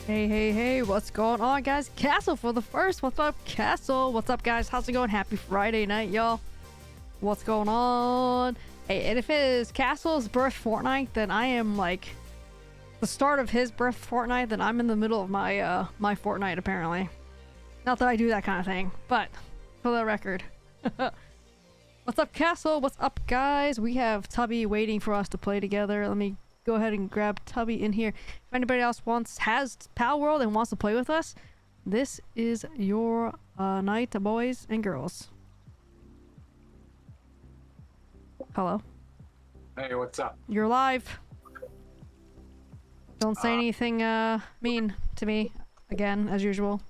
Hey, hey, hey, what's going on, guys? Castle for the first. What's up, Castle? What's up, guys? How's it going? Happy Friday night, y'all. What's going on? Hey, and if it is Castle's birth fortnight, then I am like the start of his birth fortnight, then I'm in the middle of my my fortnight, apparently. Not that I do that kind of thing, but for the record. What's up, Castle? What's up, guys? We have Tubby waiting for us to play together. Let me go ahead and grab Tubby in here. If anybody else has Palworld and wants to play with us, this is your night, boys and girls. Hello. Hey, what's up? You're live. Don't say anything mean to me again, as usual.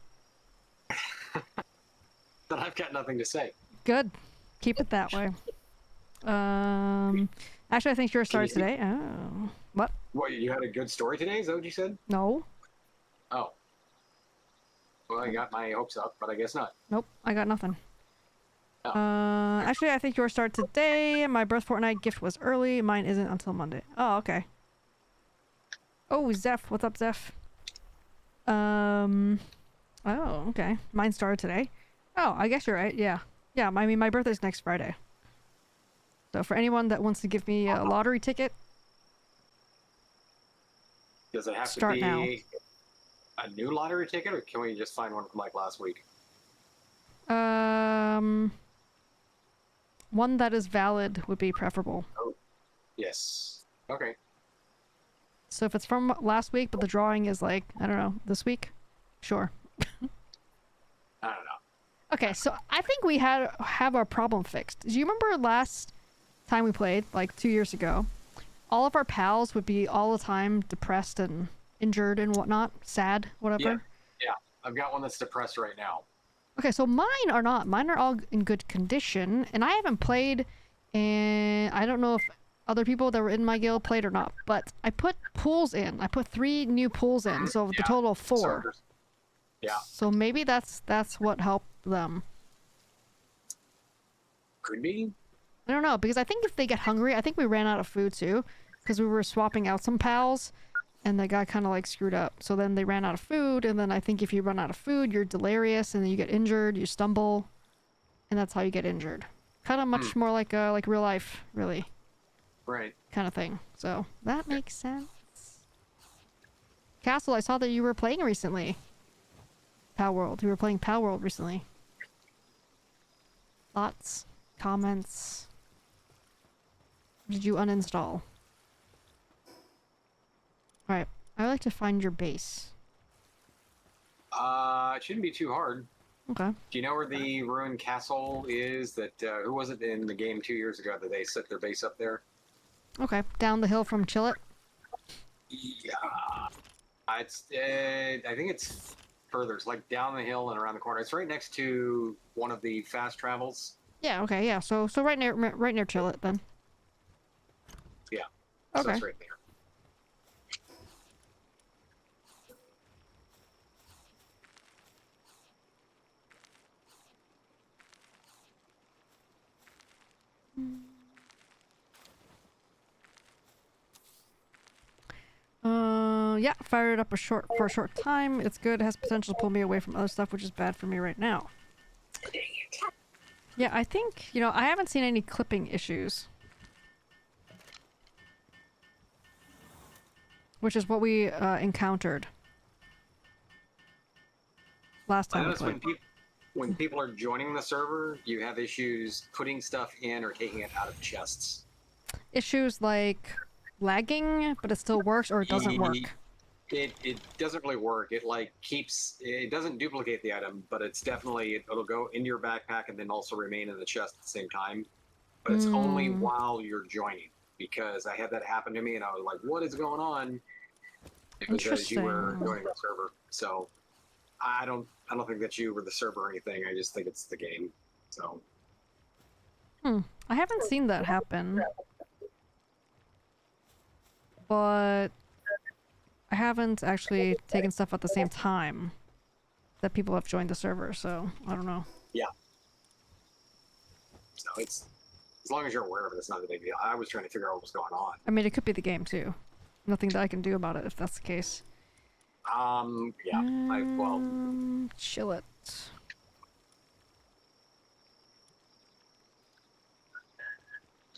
Then I've got nothing to say. Good. Keep it that way. Actually, I think yours started today. Oh. What? What, you had a good story today? Is that what you said? No. Oh. Well, I got my hopes up, but I guess not. Nope. I got nothing. Oh. Actually, I think yours started today. My birth fortnight gift was early. Mine isn't until Monday. Oh, okay. Oh, Zeph. What's up, Zeph? Oh, okay. Mine started today. Oh, I guess you're right. Yeah. Yeah, I mean, my birthday's next Friday. So for anyone that wants to give me a lottery ticket, Does it have start to be now. a new lottery ticket, or can we just find one from like last week? One that is valid would be preferable. Oh, yes. Okay. So if it's from last week, but the drawing is like, I don't know, this week? Sure. I don't know. Okay, so I think we have our problem fixed. Do you remember last time we played, like 2 years ago? All of our pals would be all the time depressed and injured and whatnot, sad, whatever. Yeah. I've got one that's depressed right now. Okay, so mine are not. Mine are all in good condition, and I haven't played, and I don't know if other people that were in my guild played or not, but I put pools in. I put 3 new pools in, so the total of 4. Servers. Yeah. So maybe that's what helped them. Could be. I don't know, because I think if they get hungry, I think we ran out of food too, because we were swapping out some pals, and they got kind of like screwed up. So then they ran out of food, and then I think if you run out of food, you're delirious, and then you get injured, you stumble, and that's how you get injured. Kind of much more like real life, really. Right. Kind of thing. So that makes sense. Castle, I saw that you were playing recently. Palworld. You were playing Palworld recently. Thoughts? Comments? Did you uninstall? Alright. I like to find your base. It shouldn't be too hard. Okay. Do you know where the ruined castle is? That who was it in the game 2 years ago that they set their base up there? Okay. Down the hill from Chillet? Yeah. It's I think it's further. It's like down the hill and around the corner. It's right next to one of the fast travels. Yeah, okay, yeah. So right near Chillet then. Yeah. Okay. So it's right there. Yeah, fired it up for a short time. It's good. It has potential to pull me away from other stuff, which is bad for me right now. Yeah, I think, I haven't seen any clipping issues. Which is what we encountered last I time we notice played. when people are joining the server, you have issues putting stuff in or taking it out of chests. Issues like lagging, but it still works, or it doesn't work. It doesn't really work. It like it doesn't duplicate the item, but it's definitely it'll go into your backpack and then also remain in the chest at the same time. But it's only while you're joining, because I had that happen to me and I was like, what is going on? It was as you were joining the server. So I don't think that you were the server or anything. I just think it's the game. So I haven't seen that happen. But I haven't actually taken stuff at the same time that people have joined the server, so I don't know. yeah. So it's as long as you're aware of it, it's not a big deal. I was trying to figure out what was going on. I mean, it could be the game too. Nothing that I can do about it if that's the case. Yeah. Well, Chill it.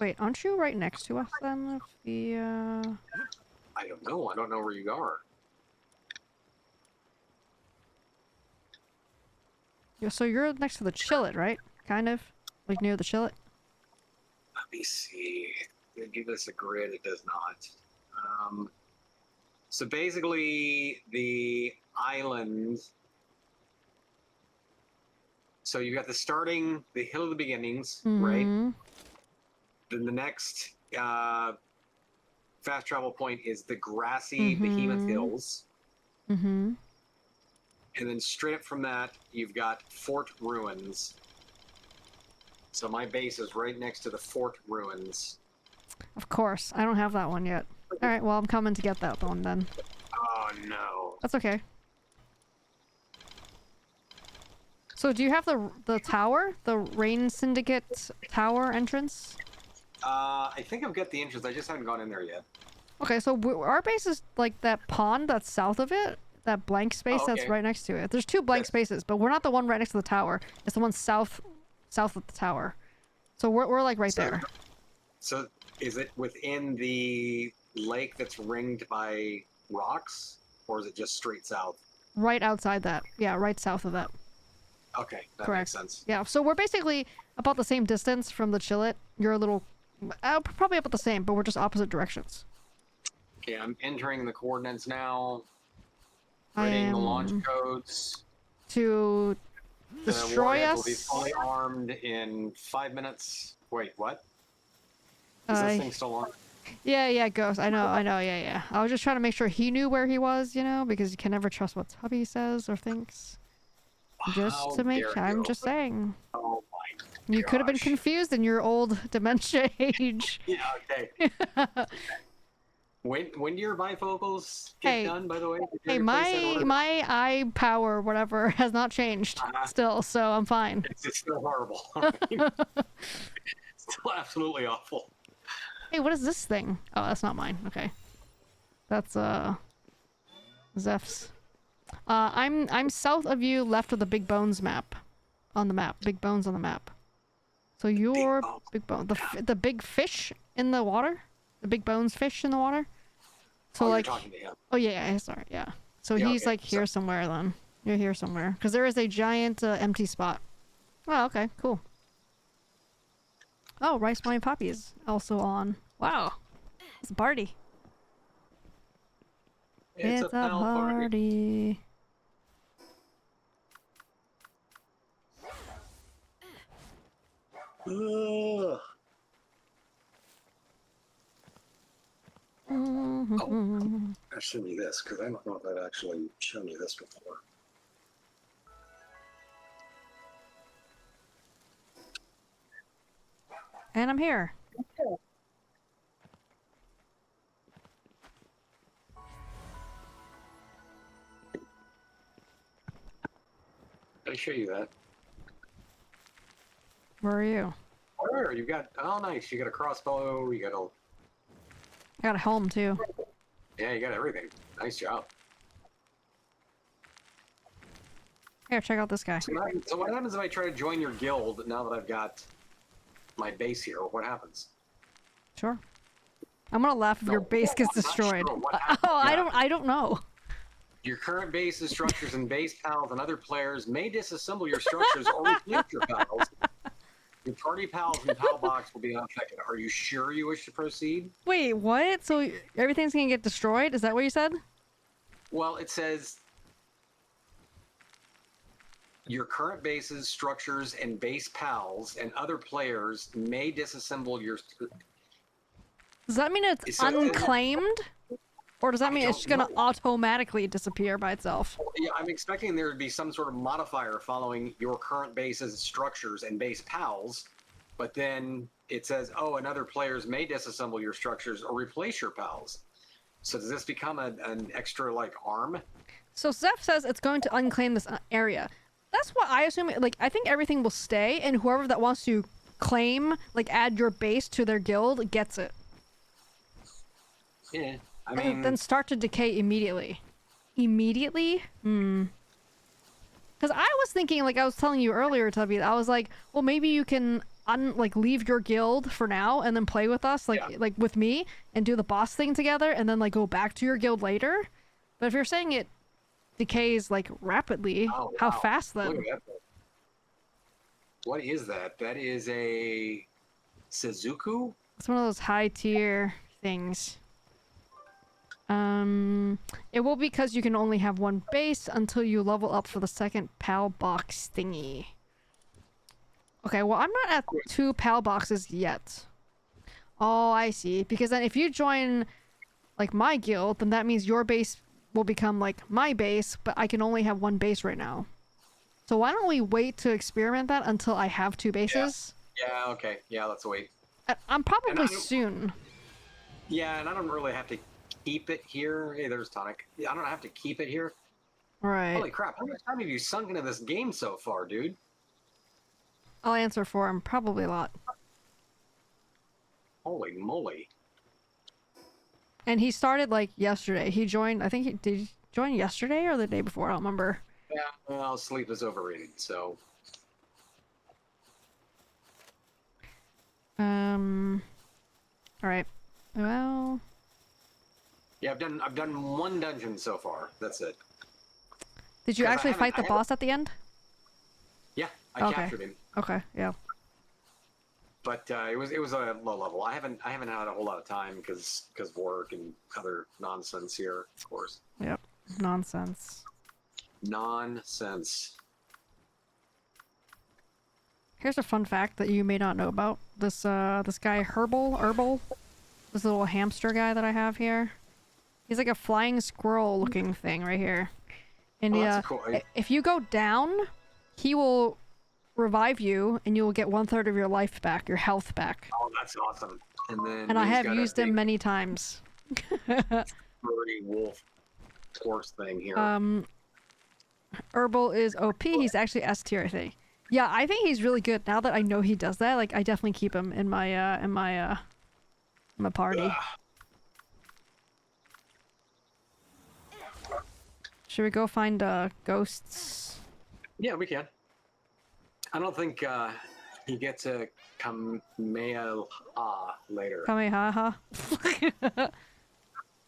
Wait, aren't you right next to us then? If the I don't know. I don't know where you are. yeah, so you're next to the chillet, right? Kind of, like near the chillet. Let me see. Did it give us a grid? It does not. So basically, the island. So you've got the hill of the beginnings, right? Mm-hmm. Then the next fast travel point is the grassy Behemoth Mm-hmm. Hills. Mm-hmm. And then straight up from that, you've got Fort Ruins. So my base is right next to the Fort Ruins. Of course, I don't have that one yet. All right, well I'm coming to get that one then. Oh no. That's okay. So do you have the tower, the Rain Syndicate tower entrance? I think I've got the entrance. I just haven't gone in there yet. Okay, so our base is like that pond that's south of it, that blank space Oh, okay. that's right next to it. There's two blank spaces, but we're not the one right next to the tower. It's the one south of the tower. So we're like right there. So is it within the lake that's ringed by rocks, or is it just straight south? Right outside that. Yeah, right south of that. Okay, that Correct. makes sense. Yeah, so we're basically about the same distance from the Chillet. You're a little... probably about the same, but we're just opposite directions. Okay, I'm entering the coordinates now. Reading the launch codes. To destroy us. Will be fully armed in 5 minutes. Wait, what? Is this thing still on? Yeah, Ghost. I know, yeah. I was just trying to make sure he knew where he was, you know, because you can never trust what Tubby says or thinks. Just to make sure. I'm just saying. Oh my gosh. You could have been confused in your old dementia age. Yeah, okay. When do your bifocals get done, by the way? Hey, my eye power, whatever, has not changed still, so I'm fine. It's still horrible. Still absolutely awful. Hey, what is this thing? Oh, that's not mine. Okay. That's, Zeph's. I'm south of you, left of the Big Bones map. On the map. Big Bones on the map. So you're Big Bone. The big fish in the water? The Big Bones fish in the water? So like... You're talking to him. Oh, yeah, sorry, yeah. So he's like here somewhere then. You're here somewhere. Because there is a giant empty spot. Oh, okay, cool. Oh, Rice Wine Poppy is also on. Wow. It's a party. It's a party. Ugh. I'll show you this, because I don't know if I've actually shown you this before. And I'm here. Did I show you that? Where are you? Where? You got... Oh, nice. You got a crossbow, you got a... I got a helm too. Yeah, you got everything. Nice job. Here, check out this guy. So what happens if I try to join your guild now that I've got my base here? What happens? Sure. I'm gonna laugh if your base gets destroyed. Sure. I don't know. Your current base's structures and base pals and other players may disassemble your structures or replace your pals. Your party pals and pal box will be unaffected. Are you sure you wish to proceed? Wait, what? So everything's gonna get destroyed? Is that what you said? Well, it says your current bases, structures, and base pals and other players may disassemble your... Does that mean it's unclaimed? Or does that mean it's just gonna automatically disappear by itself? Yeah, I'm expecting there to be some sort of modifier following your current base's structures and base pals, but then it says, oh, and other players may disassemble your structures or replace your pals. So does this become an extra, like, arm? So Zeph says it's going to unclaim this area. That's what I assume. Like, I think everything will stay, and whoever that wants to claim, like, add your base to their guild gets it. Yeah. I mean, then start to decay immediately. immediately? Because I was thinking, like I was telling you earlier, Tubby, I was like, well, maybe you can leave your guild for now and then play with us, like with me, and do the boss thing together, and then like go back to your guild later. But if you're saying it decays like rapidly, Oh, how wow. fast Look then? at that. What is that? That is a Suzuku? It's one of those high tier things. It will because you can only have one base until you level up for the second PAL box thingy. Okay, well, I'm not at 2 PAL boxes yet. Oh, I see. Because then if you join, like, my guild, then that means your base will become, like, my base, but I can only have one base right now. So why don't we wait to experiment that until I have 2 bases? Yeah, okay. Yeah, let's wait. I'm probably soon. Yeah, and I don't really have to keep it here. Hey, there's Tonic. Yeah, I don't have to keep it here. Right. Holy crap, how much time have you sunk into this game so far, dude? I'll answer for him. Probably a lot. Holy moly. And he started, like, yesterday. He joined, I think did he join yesterday or the day before? I don't remember. Yeah, well, sleep is overrated, so... Alright. Well... Yeah, I've done one dungeon so far. That's it. Did you actually fight the boss at the end? Yeah, I captured him. Okay, yeah. But it was a low level. I haven't had a whole lot of time because work and other nonsense here, of course. Yep. Nonsense. Nonsense. Here's a fun fact that you may not know about. This guy Herbal, this little hamster guy that I have here. He's like a flying squirrel looking thing right here. And cool. if you go down, he will revive you and you will get 1/3 of your life back, your health back. Oh, that's awesome. And I have used him many times. Furry wolf horse thing here. Herbal is OP. He's actually S tier, I think. Yeah, I think he's really good. Now that I know he does that, like I definitely keep him in my party. Should we go find ghosts? Yeah, we can. I don't think he gets a Kamehameha later. Kamehameha.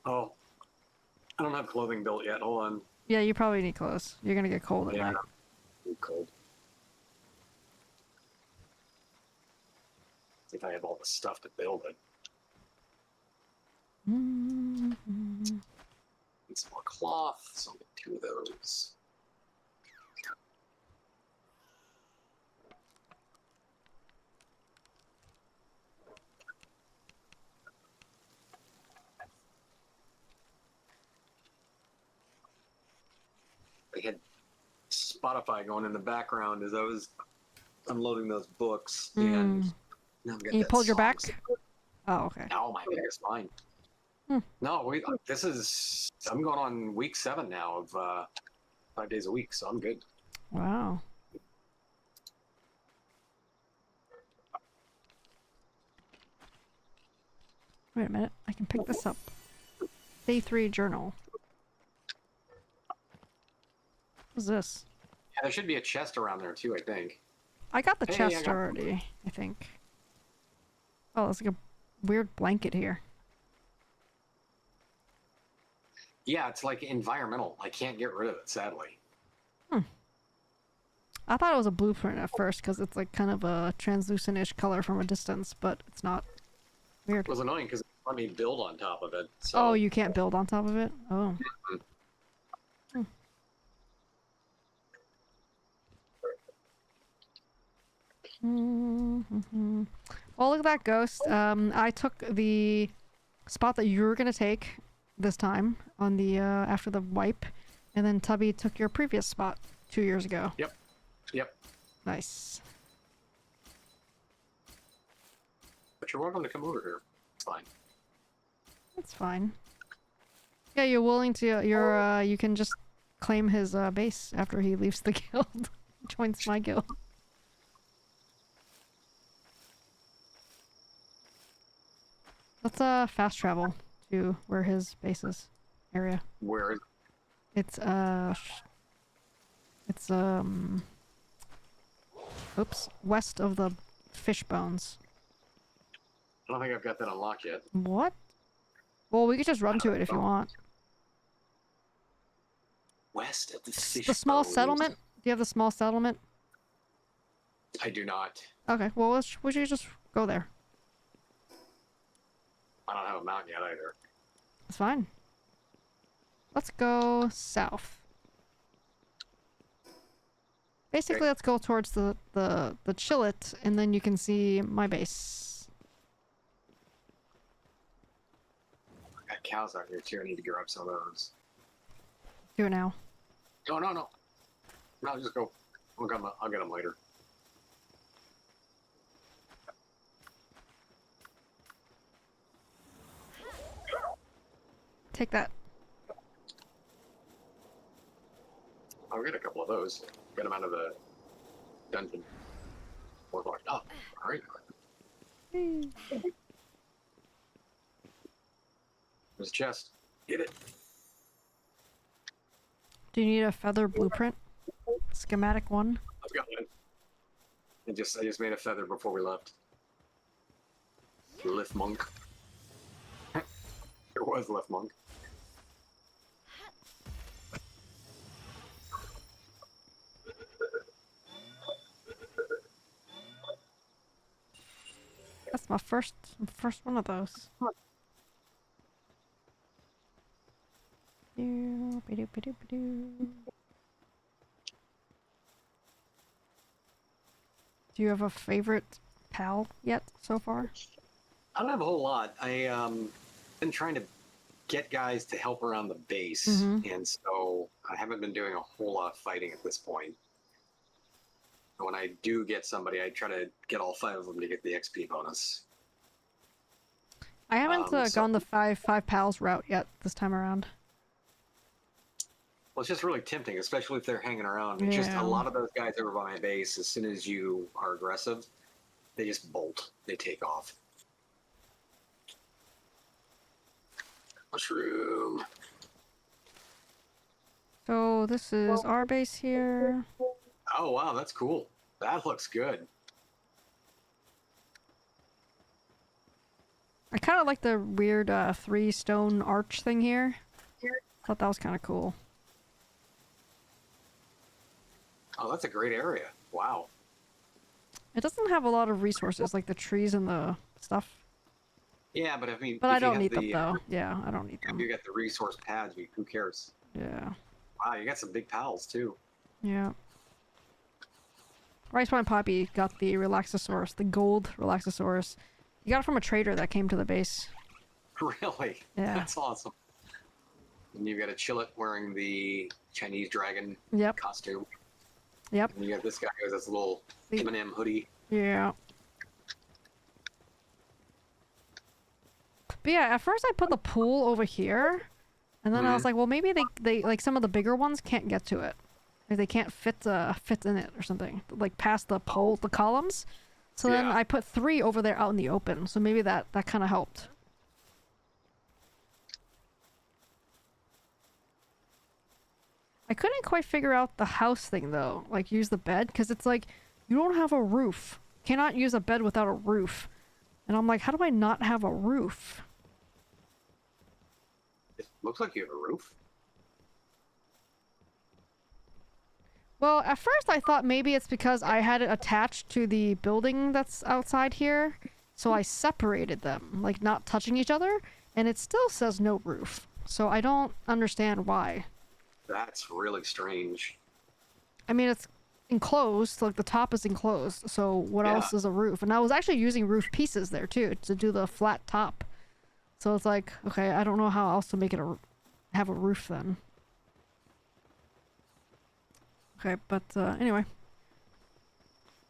Oh, I don't have clothing built yet. Hold on. Yeah, you probably need clothes. You're gonna get cold at night. I'm cold. See if I have all the stuff to build it. Need some more cloth, so I'll get 2 of those. I had Spotify going in the background as I was unloading those books, and now I've got You that pulled your song back? set. Oh, okay. No, my back is fine. No, I'm going on week 7 now of 5 days a week, so I'm good. Wow. Wait a minute. I can pick this up. Day 3 journal. What's this? Yeah, there should be a chest around there too, I think. I got the Hey, chest already, I think. Oh, there's like a weird blanket here. Yeah, it's like environmental. I can't get rid of it, sadly. I thought it was a blueprint at first because it's like kind of a translucent-ish color from a distance, but it's not. Weird. It was annoying because it let me build on top of it. So. Oh, you can't build on top of it? Oh. Well, look at that ghost. I took the spot that you were gonna take this time on the after the wipe, and then Tubby took your previous spot 2 years ago. Yep. Nice. But you're welcome to come over here. It's fine. That's fine. Yeah, you're willing to. You can just claim his base after he leaves the guild. Joins my guild. Let's fast travel to where his base is. Area. Where? It's it's oops, west of the fish bones. I don't think I've got that unlocked yet. What? Well, we could just run to it if you want. West of the fish The small bones. settlement? Do you have the small settlement? I do not. Okay, well, we should just go there. I don't have a mount yet either. It's fine. Let's go south. Basically, Okay. let's go towards the Chillet, and then you can see my base. I got cows out here too. I need to gear up some of those. Do it now. No, no, no. No, just go. I'll get them later. Take that. I'll get a couple of those. Get them out of the dungeon. Or like, oh, all right. There's a chest. Get it. Do you need a feather blueprint? Schematic 1? I've got it. I just made a feather before we left. Lift monk. It was lift monk. That's my first one of those. Do you have a favorite pal yet so far? I don't have a whole lot. I been trying to get guys to help around the base, and so I haven't been doing a whole lot of fighting at this point. And when I do get somebody, I try to get all 5 of them to get the XP bonus. I haven't gone the five pals route yet this time around. Well, it's just really tempting, especially if they're hanging around. It's just a lot of those guys over by my base, as soon as you are aggressive, they just bolt. They take off. Mushroom. So this is our base here. Oh, wow, that's cool. That looks good. I kind of like the weird 3-stone arch thing here. Thought that was kind of cool. Oh, that's a great area. Wow. It doesn't have a lot of resources, like the trees and the stuff. Yeah, but I mean... But I don't need them, though. Yeah, I don't need them. You got the resource pads, who cares? Yeah. Wow, you got some big pals, too. Yeah. Rice Wine Poppy got the Relaxosaurus, the gold Relaxosaurus. You got it from a trader that came to the base. Really? Yeah. That's awesome. And you've got a Chillet wearing the Chinese dragon costume. Yep. And you got this guy who has this little M&M hoodie. Yeah. But yeah, at first I put the pool over here, and then I was like, well, maybe they like some of the bigger ones can't get to it. Like they can't fit in it or something, like past the pole, the columns. So then I put 3 over there out in the open. So maybe that kind of helped. I couldn't quite figure out the house thing though, like use the bed, because it's like you don't have a roof. Cannot use a bed without a roof. And I'm like, how do I not have a roof? It looks like you have a roof. Well, at first I thought maybe it's because I had it attached to the building that's outside here, so I separated them, like not touching each other, and it still says no roof. So I don't understand why. That's really strange. I mean, it's enclosed, like the top is enclosed, so what else is a roof? And I was actually using roof pieces there too, to do the flat top. So it's like, okay, I don't know how else to make it have a roof then. Okay, but anyway.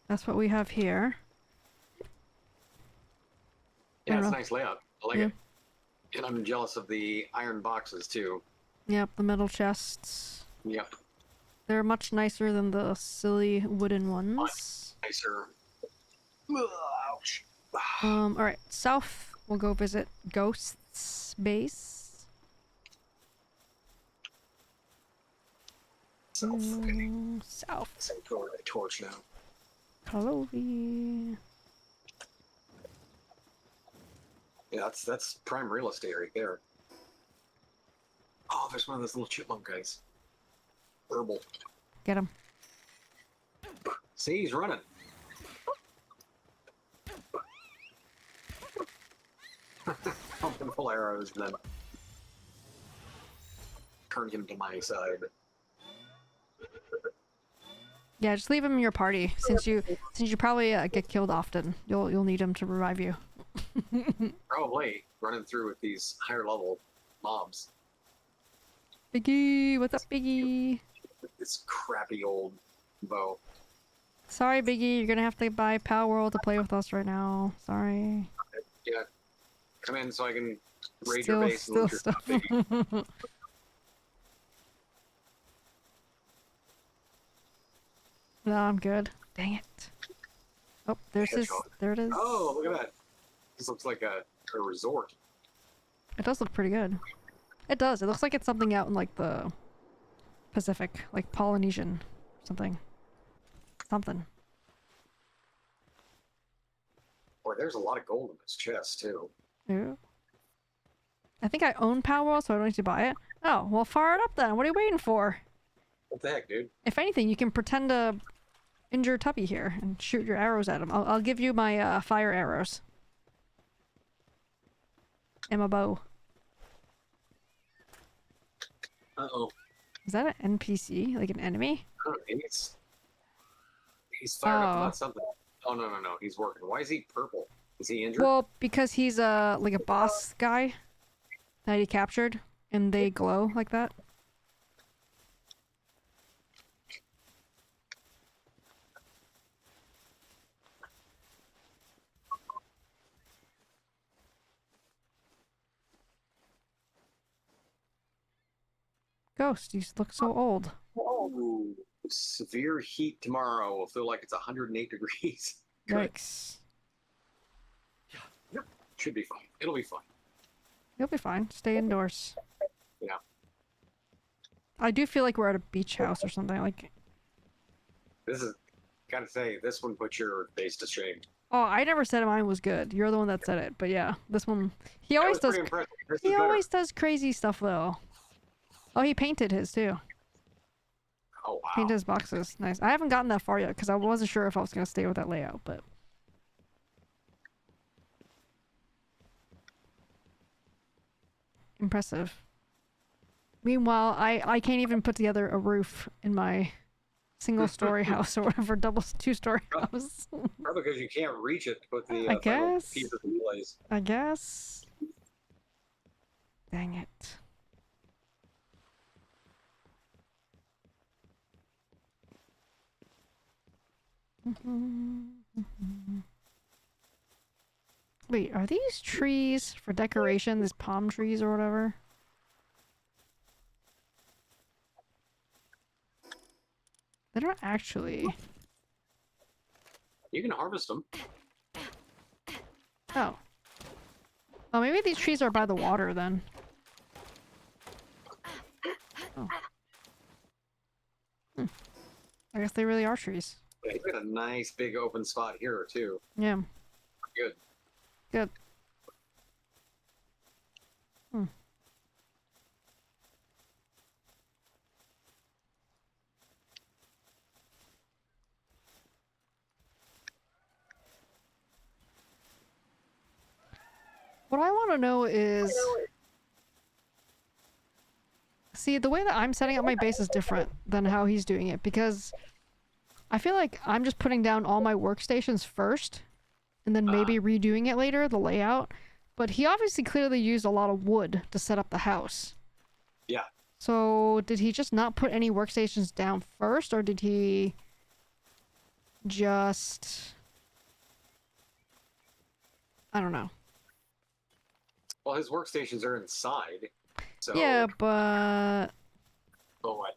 That's what we have here. Yeah, it's a nice layout. I like it. And I'm jealous of the iron boxes too. Yep, the metal chests. Yep. They're much nicer than the silly wooden ones. Much nicer. Ouch. Alright, south, we'll go visit Ghost's base. South. Okay. South. So go with a torch now. Calovi. Yeah, that's prime real estate right there. Oh, there's one of those little chipmunk guys. Herbal. Get him. See, he's running. I'm gonna pull arrows and then turn him to my side. Yeah, just leave him in your party since you probably get killed often. You'll need him to revive you. Probably running through with these higher level mobs. Biggie, what's up, Biggie? This crappy old bow. Sorry, Biggie, you're gonna have to buy Palworld to play with us right now. Sorry. Yeah, come in so I can raid your base and loot your stuff. Biggie. No, I'm good. Dang it. Oh, there's his. There it is. Oh, look at that. This looks like a resort. It does look pretty good. It does. It looks like it's something out in like the Pacific, like Polynesian, something. Something. Boy, there's a lot of gold in this chest too. Ooh. I think I own Palworld, so I don't need to buy it. Oh, well, fire it up then. What are you waiting for? What the heck, dude? If anything, you can pretend to injure Tubby here and shoot your arrows at him. I'll give you my fire arrows. And my bow. Uh-oh. Is that an NPC? Like an enemy? Oh, he's fired up about something. Oh, no. He's working. Why is he purple? Is he injured? Well, because he's like a boss guy that he captured, and they glow like that. Ghost, you look so old. Ooh, severe heat tomorrow. Will feel like it's 108 degrees. Good. Yikes. Yep. Should be fine. It'll be fine. You'll be fine. Stay indoors. Yeah. I do feel like we're at a beach house or something. Like. This is, gotta say, this one put your face to shame. Oh, I never said mine was good. You're the one that said it. But yeah, this one. He always does. He always does crazy stuff though. Oh, he painted his too. Oh wow. Painted his boxes. Nice. I haven't gotten that far yet because I wasn't sure if I was gonna stay with that layout, but. Impressive. Meanwhile, I can't even put together a roof in my single-story house or whatever, two-story house. Probably because you can't reach it to put the I guess. pieces in place. I guess. Dang it. Wait, are these trees for decoration? These palm trees or whatever? They're not actually. You can harvest them. Oh. Oh, maybe these trees are by the water then. Oh. I guess they really are trees. Yeah, you've got a nice big open spot here too. Yeah. Good. Good. What I want to know is... See, the way that I'm setting up my base is different than how he's doing it, because I feel like I'm just putting down all my workstations first, and then maybe redoing it later, the layout. But he obviously clearly used a lot of wood to set up the house. Yeah. So, did he just not put any workstations down first, or did he just... I don't know. Well, his workstations are inside. So... Yeah, but... Oh, what?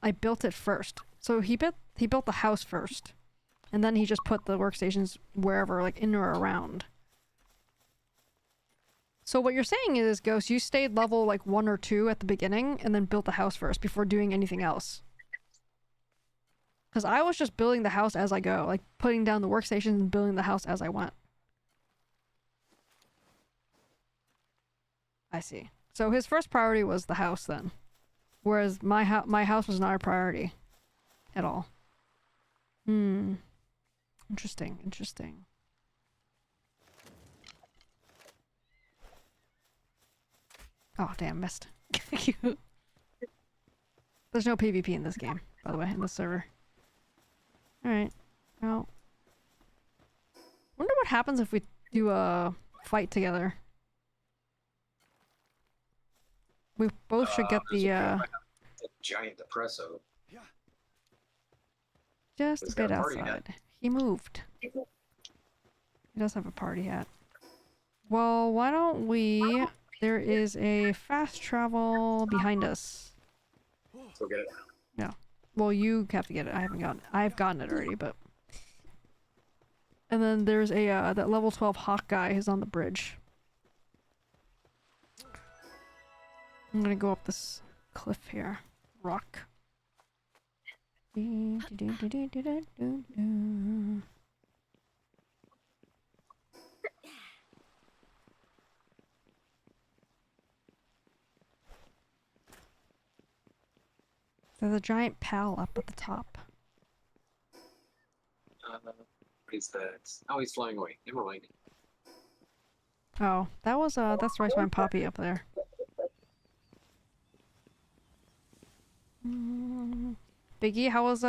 I built it first. So he built the house first. And then he just put the workstations wherever, like in or around. So what you're saying is, Ghost, you stayed level like 1 or 2 at the beginning and then built the house first before doing anything else. Because I was just building the house as I go, like putting down the workstations and building the house as I went. I see. So his first priority was the house then. Whereas my house was not a priority. At all. Hmm. Interesting, interesting. Oh, damn, missed. There's no PvP in this game, by the way, in this server. Alright. Well. Wonder what happens if we do a fight together. We both should get the, a giant depresso. just He's a got bit a party hat. outside. He moved. He does have a party hat. Well, why don't we... There is a fast travel behind us. Let's go get it. Yeah. Well, you have to get it. I haven't gotten it. I've gotten it already, but... And then there's a, that level 12 hawk guy who's on the bridge. I'm gonna go up this cliff here. Rock. There's a giant pal up at the top. What is that? Oh, he's flying away. Never mind. Oh, that was, that's Rice Wine Poppy up there. Biggie, how was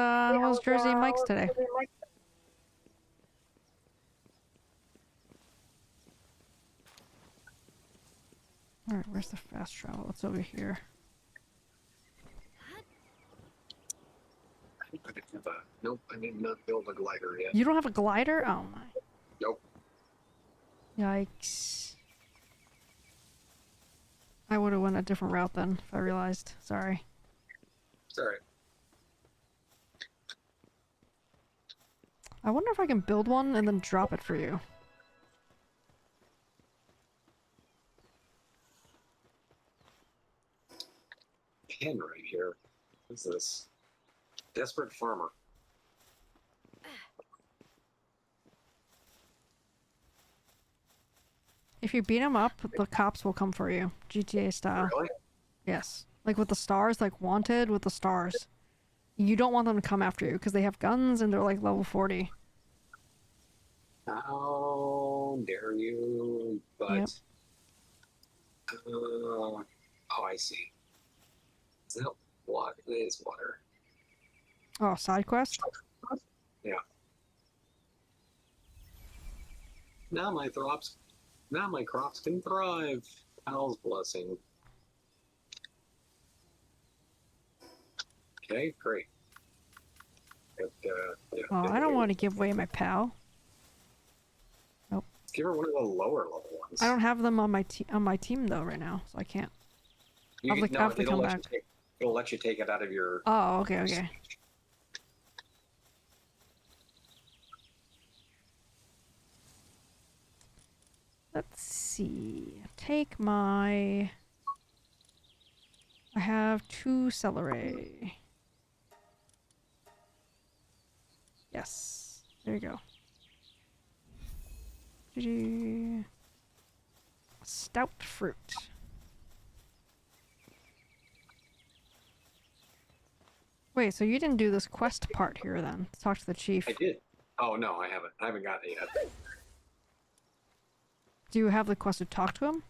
Jersey and Mike's today? Alright, where's the fast travel? It's over here. I didn't have a... Nope, I did not build a glider yet. You don't have a glider? Oh my. Nope. Yikes. I would have went a different route then, if I realized. Sorry. It's alright. I wonder if I can build one and then drop it for you. Pen right here. What's this? Desperate farmer. If you beat him up, the cops will come for you. GTA style. Really? Yes. Like with the stars, like wanted with the stars. You don't want them to come after you because they have guns and they're like level 40. How dare you? But... Yep. oh, I see. Is that water? It is water. Oh, side quest? Yeah. Now my crops can thrive. Al's blessing. Okay, great. But, yeah, Oh, I don't want to give away my pal. give her one of the lower level ones. I don't have them on my team though right now, so I can't. You I'll can- have to it'll come let back. It'll let you take it out of your. Oh, okay, okay. Let's see. Take my... I have 2 celery. Yes. There you go. Doo-doo. Stout fruit. Wait, so you didn't do this quest part here then? To talk to the chief. I did. Oh no, I haven't. I haven't gotten it yet. Do you have the quest to talk to him?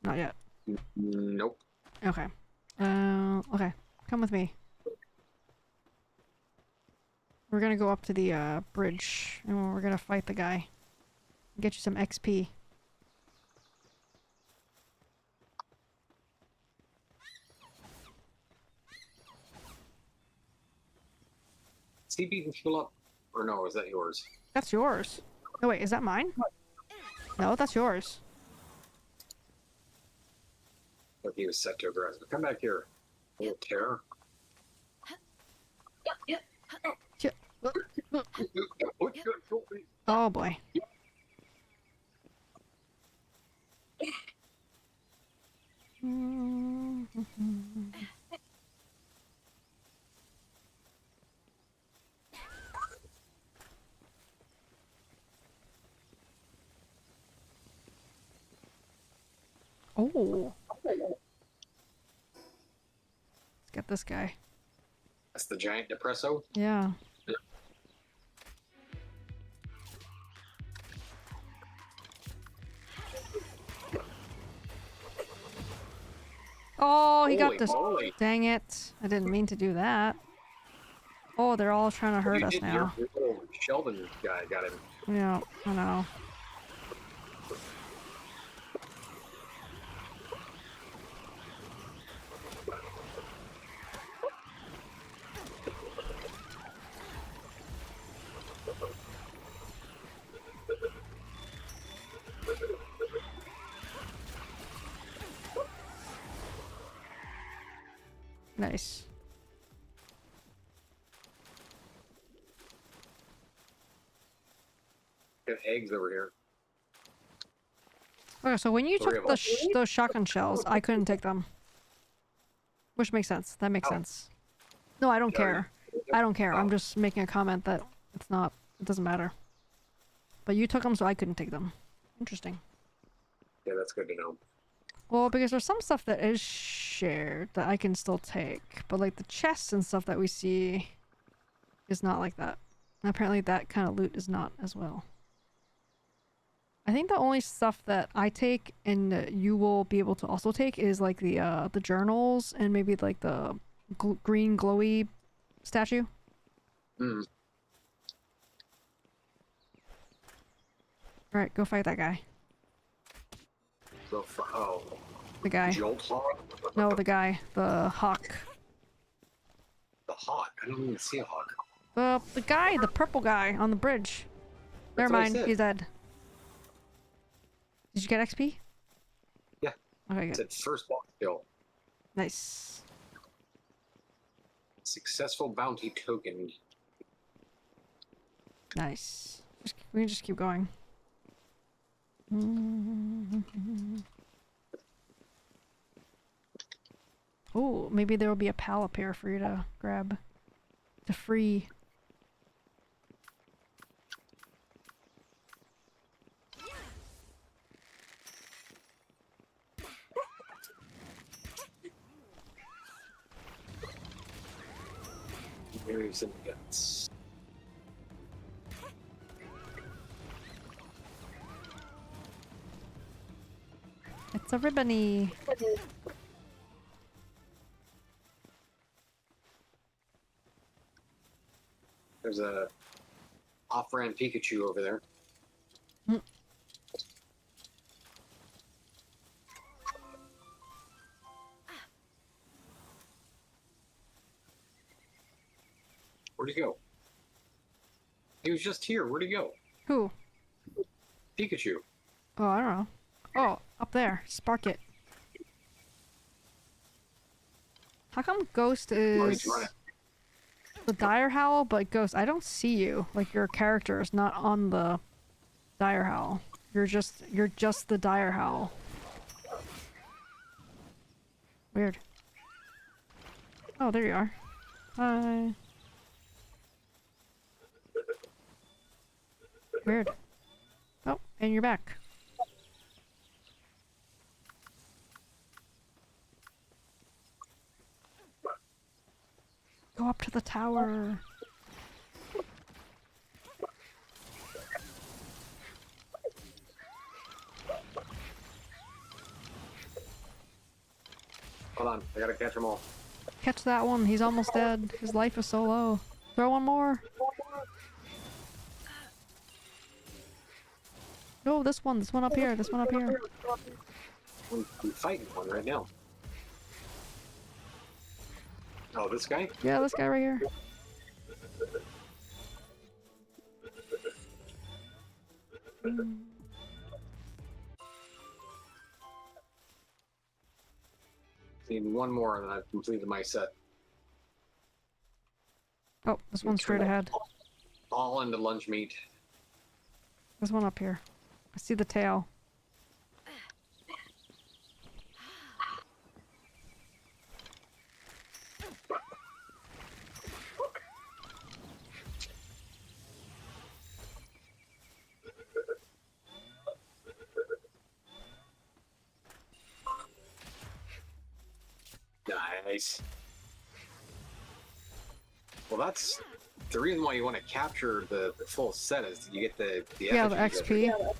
Not yet. Nope. Okay. Okay. Come with me. We're gonna go up to the bridge and we're gonna fight the guy. Get you some XP. Is he beating people up? Or no, is that yours? That's yours. Oh wait, is that mine? No, that's yours. Look, he was set to aggressive. Come back here. Little terror. Oh boy. Oh, let's get this guy. That's the giant depresso. Yeah. Oh, he got Holy this. moly. Dang it. I didn't mean to do that. Oh, they're all trying to hurt us now. Your little Sheldon guy got him. Yeah, I know. Nice. Got eggs over here. Okay, so when you Three took of them. those shotgun shells, I couldn't take them. Which makes sense. That makes Oh. sense. No, I don't Sorry. care. I don't care. I'm Oh. just making a comment that it's not. It doesn't matter. But you took them, so I couldn't take them. Interesting. Yeah, that's good to know. Well, because there's some stuff that is shared that I can still take, but like the chests and stuff that we see is not like that. And apparently that kind of loot is not as well. I think the only stuff that I take and you will be able to also take is like the journals and maybe like the green glowy statue. Hmm. All right, go fight that guy. So, oh. The guy. Jolt hawk? No, the guy. The hawk. The hawk? I don't even see a hawk. The guy, the purple guy on the bridge. That's Never what I mind, said. he's dead. Did you get XP? Yeah. Okay, It good. said first boss kill. Nice. Successful bounty token. Nice. We can just keep going. Oh, maybe there will be a pal up here for you to grab. To free. Here's some guts. It's a ribbony. There's a off-brand Pikachu over there. Mm. Where'd he go? He was just here. Where'd he go? Who? Pikachu. Oh, I don't know. Oh, up there. Spark it. How come Ghost Oh, he's is running. the Dire Howl, but Ghost, I don't see you. Like your character is not on the Dire Howl. You're just the Dire Howl. Weird. Oh, there you are. Hi. Weird. Oh, and you're back. Go up to the tower. Hold on. I gotta catch them all. Catch that one. He's almost dead. His life is so low. Throw one more. No, this one. This one up here. This one up here. I'm fighting one right now. Oh, this guy? Yeah, this guy right here. Need one more and I've completed my set. Oh, this one's straight ahead. All into lunch meat. This one up here. I see the tail. Nice. Well, that's the reason why you want to capture the full set is you get the Yeah, the effigy. XP.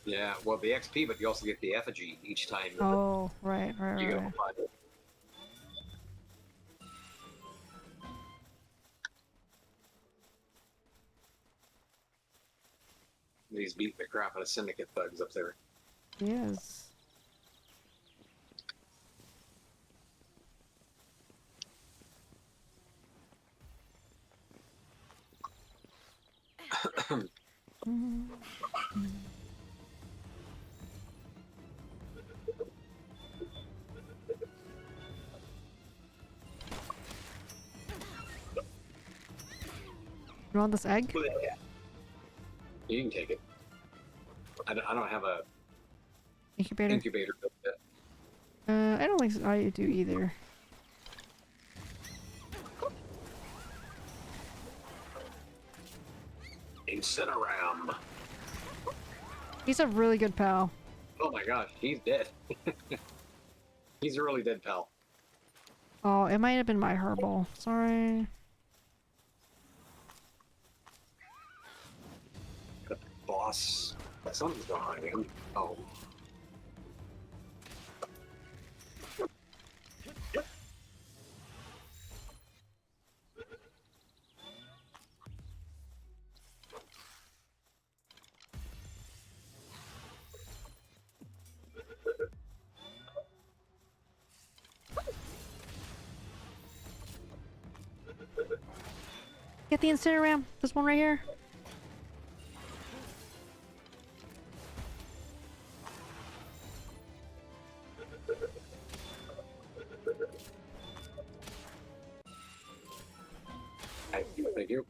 Yeah, well, the XP, but you also get the effigy each time. Oh, right. You go. He's beating the crap out of Syndicate thugs up there. He is. You want this egg? You can take it. I don't have a Incubator? incubator built yet. I don't think so. I do either. Incineram. He's a really good pal. Oh my gosh, he's dead. He's a really dead pal. Oh, it might have been my herbal. Sorry. The boss. Something's behind him. Oh. Get the Incineram. This one right here. Thank you.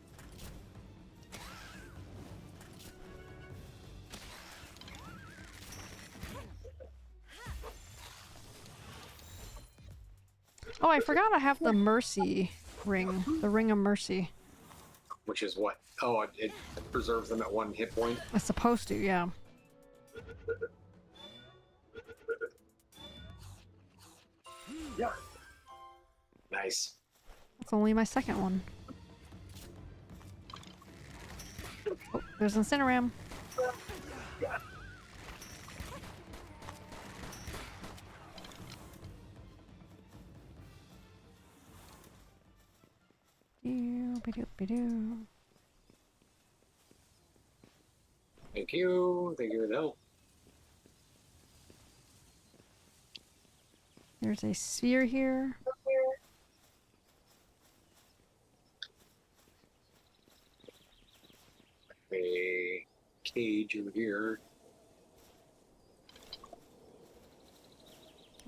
Oh, I forgot I have the Mercy ring. The Ring of Mercy. Which is what? Oh, it preserves them at 1 hit point. It's supposed to, yeah. Yeah. Nice. That's only my second one. Oh, there's Incineram. Doo-ba-doo-ba-doo. Thank you. Thank you for the help. There's a sphere here. A cage over here.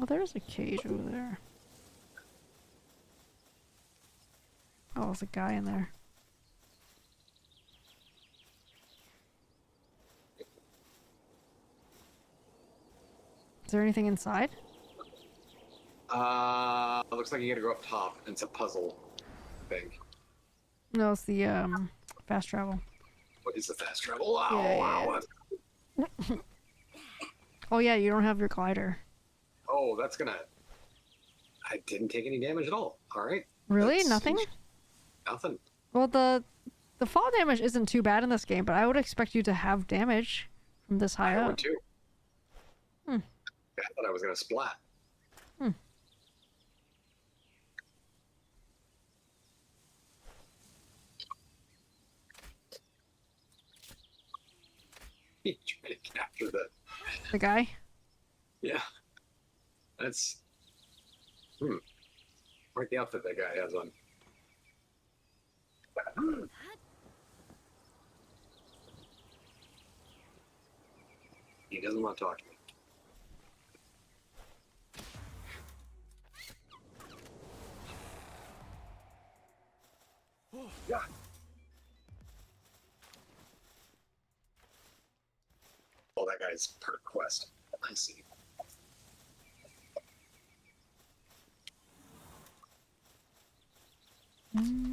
Oh, there's a cage over there. Oh, there's a guy in there. Is there anything inside? Looks like you gotta go up top. It's a puzzle thing. No, it's the fast travel. What is the fast travel? Wow, Yeah, yeah. wow. Oh yeah, you don't have your glider. Oh, that's gonna... I didn't take any damage at all. Alright. Really? Nothing? Nothing. Well, the fall damage isn't too bad in this game, but I would expect you to have damage from this high I up. would too. Hmm. I thought I was gonna splat. Hmm. He's trying to capture The guy? Yeah. That's... Right the outfit that guy has on. He doesn't want to talk to me. Yeah. Oh, that guy's per quest. I see. Mm.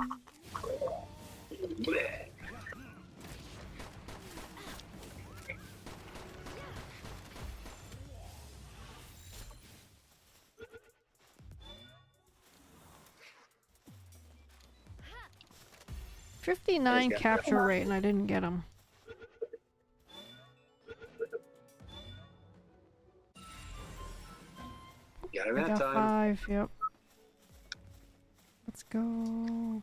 Bleh. 59 got capture rate, and I didn't get him. Got him I that got time. 5, yep. Let's go.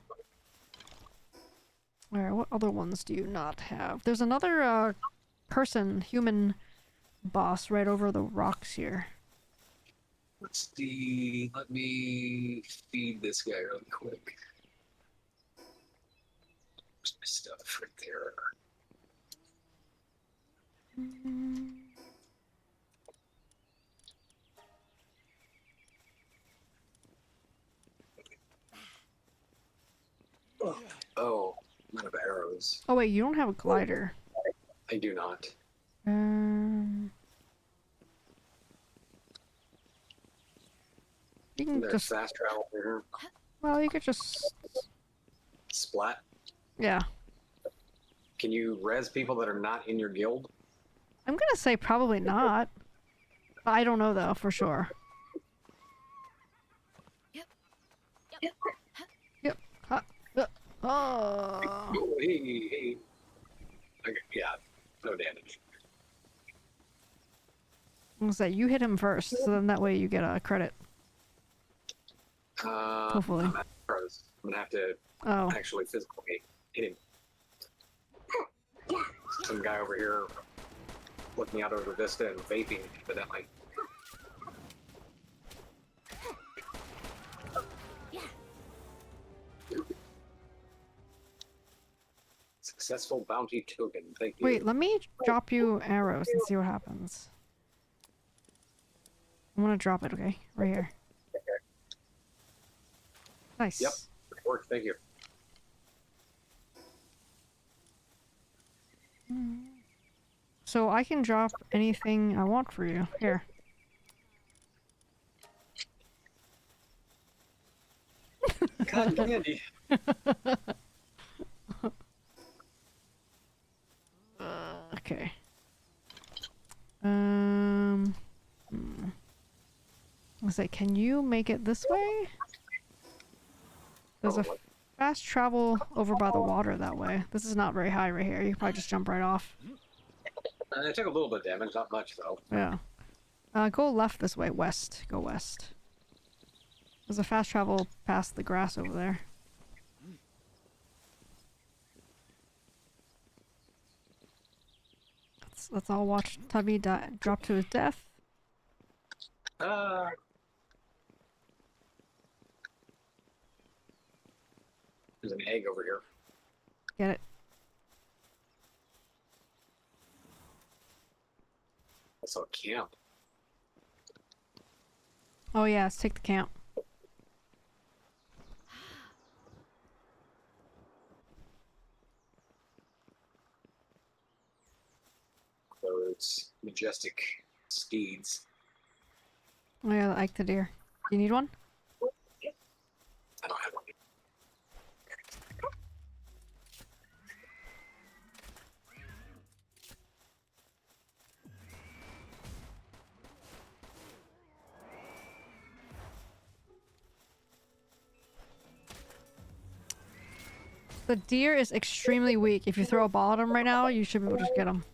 Alright, what other ones do you not have? There's another, human boss right over the rocks here. Let's see. Let me feed this guy really quick. There's my stuff right there. Mm. Oh, I'm out of arrows. Oh wait, you don't have a glider. I do not. You can There's just, fast travel here. well, you could just, Splat. yeah. Can you res people that are not in your guild? I'm gonna say probably not. I don't know though, for sure. Yep. Oh. Oh, hey. Yeah, no damage. I'm gonna say, you hit him first, so then that way you get a credit. Hopefully. I'm out of arrows. I'm gonna have to Oh. actually physically hit him. Some guy over here looking out over the vista and vaping, evidently. Successful bounty token. Thank you. Wait, let me drop you arrows and see what happens. I'm gonna drop it, okay? Right here. Nice. Yep. Work. Thank you. So I can drop anything I want for you. Here. Cotton candy. Okay. Let's say, can you make it this way? There's a Probably. fast travel over by the water that way. This is not very high right here. You can probably just jump right off. I took a little bit of damage, not much though. Yeah. Go left this way. West. Go west. There's a fast travel past the grass over there. Let's all watch Tubby drop to his death. There's an egg over here. Get it. I saw a camp. Oh yeah, let's take the camp. Those majestic steeds. Oh yeah, I like the deer. You need one? I don't have one. The deer is extremely weak. If you throw a ball at him right now, you should be able to just get him.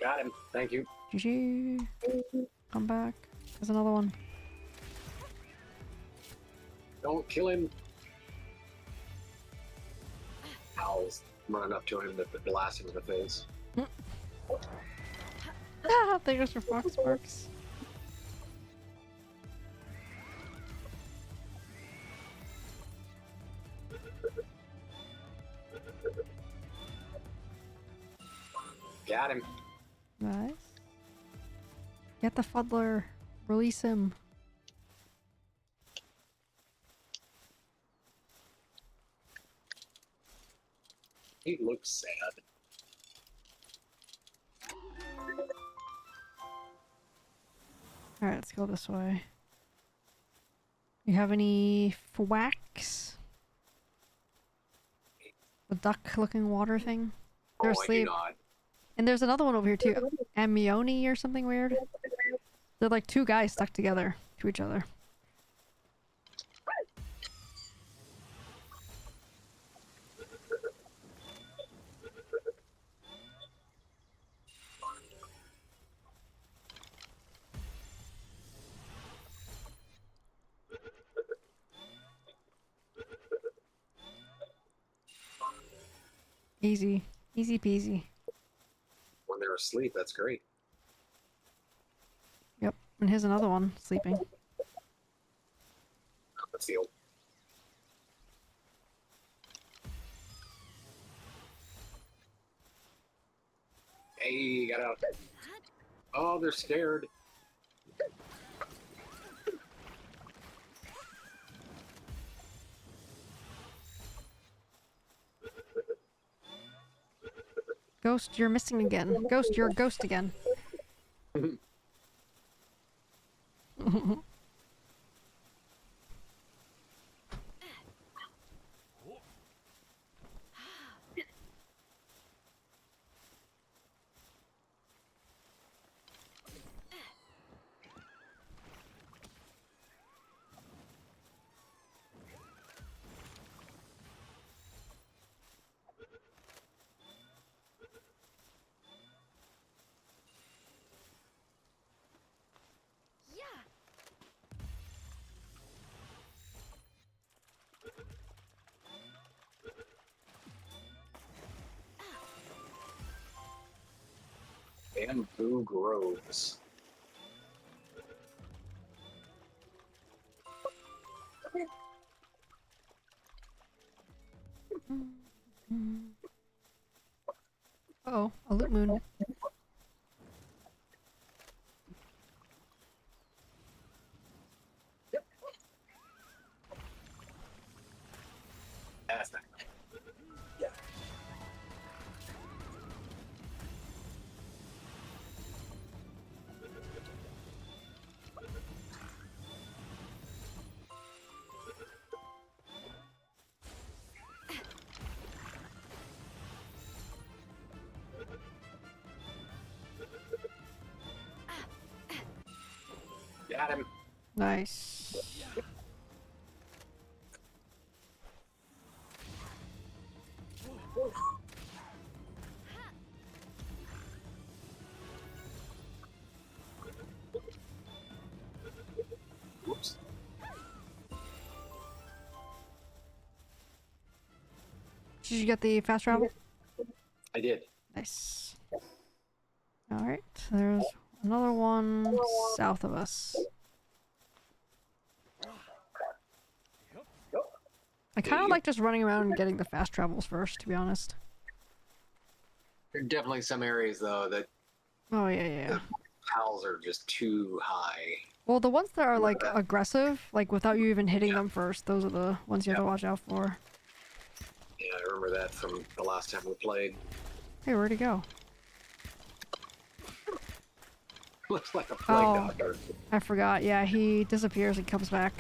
Got him. Thank you. GG. Come back. There's another one. Don't kill him. Owl's running up to him to blast him in the face. Ah, there goes your fox sparks. Got him. Nice. Get the fuddler. Release him. He looks sad. Alright, let's go this way. You have any wax? The duck-looking water thing? They're Oh, I do asleep. not. And there's another one over here too. Amioni or something weird. They're like two guys stuck together to each other. Easy. Easy peasy. When they're asleep, that's great. Yep. And here's another one sleeping. That's the old. Hey, got out. Oh, they're scared. Ghost, you're missing again. Ghost, you're a ghost again. Bamboo groves. Oh, a loot moon. That's not. Got him. Nice. Whoops. Did you get the fast travel? I did. Nice. Alright, there's another one south of us. I kind of like just running around and getting the fast travels first, to be honest. There are definitely some areas though that Oh, yeah. the pals are just too high. Well, the ones that are like aggressive, like without you even hitting them first, those are the ones you have to watch out for. Yeah, I remember that from the last time we played. Hey, where'd he go? Looks like a plague Oh. doctor. I forgot. Yeah, he disappears and comes back.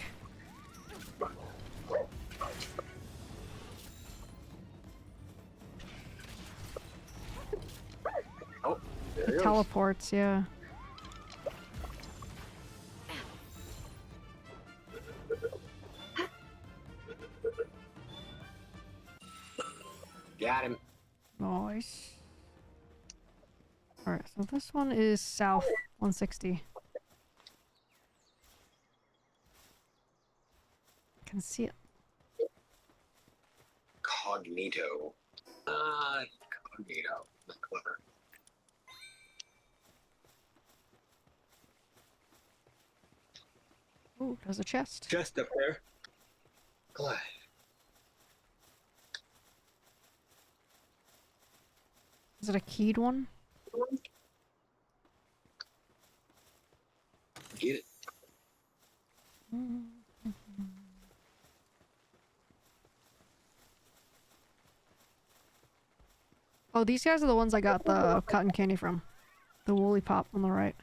Oh, there He he goes. teleports, yeah. Got him. Nice. Alright, so this one is south 160. Can see it. Cognito. Cognito. Not clever. Ooh, there's a chest. Just up there. Glad. Is it a keyed one? Get it. Oh, these guys are the ones I got the cotton candy from. The woolly pop on the right.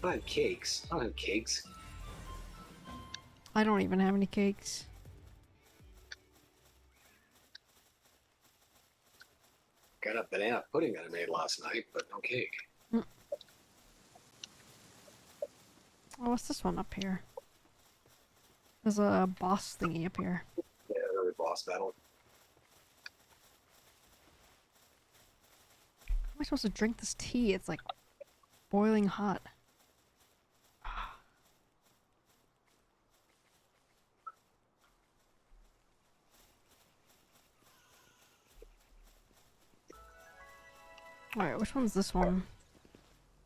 I don't have cakes. I don't have cakes. I don't even have any cakes. Got a banana pudding that I made last night, but no cake. Oh, what's this one up here? There's a boss thingy up here. Yeah, another boss battle. How am I supposed to drink this tea? It's like boiling hot. Alright, which one's this one?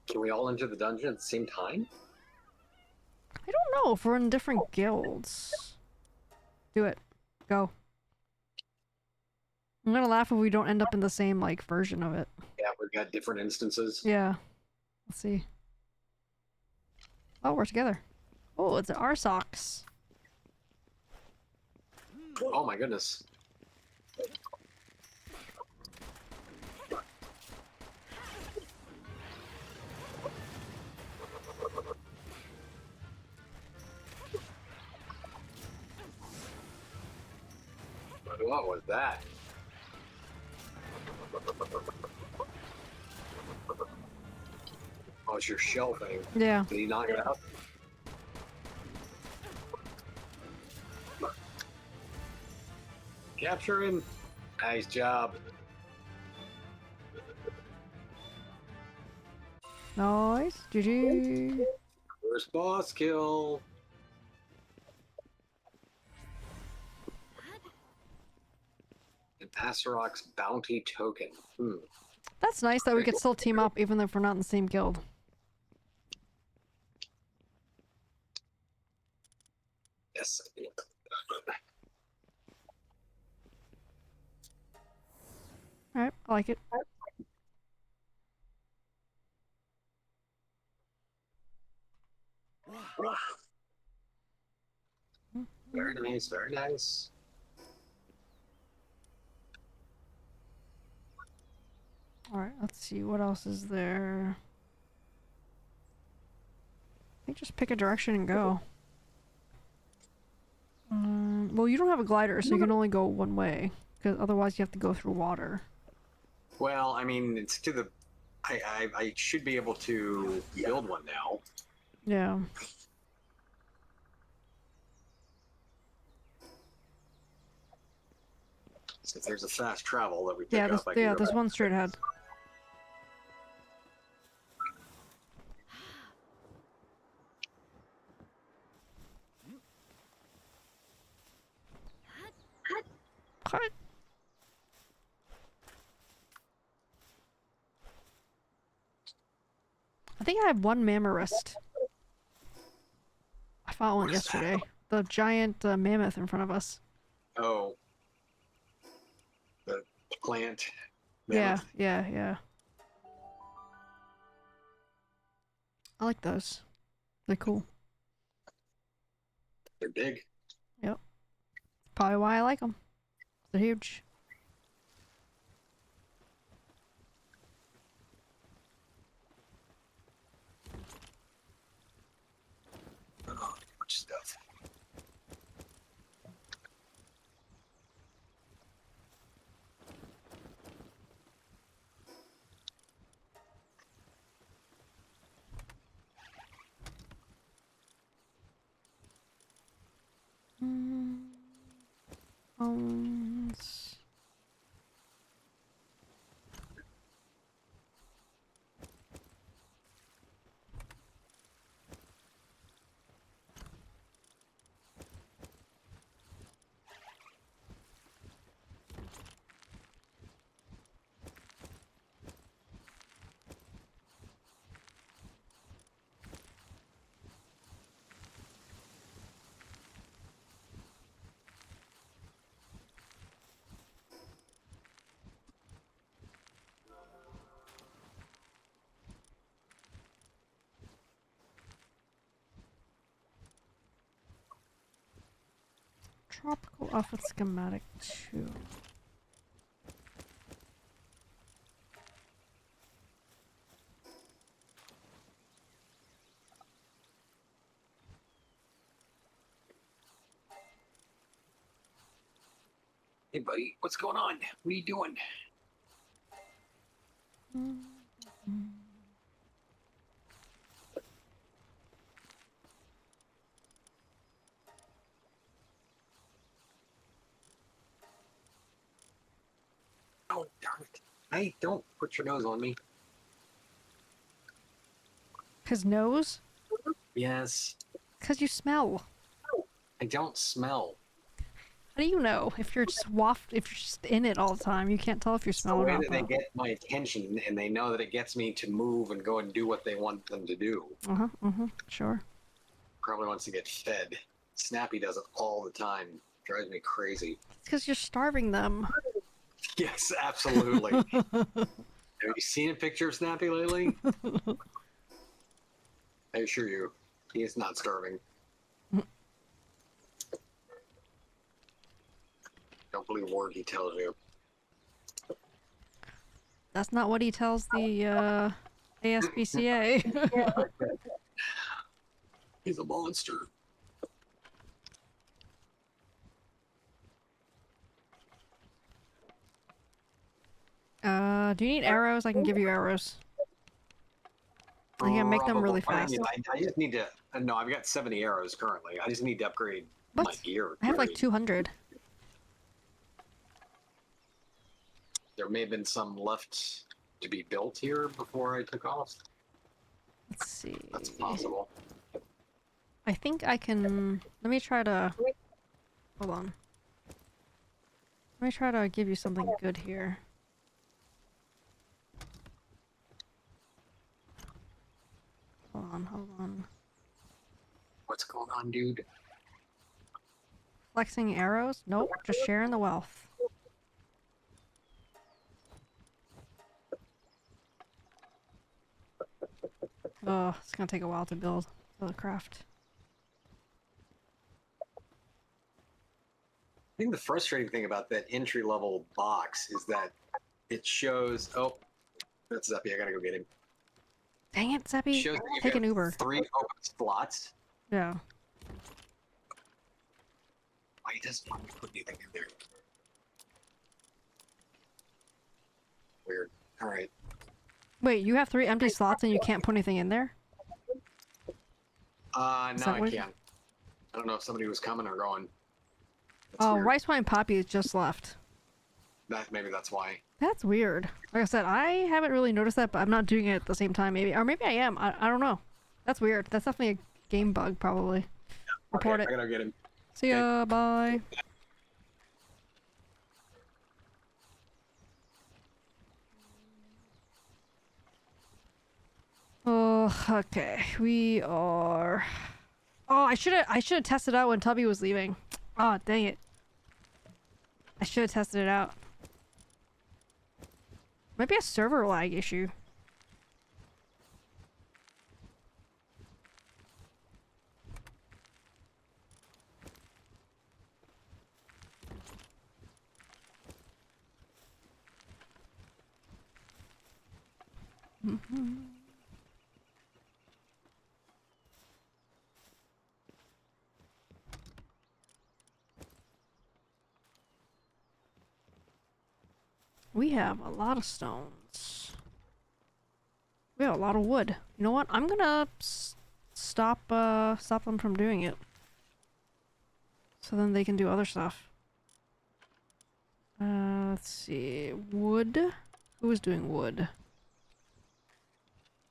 Can we all enter the dungeon at the same time? I don't know if we're in different guilds. Do it. Go. I'm gonna laugh if we don't end up in the same, like, version of it. Yeah, we've got different instances. Yeah. Let's see. Oh, we're together. Oh, it's our socks. Oh my goodness. What was that? Oh, it's your shell thing. Yeah. Did he knock it out? Capture him. Nice job. Nice. GG. First boss kill. And Passerok's bounty token. That's nice that we could still team up even if we're not in the same guild. Yes. Alright, I like it. Very nice, very nice. Alright, let's see, what else is there? I think just pick a direction and go. Well, you don't have a glider, so you can only go one way. Because otherwise you have to go through water. Well, I mean, it's to the... I should be able to build one now. Yeah. So if there's a fast travel that we pick Yeah, up, I can go there's back. one straight ahead. What? I think I have one mammoth. I fought one What is that? yesterday. The giant mammoth in front of us. Oh. The plant. Yeah, mammoth. yeah. I like those. They're cool. They're big. Yep. Probably why I like them. They're huge. Oh, much stuff. Bones. tropical outfit schematic 2. Hey, buddy, what's going on? What are you doing? Oh, darn it. Hey, don't put your nose on me. His nose? Yes. Because you smell. I don't smell. How do you know if you're just if you're just in it all the time? You can't tell if you It's the smell or way not. that they get my attention, and they know that it gets me to move and go and do what they want them to do. Sure. Probably wants to get fed. Snappy does it all the time. Drives me crazy. It's because you're starving them. Yes, absolutely. Have you seen a picture of Snappy lately? I assure you, he is not starving. Don't believe a word he tells you. That's not what he tells the ASPCA. He's a monster. Do you need arrows? I can give you arrows. I can make them really fast. I just need to. No, I've got 70 arrows currently. I just need to upgrade What? my gear. I have like 200. There may have been some left to be built here before I took off. Let's see. That's possible. I think I can. Let me try to. Hold on. Let me try to give you something good here. Hold on. What's going on, dude? Flexing arrows? Nope, just sharing the wealth. Oh, it's gonna take a while to build the craft. I think the frustrating thing about that entry-level box is that it shows. Oh, that's Zeppy. I gotta go get him. Dang it, Zeppy. Shows that you Take have an Uber. 3 open slots. Yeah. Why he doesn't want me to put anything in there? Weird. All right. Wait, you have 3 empty slots and you can't put anything in there? No, that I what- can't. I don't know if somebody was coming or going. That's Oh, weird. Rice Wine Poppy is just left. Maybe that's why. That's weird. Like I said, I haven't really noticed that, but I'm not doing it at the same time, maybe. Or maybe I am. I don't know. That's weird. That's definitely a game bug, probably. Report Okay, it. I gotta get him. See ya, bye. Oh, okay. We are. Oh, I should have tested out when Tubby was leaving. Oh, dang it. I should have tested it out. Might be a server lag issue. We have a lot of stones. We have a lot of wood. You know what? I'm gonna stop them from doing it. So then they can do other stuff. Let's see. Wood? Who is doing wood?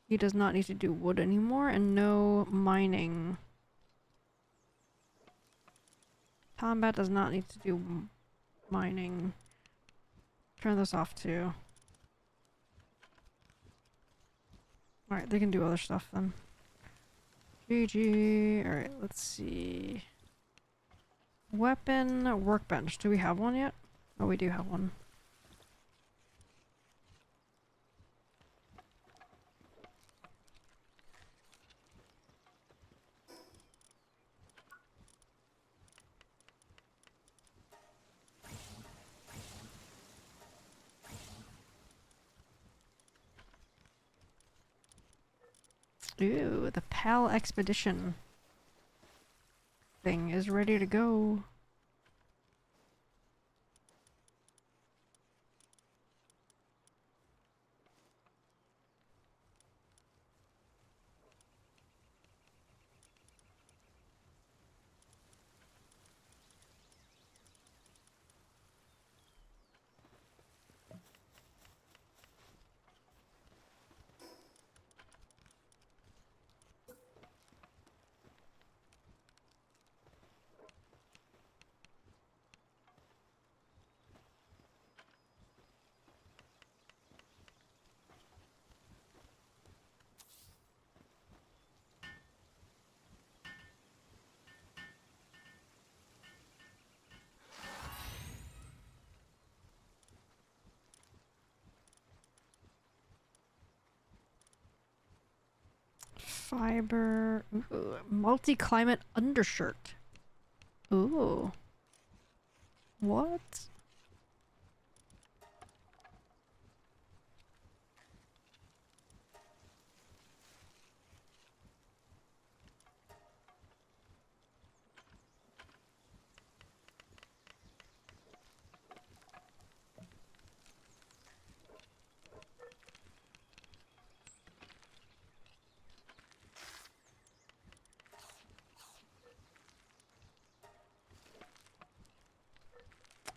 He does not need to do wood anymore, and no mining. Combat does not need to do mining. Turn this off too. Alright, they can do other stuff then. GG. Alright, let's see. Weapon workbench. Do we have one yet? Oh, we do have one. Ooh, the PAL expedition thing is ready to go. Fiber. Ooh, multi-climate undershirt. Ooh. What?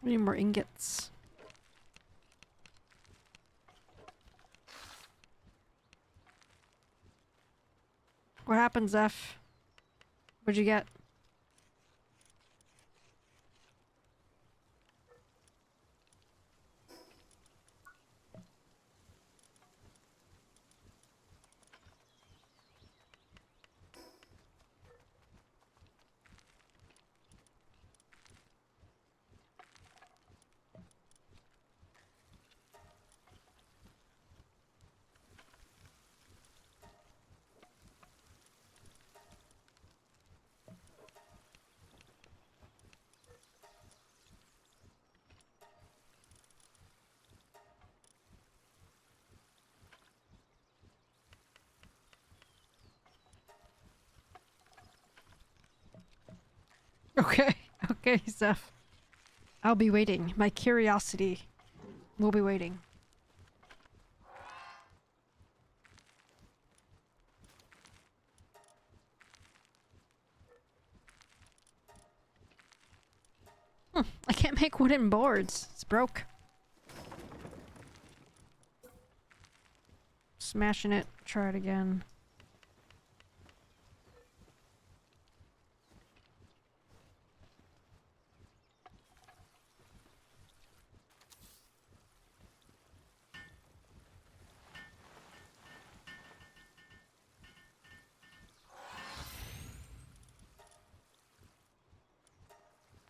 We need more ingots. What happens, F? What'd you get? Okay, okay, Zeph. I'll be waiting. My curiosity will be waiting. I can't make wooden boards. It's broke. Smashing it. Try it again.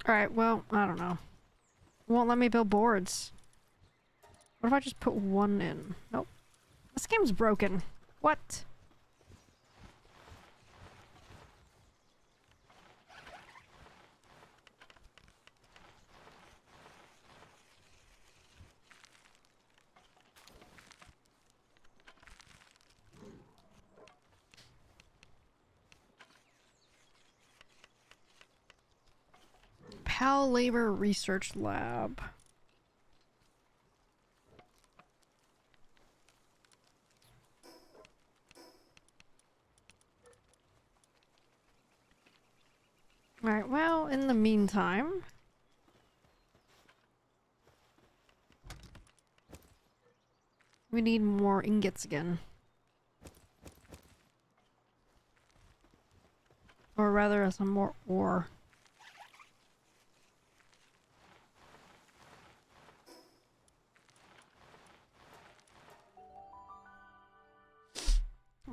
Alright, well, I don't know. Won't let me build boards. What if I just put one in? Nope. This game's broken. What? PAL Labor Research Lab. Alright, well, in the meantime... we need more ingots again. Or rather, some more ore.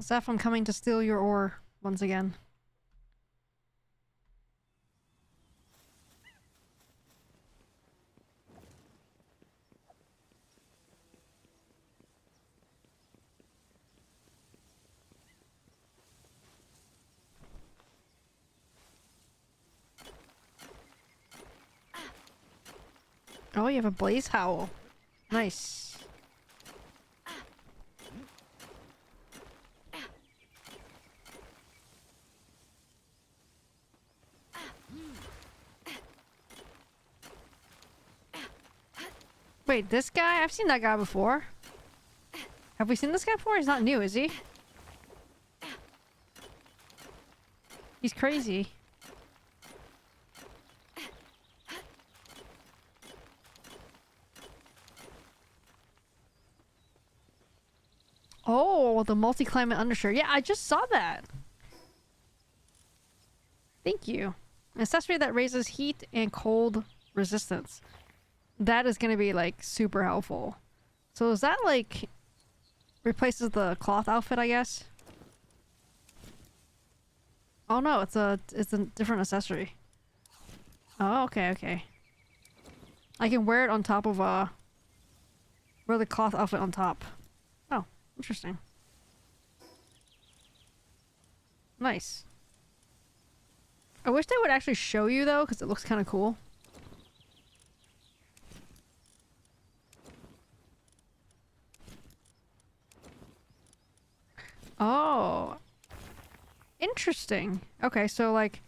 Zeph, I'm coming to steal your ore once again. Oh, you have a blaze howl. Nice. Wait, this guy? I've seen that guy before. Have we seen this guy before? He's not new, is he? He's crazy. Oh, the multi-climate undershirt. Yeah, I just saw that. Thank you. An accessory that raises heat and cold resistance. That is going to be, like, super helpful. So is that, like, replaces the cloth outfit, I guess? Oh, no, it's a different accessory. Oh, okay, okay. I can wear it on top of, wear the cloth outfit on top. Oh, interesting. Nice. I wish they would actually show you, though, because it looks kind of cool. Oh. Interesting. Okay, so, like...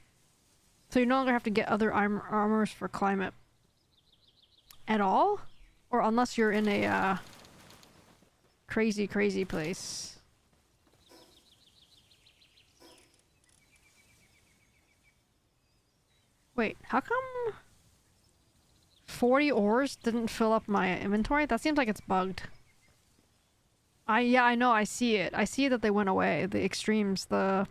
So you no longer have to get other armors for climate. At all? Or unless you're in a, crazy, crazy place. Wait, how come 40 ores didn't fill up my inventory? That seems like it's bugged. Yeah, I know, I see it. I see that they went away. The extremes, the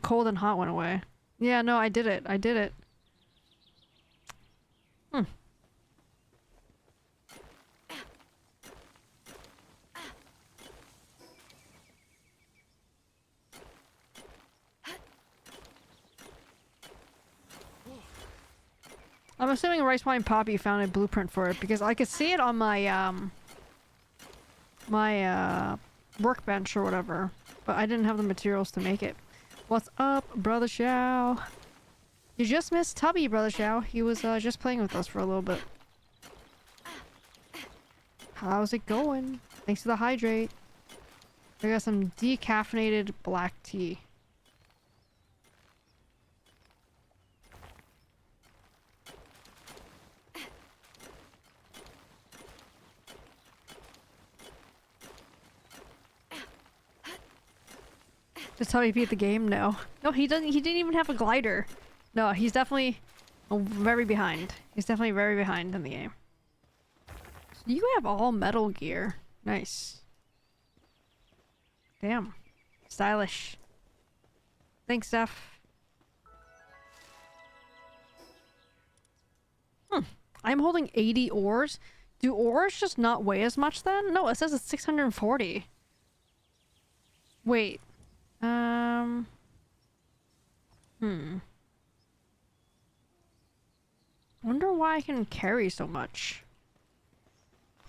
cold and hot went away. Yeah, no, I did it. I did it. Hmm. I'm assuming Rice Wine Poppy found a blueprint for it because I could see it on my workbench or whatever, but I didn't have the materials to make it. What's up, Brother Shao? You just missed Tubby, Brother Shao. He was just playing with us for a little bit. How's it going? Thanks for the hydrate. I got some decaffeinated black tea. Just tell me he beat the game? No. No, he doesn't. He didn't even have a glider. No, he's definitely very behind. He's definitely very behind in the game. You have all metal gear. Nice. Damn. Stylish. Thanks, Steph. I'm holding 80 ores. Do ores just not weigh as much then? No, it says it's 640. Wait. Wonder why I can carry so much.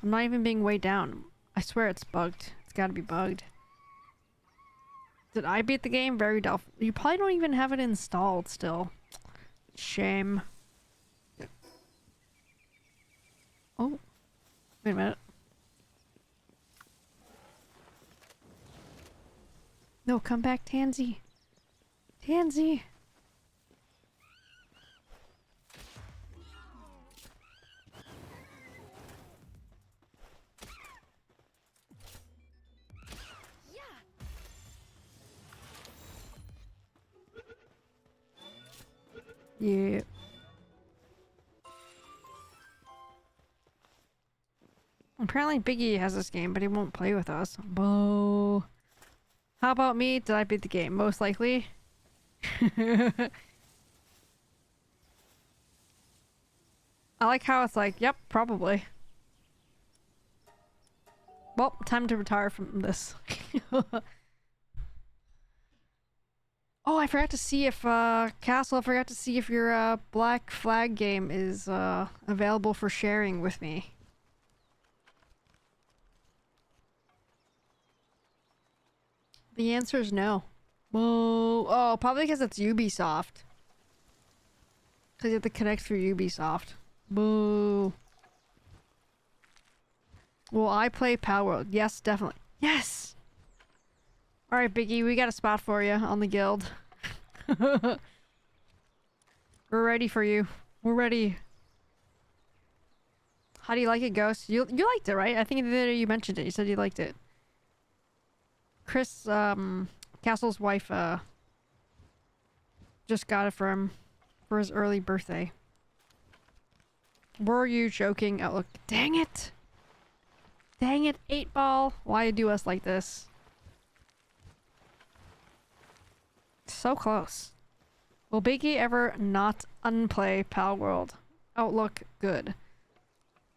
I'm not even being weighed down. I swear it's bugged. It's gotta be bugged. Did I beat the game? Very doubtful. You probably don't even have it installed still. Shame. Oh. Wait a minute. No, come back, Tansy. Tansy. Yeah. Apparently Biggie has this game, but he won't play with us. Boo. How about me? Did I beat the game? Most likely. I like how it's like, yep, probably. Well, time to retire from this. Oh, I forgot to see if, Castle, I forgot to see if your, Black Flag game is, available for sharing with me. The answer is no. Whoa. Oh, probably because it's Ubisoft. Because you have to connect through Ubisoft. Boo. Will I play Palworld? Yes, definitely. Yes! Alright, Biggie, we got a spot for you on the guild. We're ready for you. We're ready. How do you like it, Ghost? You liked it, right? I think that you mentioned it. You said you liked it. Chris, Castle's wife, just got it for him for his early birthday. Were you joking? Outlook. Dang it! Dang it, 8-ball! Why do us like this? So close. Will Biggie ever not unplay Palworld? Outlook, good.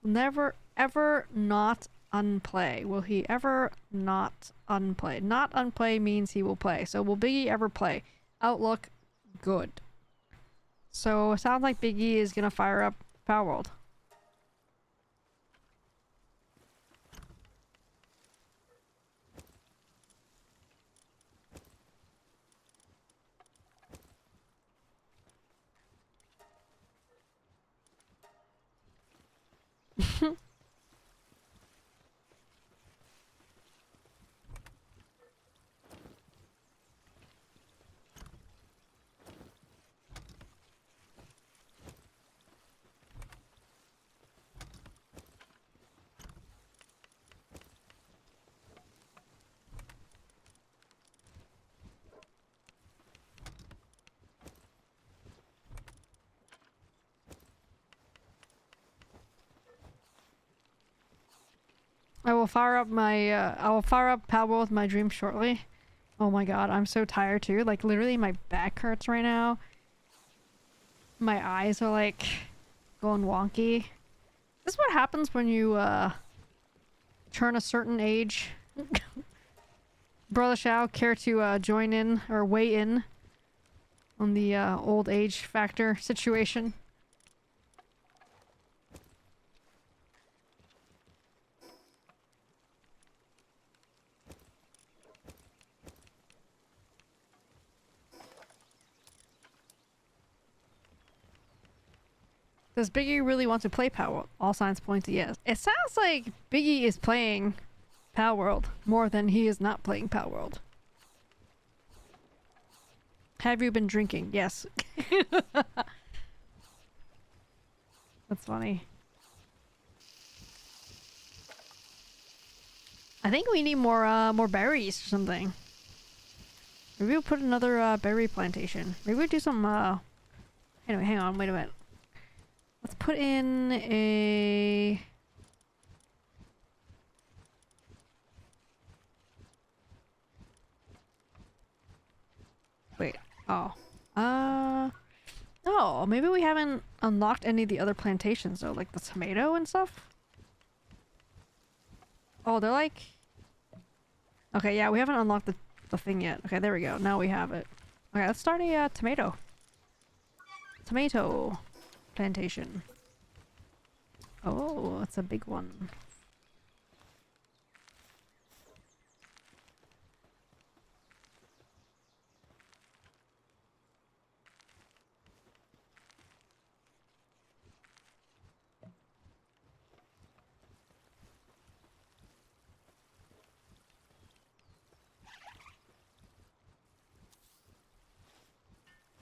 Never ever not unplay. Will he ever not unplay? Not unplay means he will play. So will Biggie ever play? Outlook, good. So it sounds like Biggie is gonna fire up Palworld. I will fire up my, I will fire up Palworld with my dream shortly. Oh my god, I'm so tired too. Like, literally my back hurts right now. My eyes are, like, going wonky. This is what happens when you, turn a certain age. Brother Shao, care to, join in, or weigh in on the, old age factor situation? Does Biggie really want to play Palworld? All signs point to yes. It sounds like Biggie is playing Palworld more than he is not playing Palworld. Have you been drinking? Yes. That's funny. I think we need more berries or something. Maybe we'll put another berry plantation. Maybe we'll do some anyway, hang on, wait a minute. Let's put in a... Wait. Oh. Oh, maybe we haven't unlocked any of the other plantations though, like the tomato and stuff. Oh, they're like... Okay, yeah, we haven't unlocked the thing yet. Okay, there we go. Now we have it. Okay, let's start a tomato plantation. Oh, it's a big one.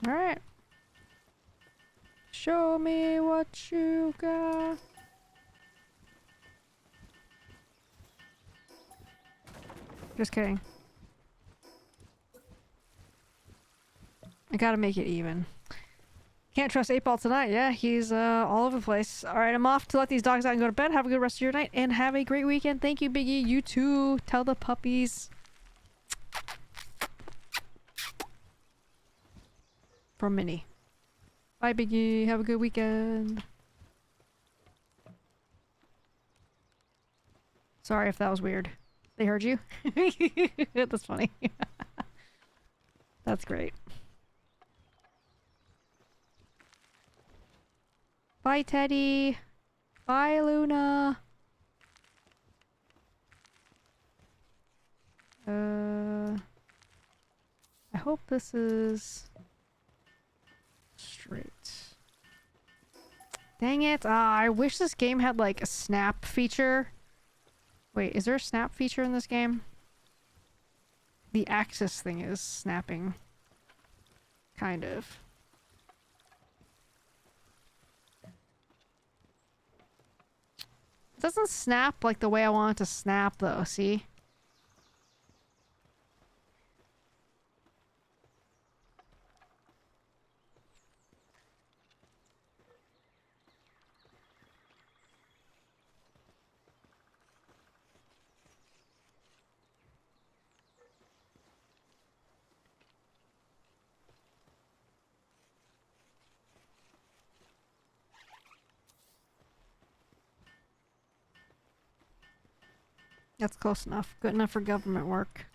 All right. Show me what you got. Just kidding. I gotta make it even. Can't trust 8-ball tonight. Yeah, he's all over the place. Alright, I'm off to let these dogs out and go to bed. Have a good rest of your night and have a great weekend. Thank you, Biggie. You too. Tell the puppies. From Minnie. Bye, Biggie. Have a good weekend. Sorry if that was weird. They heard you? That's funny. That's great. Bye, Teddy. Bye, Luna. I hope this is straight. Dang it. I wish this game had like a snap feature. Wait, is there a snap feature in this game? The axis thing is snapping. Kind of. It doesn't snap like the way I want it to snap though, see? That's close enough. Good enough for government work.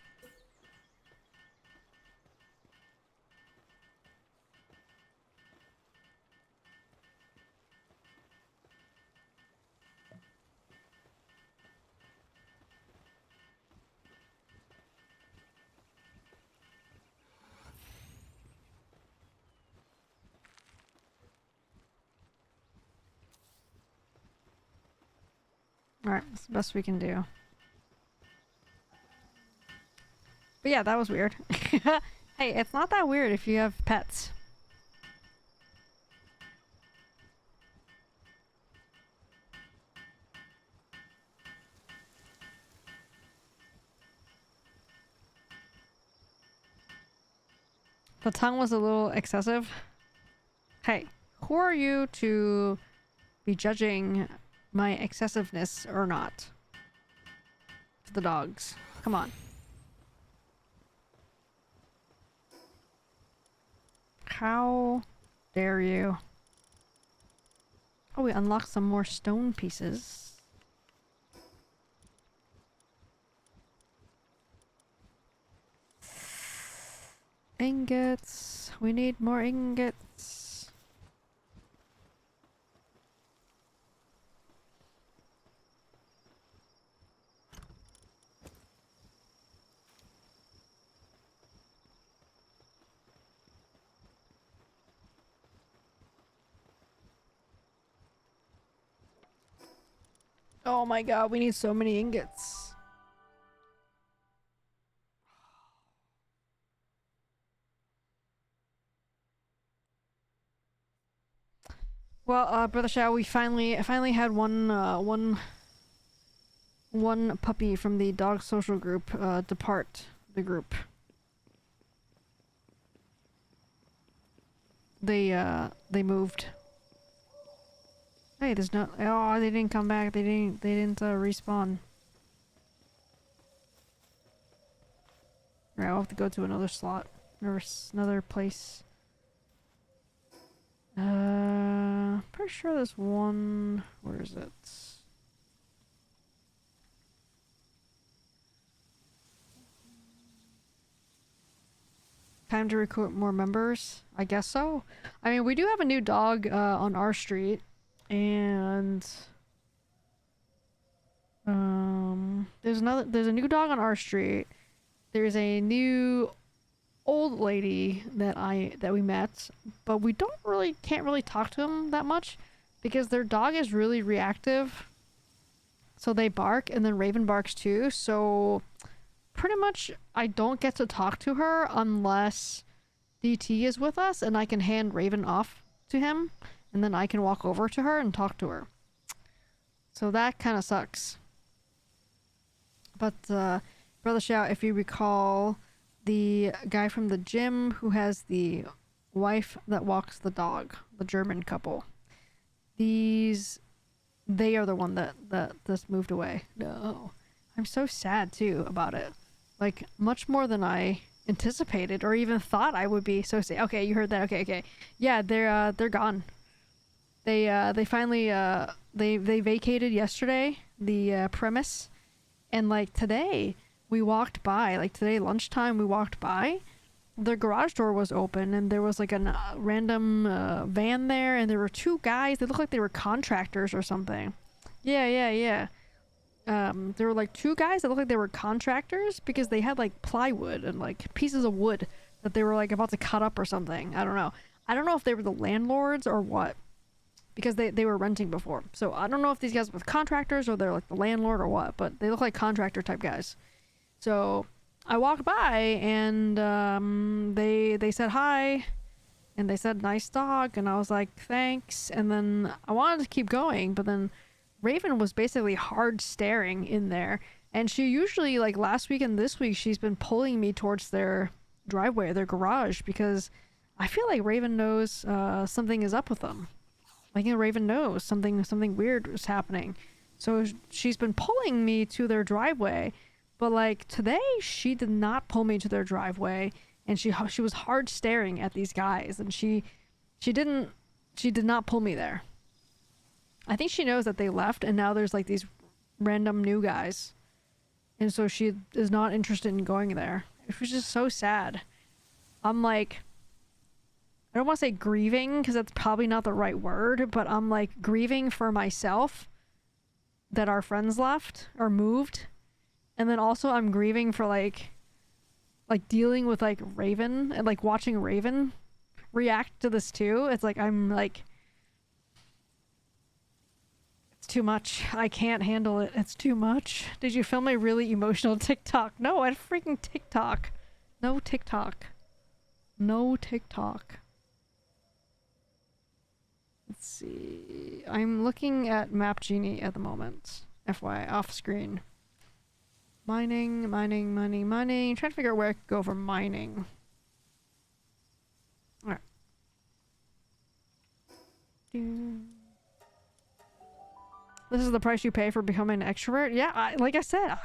Alright, that's the best we can do. But yeah, that was weird. Hey, it's not that weird if you have pets. The tongue was a little excessive. Hey, who are you to be judging my excessiveness or not? To the dogs. Come on. How dare you? Oh, we unlocked some more stone pieces. Ingots. We need more ingots. Oh my god, we need so many ingots. Well, Brother Shao, I finally had one puppy from the dog social group depart the group. They moved. Hey, there's no. Oh, they didn't come back. They didn't respawn. Right, I'll have to go to another slot or another place. Pretty sure there's one. Where is it? Time to recruit more members? I guess so. I mean, we do have a new dog on our street, and there's a new dog on our street. There's a new old lady that we met, but we can't really talk to them that much because their dog is really reactive. So they bark, and then Raven barks too. So pretty much I don't get to talk to her unless DT is with us and I can hand Raven off to him, and then I can walk over to her and talk to her. So that kind of sucks. But Brother Xiao, if you recall, the guy from the gym who has the wife that walks the dog, the German couple, they are the one that just moved away. No. I'm so sad too about it. Like, much more than I anticipated or even thought I would be so sad. Okay, you heard that. Okay. Yeah, they're gone. They finally they vacated yesterday the premise, and like today we walked by, like today lunchtime we walked by, the garage door was open and there was like a random van there, and there were two guys. They looked like they were contractors or something. Yeah. There were like two guys that looked like they were contractors because they had like plywood and like pieces of wood that they were like about to cut up or something. I don't know if they were the landlords or what, because they were renting before. So I don't know if these guys were contractors or they're like the landlord or what, but they look like contractor type guys. So I walked by and they said hi and they said nice dog, and I was like thanks, and then I wanted to keep going, but then Raven was basically hard staring in there. And she usually, like last week and this week, she's been pulling me towards their driveway, their garage, because I feel like Raven knows something is up with them. Like, Raven knows something weird is happening. So she's been pulling me to their driveway. But like today, she did not pull me to their driveway, and she was hard staring at these guys, and she did not pull me there. I think she knows that they left, and now there's like these random new guys, and so she is not interested in going there. It was just so sad. I'm like, I don't want to say grieving because that's probably not the right word, but I'm like grieving for myself that our friends left or moved. And then also I'm grieving for like dealing with like Raven and like watching Raven react to this too. It's like I'm like, it's too much. I can't handle it. It's too much. Did you film a really emotional TikTok? No, I had freaking TikTok. No TikTok. No TikTok. Let's see. I'm looking at Map Genie at the moment. FYI, off screen. Mining. Trying to figure out where I could go for mining. Alright. This is the price you pay for becoming an extrovert? Yeah, like I said,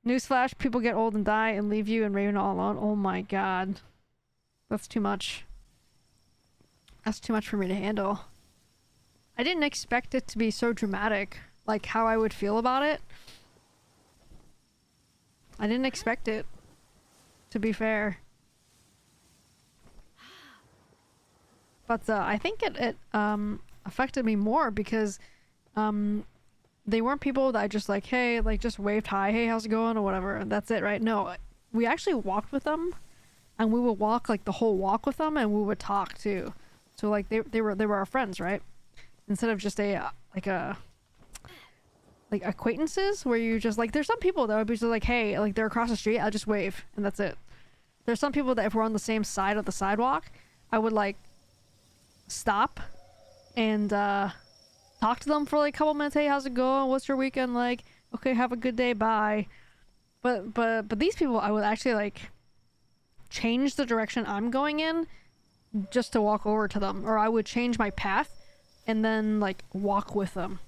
Newsflash, people get old and die and leave you and Raven all alone. Oh my god. That's too much. That's too much for me to handle. I didn't expect it to be so dramatic, like how I would feel about it. I didn't expect it, to be fair. But I think it affected me more because they weren't people that I just like, hey, like just waved hi, hey, how's it going, or whatever, and that's it, right? No, we actually walked with them, and we would walk like the whole walk with them, and we would talk too. So like they were our friends, right? Instead of just like acquaintances where you just like, there's some people that would be just like, hey, like they're across the street, I'll just wave and that's it. There's some people that if we're on the same side of the sidewalk, I would like stop and talk to them for like a couple minutes. Hey, how's it going? What's your weekend like? Okay, have a good day, bye. But these people, I would actually like change the direction I'm going in just to walk over to them, or I would change my path and then like walk with them.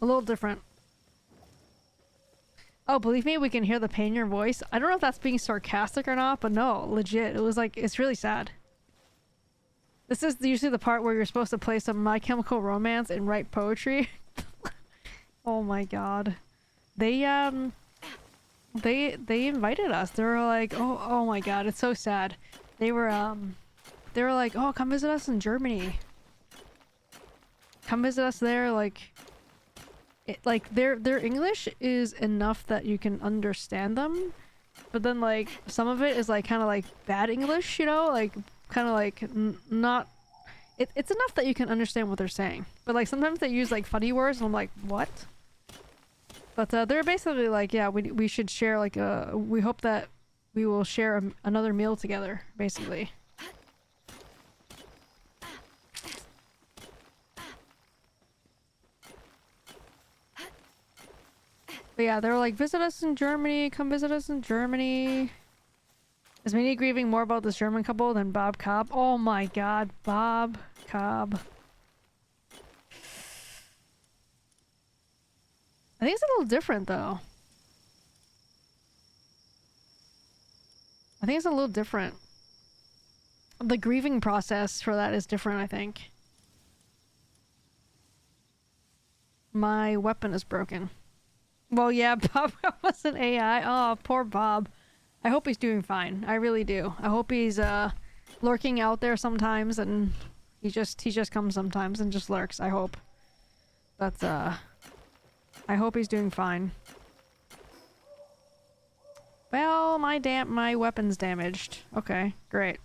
A little different. Oh, believe me, we can hear the pain in your voice. I don't know if that's being sarcastic or not, but no, legit. It was like, it's really sad. This is usually the part where you're supposed to play some My Chemical Romance and write poetry. Oh my god. They invited us. They were like, oh my god, it's so sad. They were like, oh, come visit us in Germany. Come visit us there, like their English is enough that you can understand them, but then like some of it is like kind of like bad English, you know, like kind of like not. It's enough that you can understand what they're saying, but like sometimes they use like funny words, and I'm like, what? But they're basically like, yeah, we should share like we hope that we will share another meal together, basically. But yeah, they were like, visit us in Germany, come visit us in Germany. Is Minnie grieving more about this German couple than Bob Cobb? Oh my god, Bob Cobb. I think it's a little different though. I think it's a little different. The grieving process for that is different, I think. My weapon is broken. Well, yeah, Bob was an AI. Oh, poor Bob. I hope he's doing fine. I really do. I hope he's lurking out there sometimes, and he just comes sometimes and just lurks. I hope. But I hope he's doing fine. Well, my weapon's damaged. Okay, great.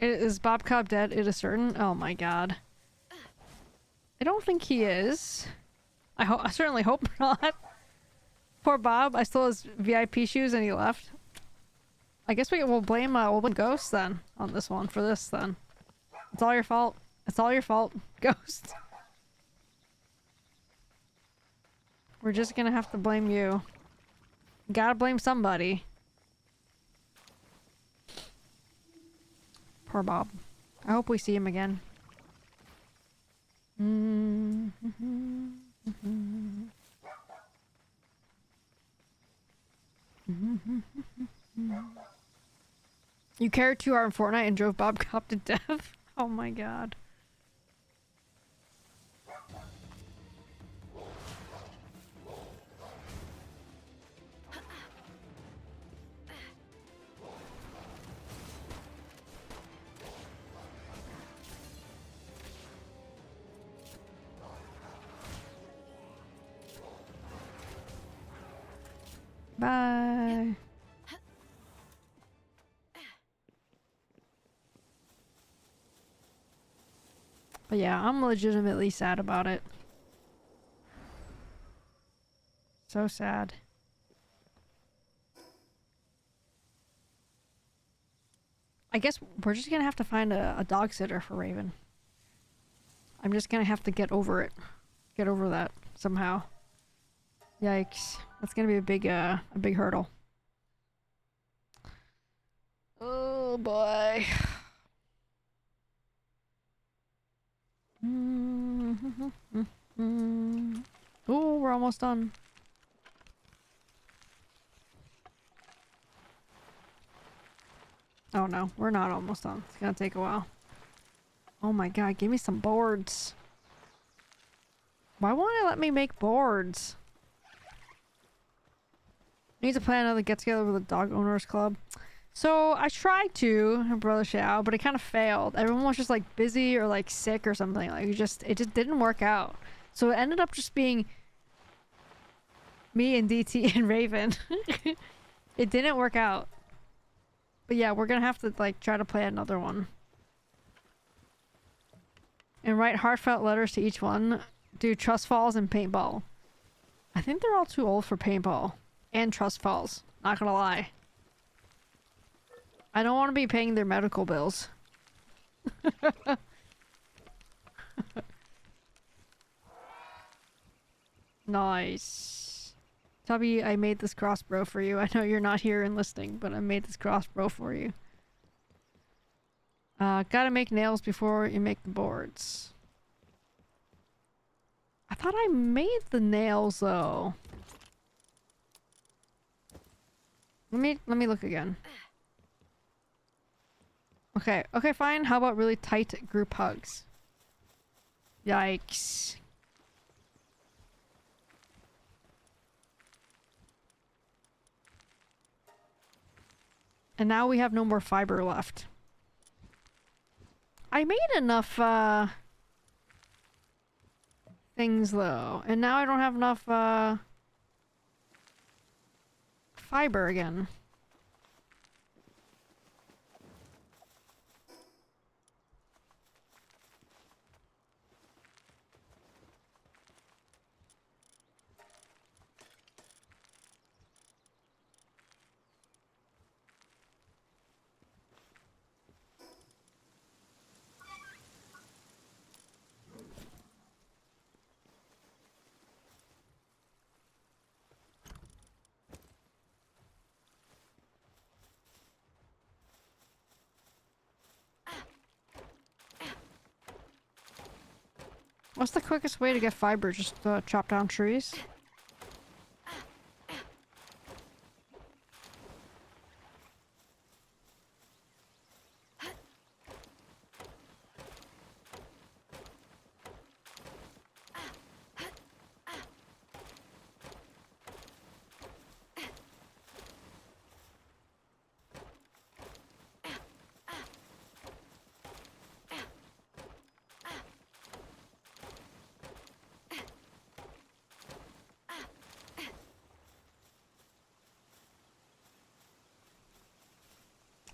Is Bob Cobb dead? It is certain. Oh my god. I don't think he is. I certainly hope not. Poor Bob. I stole his VIP shoes and he left. I guess we'll blame Ghost then on this one for this then. It's all your fault. It's all your fault, Ghost. We're just gonna have to blame you. Gotta blame somebody. Poor Bob. I hope we see him again. You carried 2 hours in Fortnite and drove Bob Cop to death? Oh my god. Bye. But yeah, I'm legitimately sad about it. So sad. I guess we're just gonna have to find a dog sitter for Raven. I'm just gonna have to get over it. Get over that somehow. Yikes. That's gonna be a big hurdle. Oh boy. Oh, we're almost done. Oh no, we're not almost done. It's gonna take a while. Oh my god, give me some boards. Why won't it let me make boards? Need to plan another get together with the dog owners club. So I tried to, Brother Xiao, but it kind of failed. Everyone was just like busy or like sick or something. Like it just didn't work out. So it ended up just being me and DT and Raven. It didn't work out. But yeah, we're gonna have to like try to play another one. And write heartfelt letters to each one. Do trust falls and paintball. I think they're all too old for paintball. And trust falls. Not gonna lie. I don't want to be paying their medical bills. Nice. Tubby, I made this crossbow for you. I know you're not here and listening, but I made this crossbow for you. Gotta make nails before you make the boards. I thought I made the nails though. Let me look again. Okay, okay, fine. How about really tight group hugs? Yikes. And now we have no more fiber left. I made enough, things though. And now I don't have enough, fiber again. What's the quickest way to get fiber? Just chop down trees?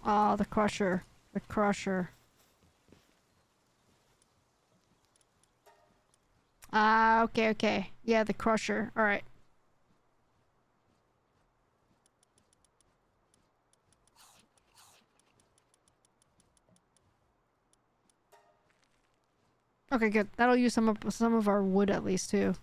Ah, the crusher. The crusher. Ah, okay, okay. Yeah, the crusher. Alright. Okay, good. That'll use some of our wood at least too.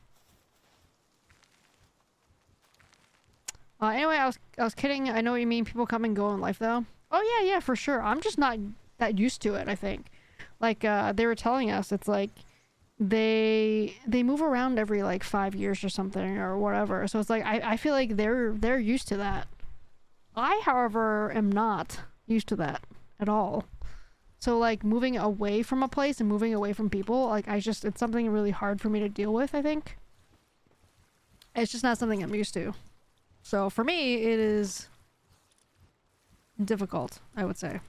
Anyway, I was kidding. I know what you mean. People come and go in life, though. Oh yeah, for sure. I'm just not that used to it. I think, like they were telling us, it's like they move around every like 5 years or something or whatever. So it's like I feel like they're used to that. I, however, am not used to that at all. So like moving away from a place and moving away from people, like it's something really hard for me to deal with. I think it's just not something I'm used to. So for me, it is difficult, I would say.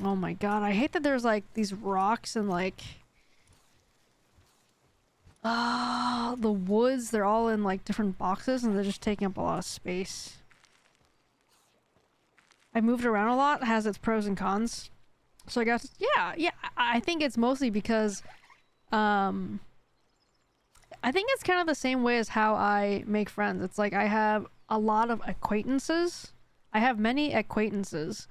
Oh my god, I hate that there's like these rocks and like the woods, they're all in like different boxes and they're just taking up a lot of space. I moved around a lot, has its pros and cons. So I guess yeah, I think it's mostly because I think it's kind of the same way as how I make friends. It's like I have a lot of acquaintances. I have many acquaintances,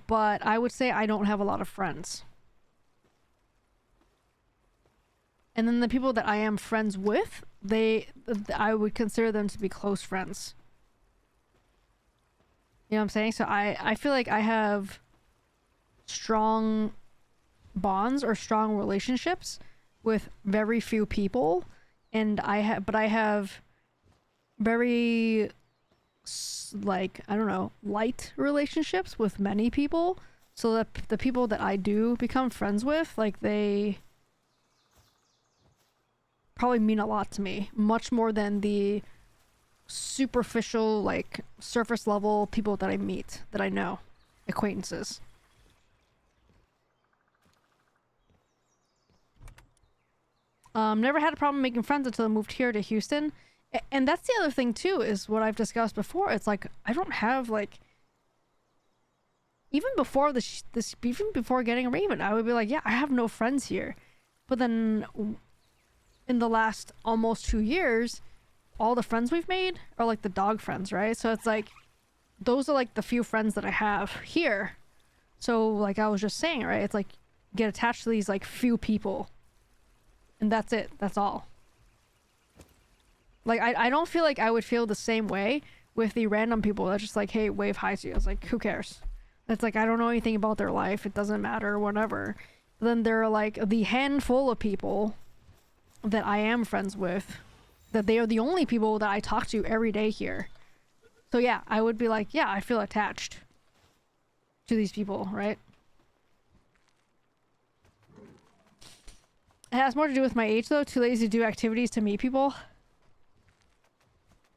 but I would say I don't have a lot of friends. And then the people that I am friends with, I would consider them to be close friends. You know what I'm saying? So I feel like I have strong bonds or strong relationships with very few people, and I have very like, I don't know, light relationships with many people, so that the people that I do become friends with, like, they probably mean a lot to me, much more than the superficial, like, surface level people that I meet, that I know, acquaintances. Never had a problem making friends until I moved here to Houston. And that's the other thing too, is what I've discussed before. It's like, I don't have like, even before even before getting a Raven, I would be like, yeah, I have no friends here. But then in the last almost 2 years, all the friends we've made are like the dog friends, right? So it's like, those are like the few friends that I have here. So like I was just saying, right? It's like, get attached to these like few people. And that's it. That's all. Like, I don't feel like I would feel the same way with the random people that's just like, hey, wave hi to you. I was like, who cares? It's like, I don't know anything about their life. It doesn't matter, whatever. But then there are like the handful of people that I am friends with, that they are the only people that I talk to every day here. So yeah, I would be like, yeah, I feel attached to these people, right? It has more to do with my age though. Too lazy to do activities to meet people.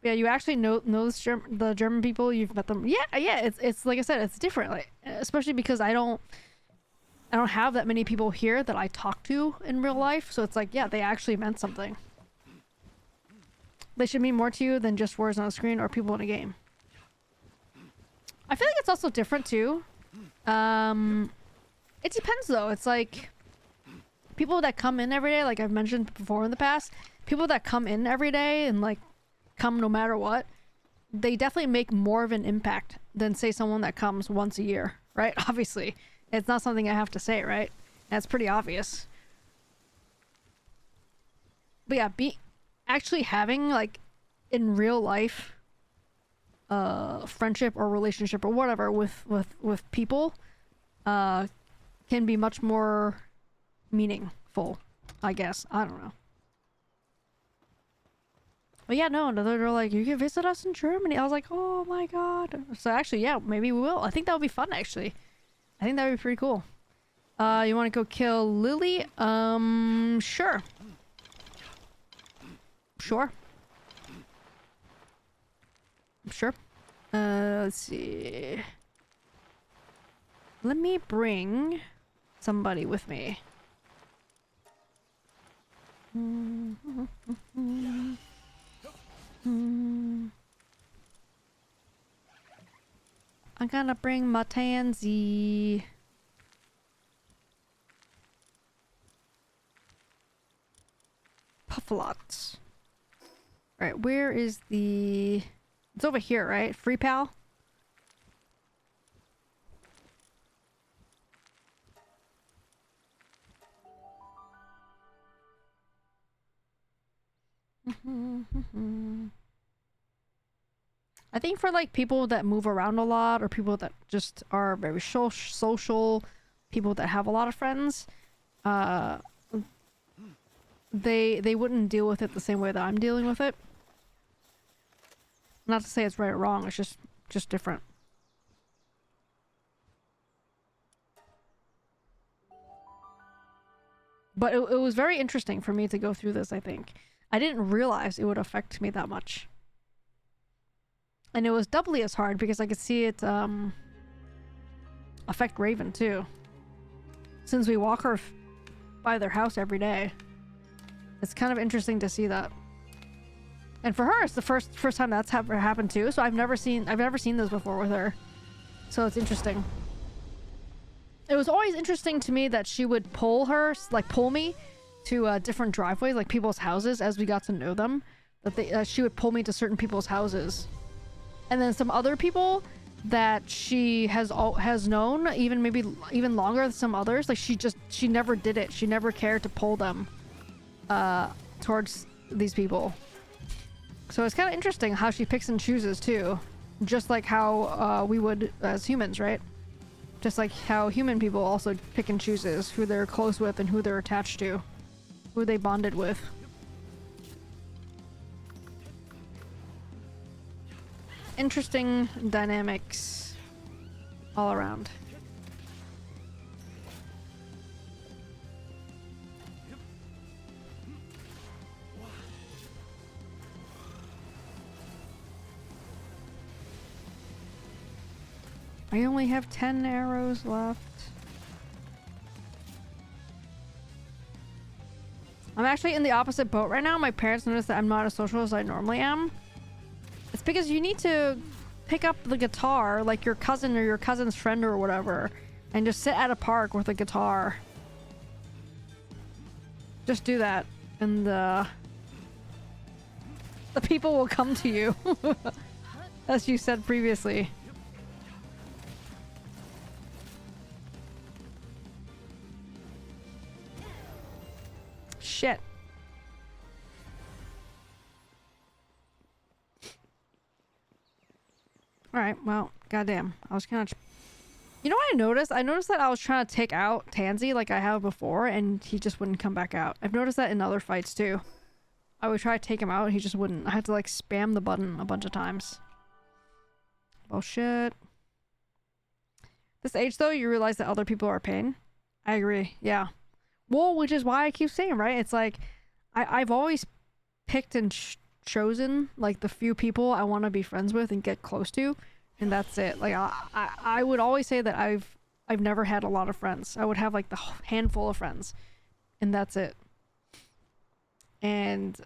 Yeah, you actually know the German people. You've met them. Yeah. It's like I said, it's different. Like, especially because I don't have that many people here that I talk to in real life. So it's like, yeah, they actually meant something. They should mean more to you than just words on a screen or people in a game. I feel like it's also different too. It depends though. It's like people that come in every day, like I've mentioned before in the past, people that come in every day and like come no matter what, they definitely make more of an impact than say someone that comes once a year, right? Obviously, it's not something I have to say, right? That's pretty obvious. But yeah, actually having like in real life friendship or relationship or whatever with people can be much more meaningful, I guess. I don't know. But yeah, no, they're like, you can visit us in Germany. I was like, oh my god. So actually, yeah, maybe we will. I think that would be fun, actually. I think that would be pretty cool. You want to go kill Lily? Sure. Sure. Sure. Let's see. Let me bring somebody with me. I'm gonna bring my tansy. Puffalot. Alright, where is the... It's over here, right? Free pal? I think for like people that move around a lot or people that just are very social, people that have a lot of friends, they wouldn't deal with it the same way that I'm dealing with it. Not to say it's right or wrong, it's just different. But it was very interesting for me to go through this, I think. I didn't realize it would affect me that much. And it was doubly as hard because I could see it affect Raven too. Since we walk her by their house every day. It's kind of interesting to see that. And for her, it's the first time that's ever happened too. So I've never seen this before with her. So it's interesting. It was always interesting to me that she would pull me to different driveways, like people's houses, as we got to know them. That she would pull me to certain people's houses, and then some other people that she has known, maybe even longer than some others. Like she never did it. She never cared to pull them towards these people. So it's kind of interesting how she picks and chooses too, just like how we would as humans, right? Just like how human people also pick and chooses who they're close with and who they're attached to, who they bonded with. Interesting dynamics all around. I only have 10 arrows left. I'm actually in the opposite boat right now. My parents noticed that I'm not as social as I normally am. It's because you need to pick up the guitar, like your cousin or your cousin's friend or whatever, and just sit at a park with a guitar. Just do that, and the people will come to you. As you said previously. Shit. Alright, well, goddamn. I was kind of... You know what I noticed? I noticed that I was trying to take out Tansy like I have before, and he just wouldn't come back out. I've noticed that in other fights, too. I would try to take him out, and he just wouldn't. I had to, like, spam the button a bunch of times. Bullshit. This age, though, you realize that other people are a pain. I agree, yeah. Well, which is why I keep saying, right? It's like, I've always picked and chosen, like, the few people I want to be friends with and get close to, and that's it. Like, I would always say that I've never had a lot of friends. I would have, like, the handful of friends, and that's it. And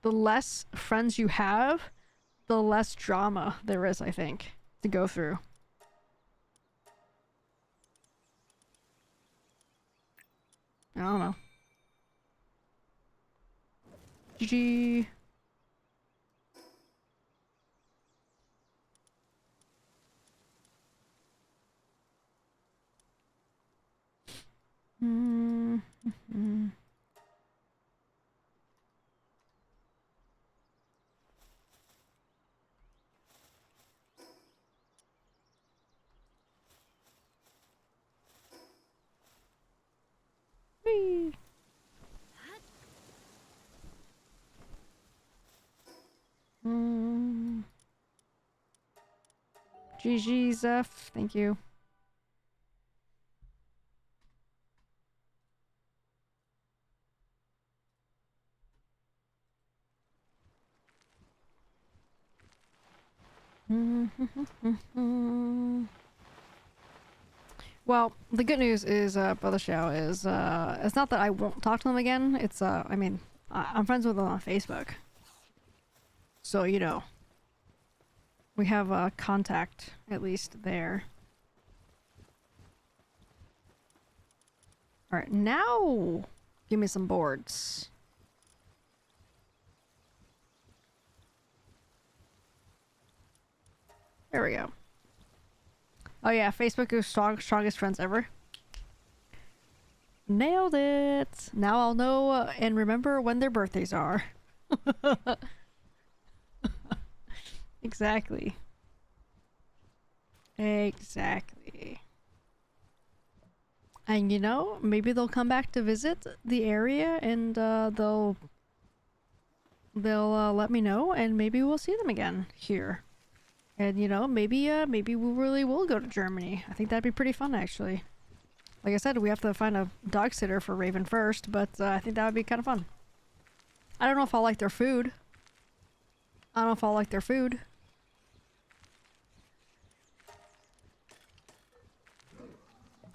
the less friends you have, the less drama there is, I think, to go through. I don't know. GG. Whee. GG, Zeph. Thank you. Well, the good news is, Brother Xiao, is, it's not that I won't talk to them again. It's, I mean, I'm friends with them on Facebook. So, you know. we have a contact at least there. All right, now give me some boards. There we go. Oh yeah, Facebook is strongest friends ever. Nailed it! Now I'll know and remember when their birthdays are. Exactly. Exactly. And you know, maybe they'll come back to visit the area and they'll let me know and maybe we'll see them again here. And you know, maybe we really will go to Germany. I think that'd be pretty fun actually. Like I said, we have to find a dog sitter for Raven first, but I think that would be kind of fun. I don't know if I'll like their food. I don't know if I'll like their food.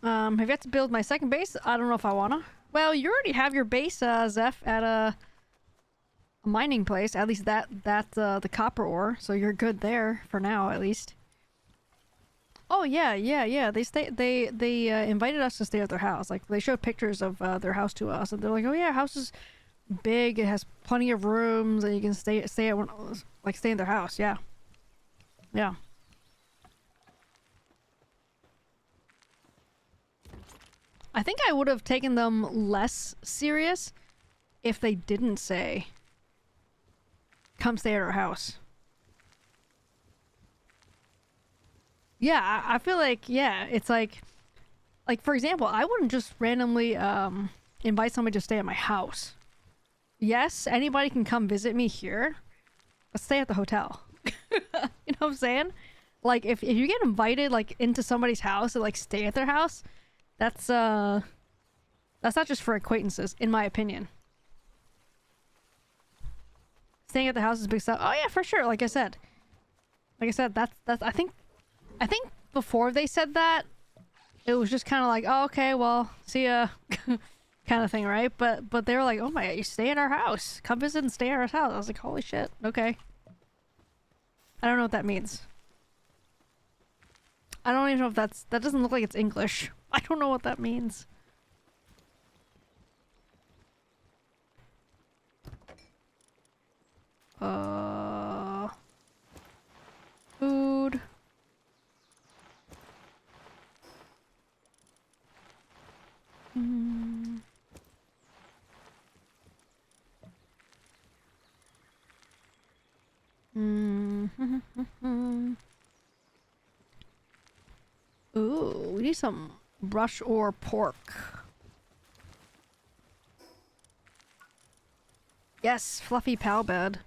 Have yet to build my second base. I don't know if I wanna. Well, you already have your base, Zeph, at a mining place. At least the copper ore. So you're good there for now, at least. Oh yeah. They invited us to stay at their house. Like they showed pictures of their house to us, and they're like, "Oh yeah, house is big. It has plenty of rooms, and you can stay at one, like stay in their house." Yeah. Yeah. I think I would have taken them less serious if they didn't say, "Come stay at our house." Yeah, I feel like, yeah, it's like for example, I wouldn't just randomly invite somebody to stay at my house. Yes, anybody can come visit me here, but stay at the hotel. You know what I'm saying? Like if you get invited like into somebody's house and like stay at their house, that's not just for acquaintances, in my opinion. Staying at the house is big stuff. Oh yeah, for sure. Like I said, that's I think before they said that, it was just kind of like, oh, okay, well, see ya, kind of thing, right? But they were like, oh my god, you stay at our house, come visit and stay at our house. I was like, holy shit, okay. I don't know what that means. I don't even know if that doesn't look like it's English. I don't know what that means. Food. Mm. Mm. Ooh, we need some brush or pork. Yes, fluffy pal bed.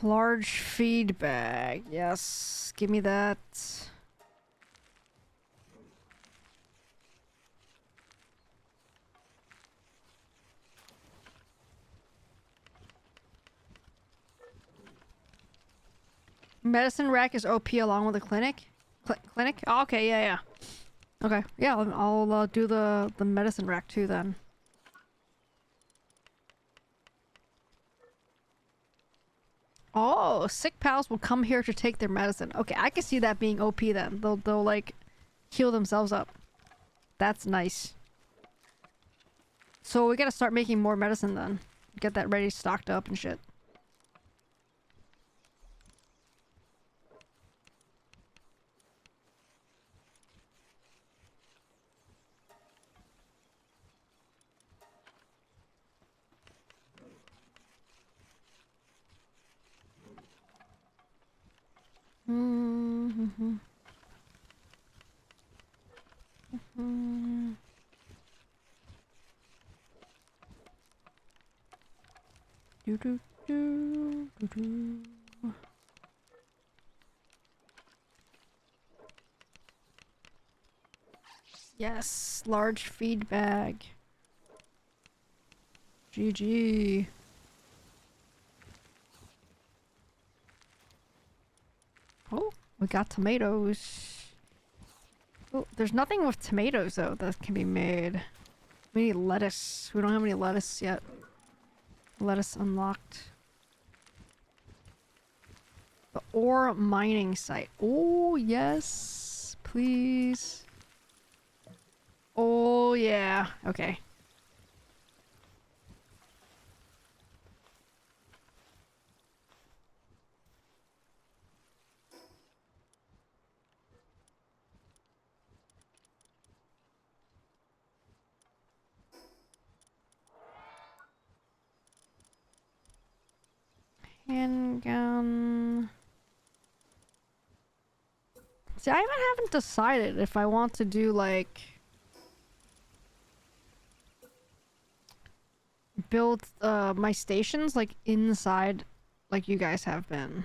Large feed bag. Yes, give me that. Medicine rack is OP along with the clinic. Clinic? Oh, okay, yeah. Okay, yeah, I'll do the medicine rack too then. Oh, sick pals will come here to take their medicine. Okay, I can see that being OP then. They'll like heal themselves up. That's nice. So we gotta start making more medicine then. Get that ready stocked up and shit. Mm-hmm. Mm-hmm. Do do do do do. Yes, large feed bag. GG. Oh, we got tomatoes. Oh, there's nothing with tomatoes though that can be made. We need lettuce. We don't have any lettuce yet. Let us unlocked. The ore mining site. Oh, yes. Please. Oh, yeah. Okay. Handgun. See, I even haven't decided if I want to do, like, build my stations, like, inside, like you guys have been.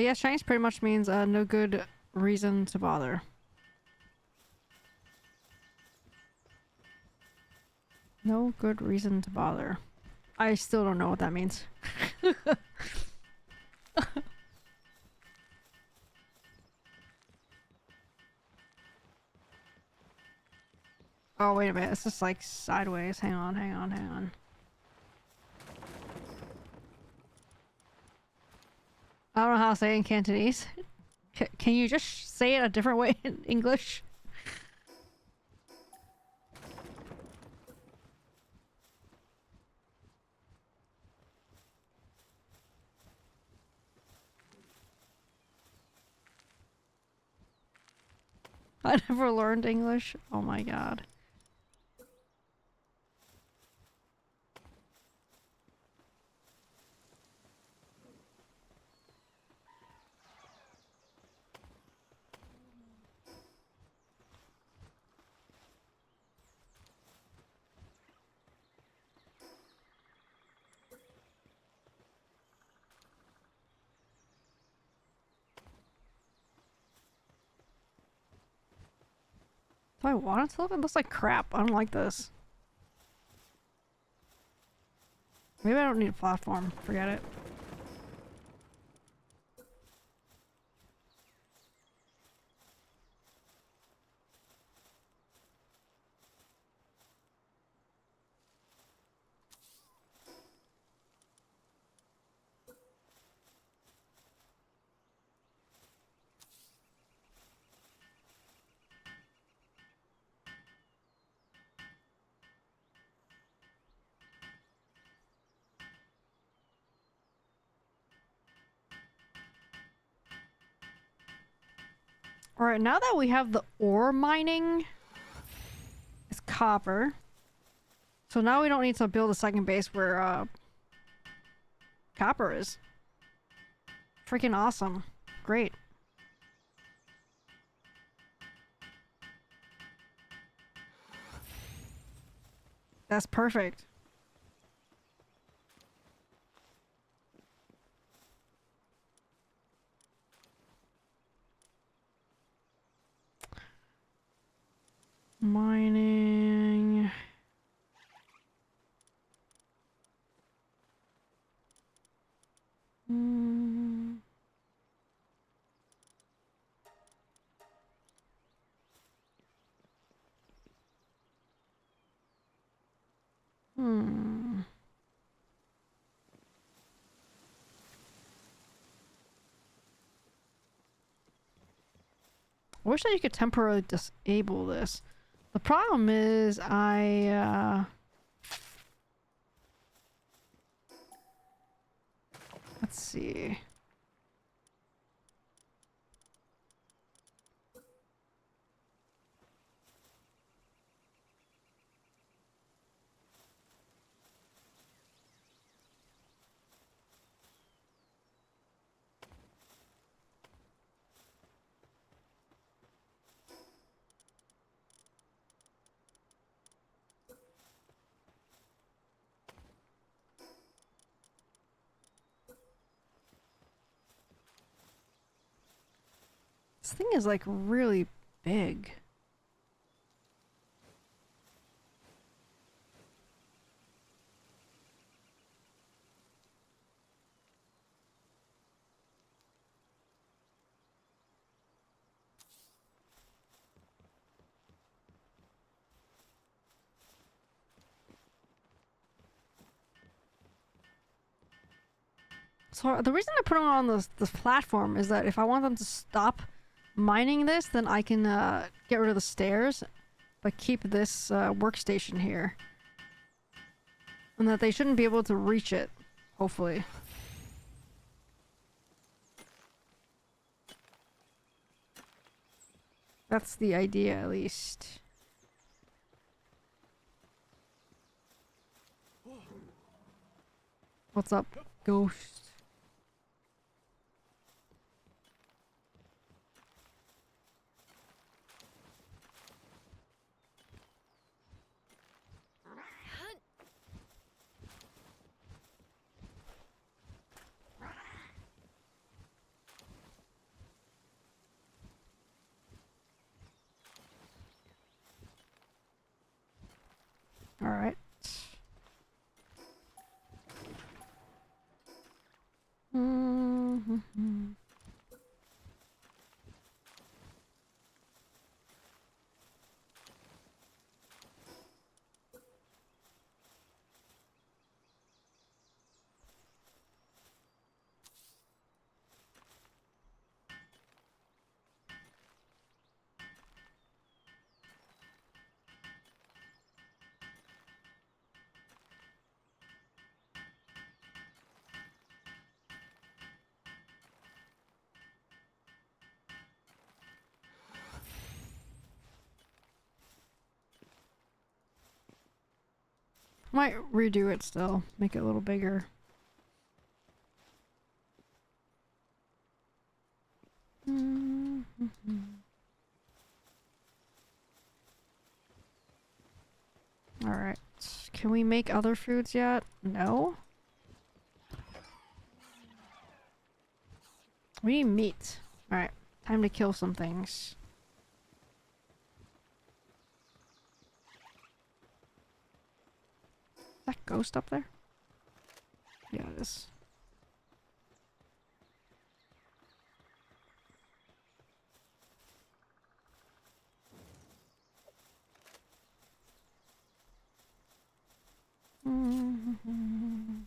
Yeah, Chinese pretty much means no good reason to bother. No good reason to bother. I still don't know what that means. Oh, wait a minute. It's just like sideways. Hang on, hang on, hang on. I don't know how to say it in Cantonese. Can you just say it a different way in English? I never learned English. Oh my god. Do I want it to look? It looks like crap. I don't like this. Maybe I don't need a platform. Forget it. Alright, now that we have the ore mining, it's copper. So now we don't need to build a second base where copper is. Freaking awesome. Great. That's perfect. Mining. Mm. Hmm. I wish that you could temporarily disable this. The problem is let's see. This thing is like really big. So the reason I put them on this platform is that if I want them to stop mining this, then I can get rid of the stairs, but keep this workstation here. And that they shouldn't be able to reach it, hopefully. That's the idea, at least. What's up, ghost? All right. Mm-hmm. Might redo it still, make it a little bigger. Mm-hmm. All right. Can we make other foods yet? No. We need meat. All right. Time to kill some things. Is that ghost up there? Yeah, it is. Mm-hmm.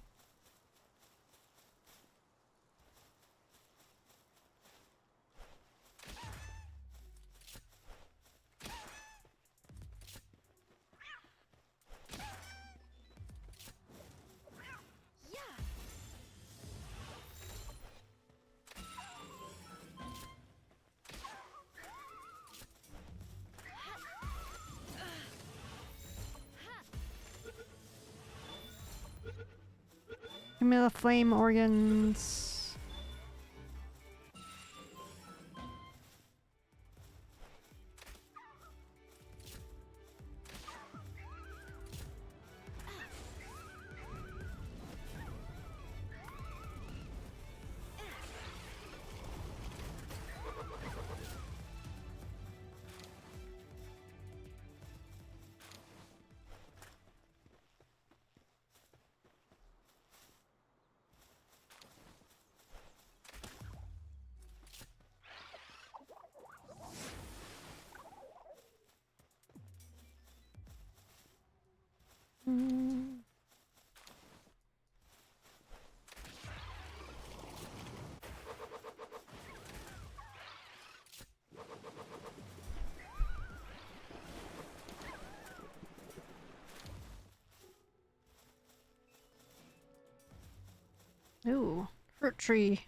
Give me the flame organs. Ooh, fruit tree.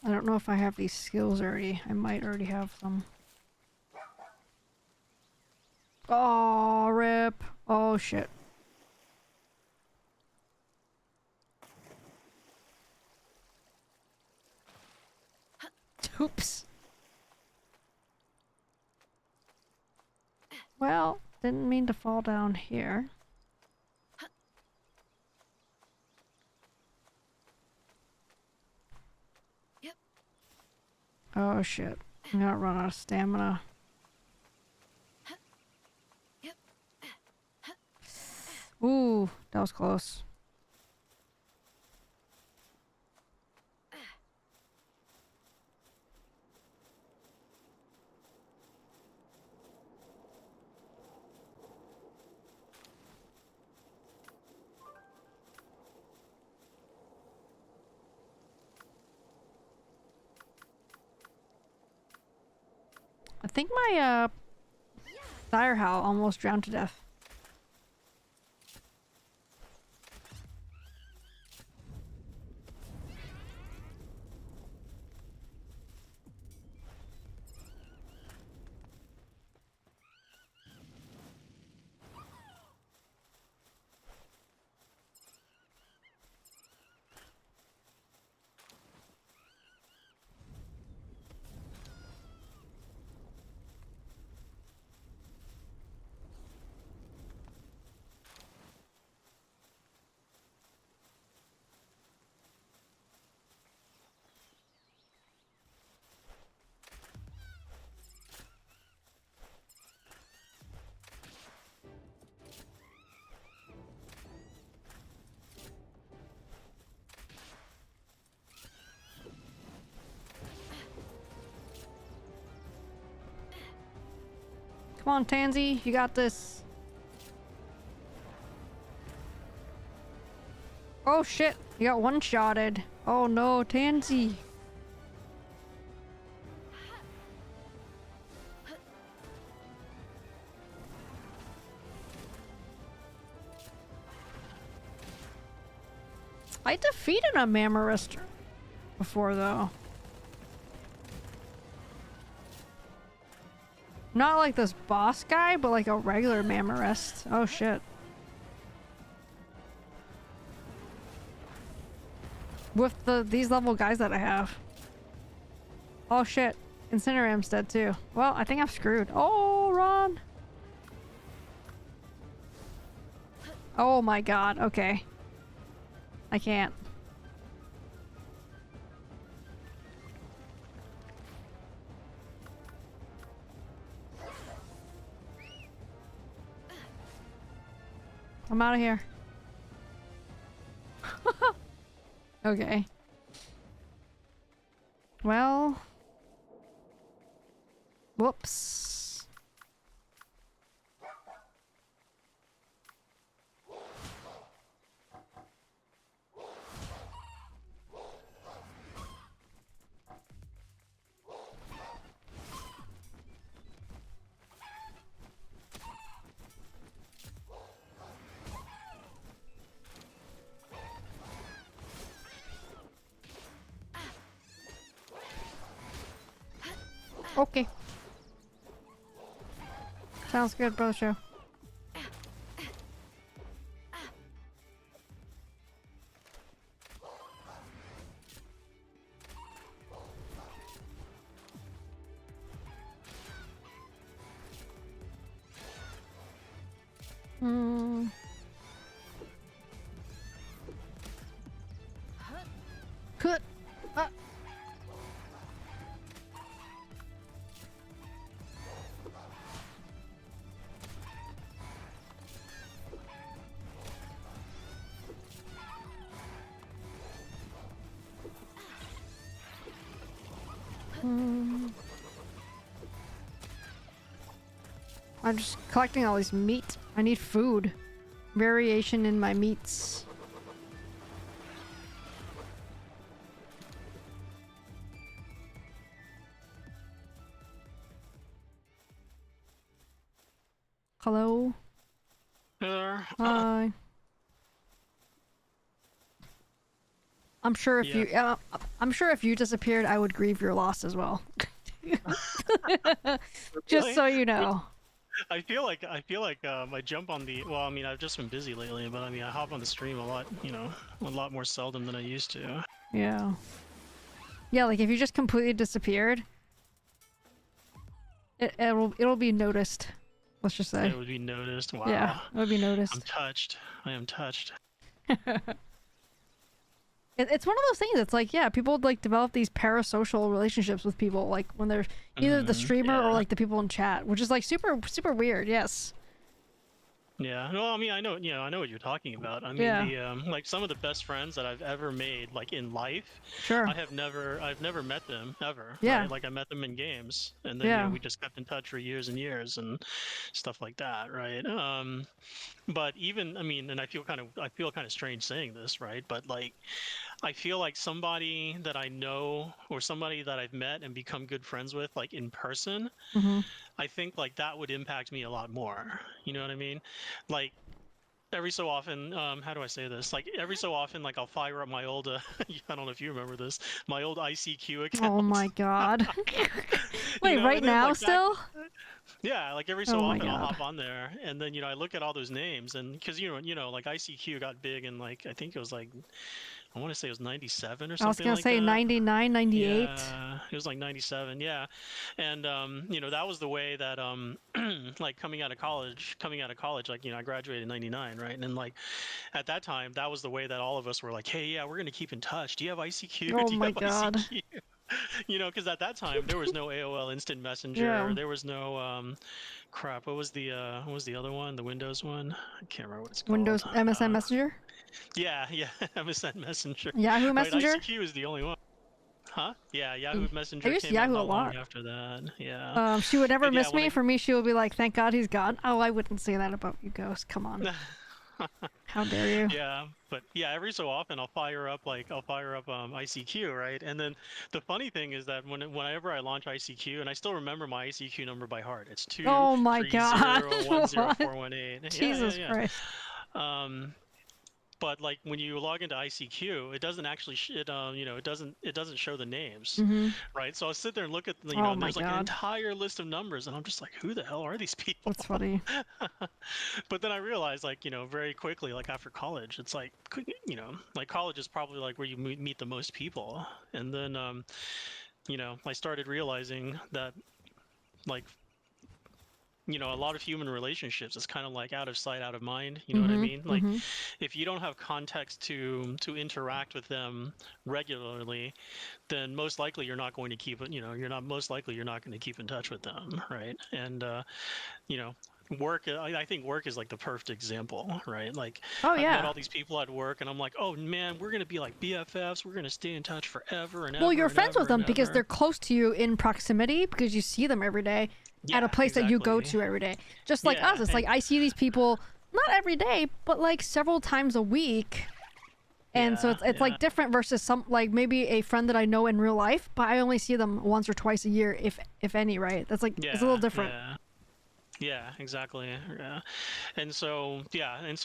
I don't know if I have these skills already. I might already have some. Oh, rip. Oh, shit. Oops. Well, didn't mean to fall down here. Oh shit. I'm gonna run out of stamina. Ooh, that was close. I think my dire howl almost drowned to death. Come on, Tansy, you got this. Oh shit, you got one-shotted. Oh no, Tansy. I defeated a Mammarist before though. Not like this boss guy, but like a regular Mammarist. Oh shit. With these level guys that I have. Oh shit. Incineram's dead too. Well, I think I'm screwed. Oh, run! Oh my god, okay. I can't. I'm out of here. Okay. Well. Whoops. Okay. Sounds good, Brother Show. Hmm. Cut. I'm just collecting all these meat. I need food. Variation in my meats. Hello? Hey there. Hi. I'm sure if you I'm sure if you disappeared, I would grieve your loss as well. Just so you know. I feel like I jump on the. Well, I mean, I've just been busy lately, but I mean, I hop on the stream a lot. A lot more seldom than I used to. Yeah. Yeah, like if you just completely disappeared, it'll be noticed. Let's just say. It would be noticed. Wow. Yeah, it would be noticed. I'm touched. I am touched. It's one of those things. It's like, yeah, people like develop these parasocial relationships with people, like when they're either the streamer or like the people in chat, which is like super weird. Yes. Yeah. Well, I mean, I know what you're talking about. I mean, like some of the best friends that I've ever made, like in life. Sure. I've never met them ever. Yeah. Right? Like I met them in games, and then we just kept in touch for years and years and stuff like that, right? But even, I mean, and I feel kind of strange saying this, right? But like, I feel like somebody that I know or somebody that I've met and become good friends with, like in person, I think like that would impact me a lot more. You know what I mean? Like every so often, how do I say this? Like every so often, like I'll fire up my old, I don't know if you remember this, my old ICQ account. Oh my god. Wait, right then, now like, still? Yeah, like every so often I'll hop on there, and then I look at all those names, and because like ICQ got big, and like I think it was like I want to say it was 97 or something. I was gonna like say that. 99, 98. Yeah, it was like 97. Yeah, and that was the way that like coming out of college, like I graduated in 99, right? And then like at that time, that was the way that all of us were like, hey, yeah, we're gonna keep in touch. Do you have ICQ? Oh Do you my have god. ICQ? Because at that time there was no AOL Instant Messenger. Yeah. There was no crap. What was the other one? The Windows one? I can't remember what it's called. Windows MSN Messenger? Yeah, MSN Messenger. Yahoo Messenger? Right, ICQ is the only one. Huh? Yeah, Yahoo Messenger used came Yahoo out a not long lot. after that. Yeah. She would never But yeah, miss me. For me, she would be like, thank God he's gone. Oh, I wouldn't say that about you, Ghost. Come on. How dare you? Yeah, but yeah, every so often I'll fire up ICQ, right? And then the funny thing is that whenever I launch ICQ, and I still remember my ICQ number by heart, it's 2 Oh my god. 3010418. Jesus Christ. But like when you log into ICQ, it doesn't actually it doesn't show the names, right? So I'll sit there and look at and there's like an entire list of numbers, and I'm just like, who the hell are these people? That's funny. But then I realized, like, very quickly, like after college, it's like, like college is probably like where you meet the most people, and then I started realizing that, like, a lot of human relationships is kind of like out of sight, out of mind. You know what I mean? Like, if you don't have context to interact with them regularly, then most likely you're not going to keep it. You're not going to keep in touch with them, right? And work. I think work is like the perfect example, right? Like, I've met all these people at work, and I'm like, oh man, we're gonna be like BFFs. We're gonna stay in touch forever and ever. Well, you're and friends ever with them and because ever. they're close to you in proximity because you see them every day at a place that you go to every day. Just like us, it's like I see these people not every day, but like several times a week. And so it's like different versus some, like maybe a friend that I know in real life, but I only see them once or twice a year, if any, right? That's like, it's a little different. Yeah, exactly. Yeah. And so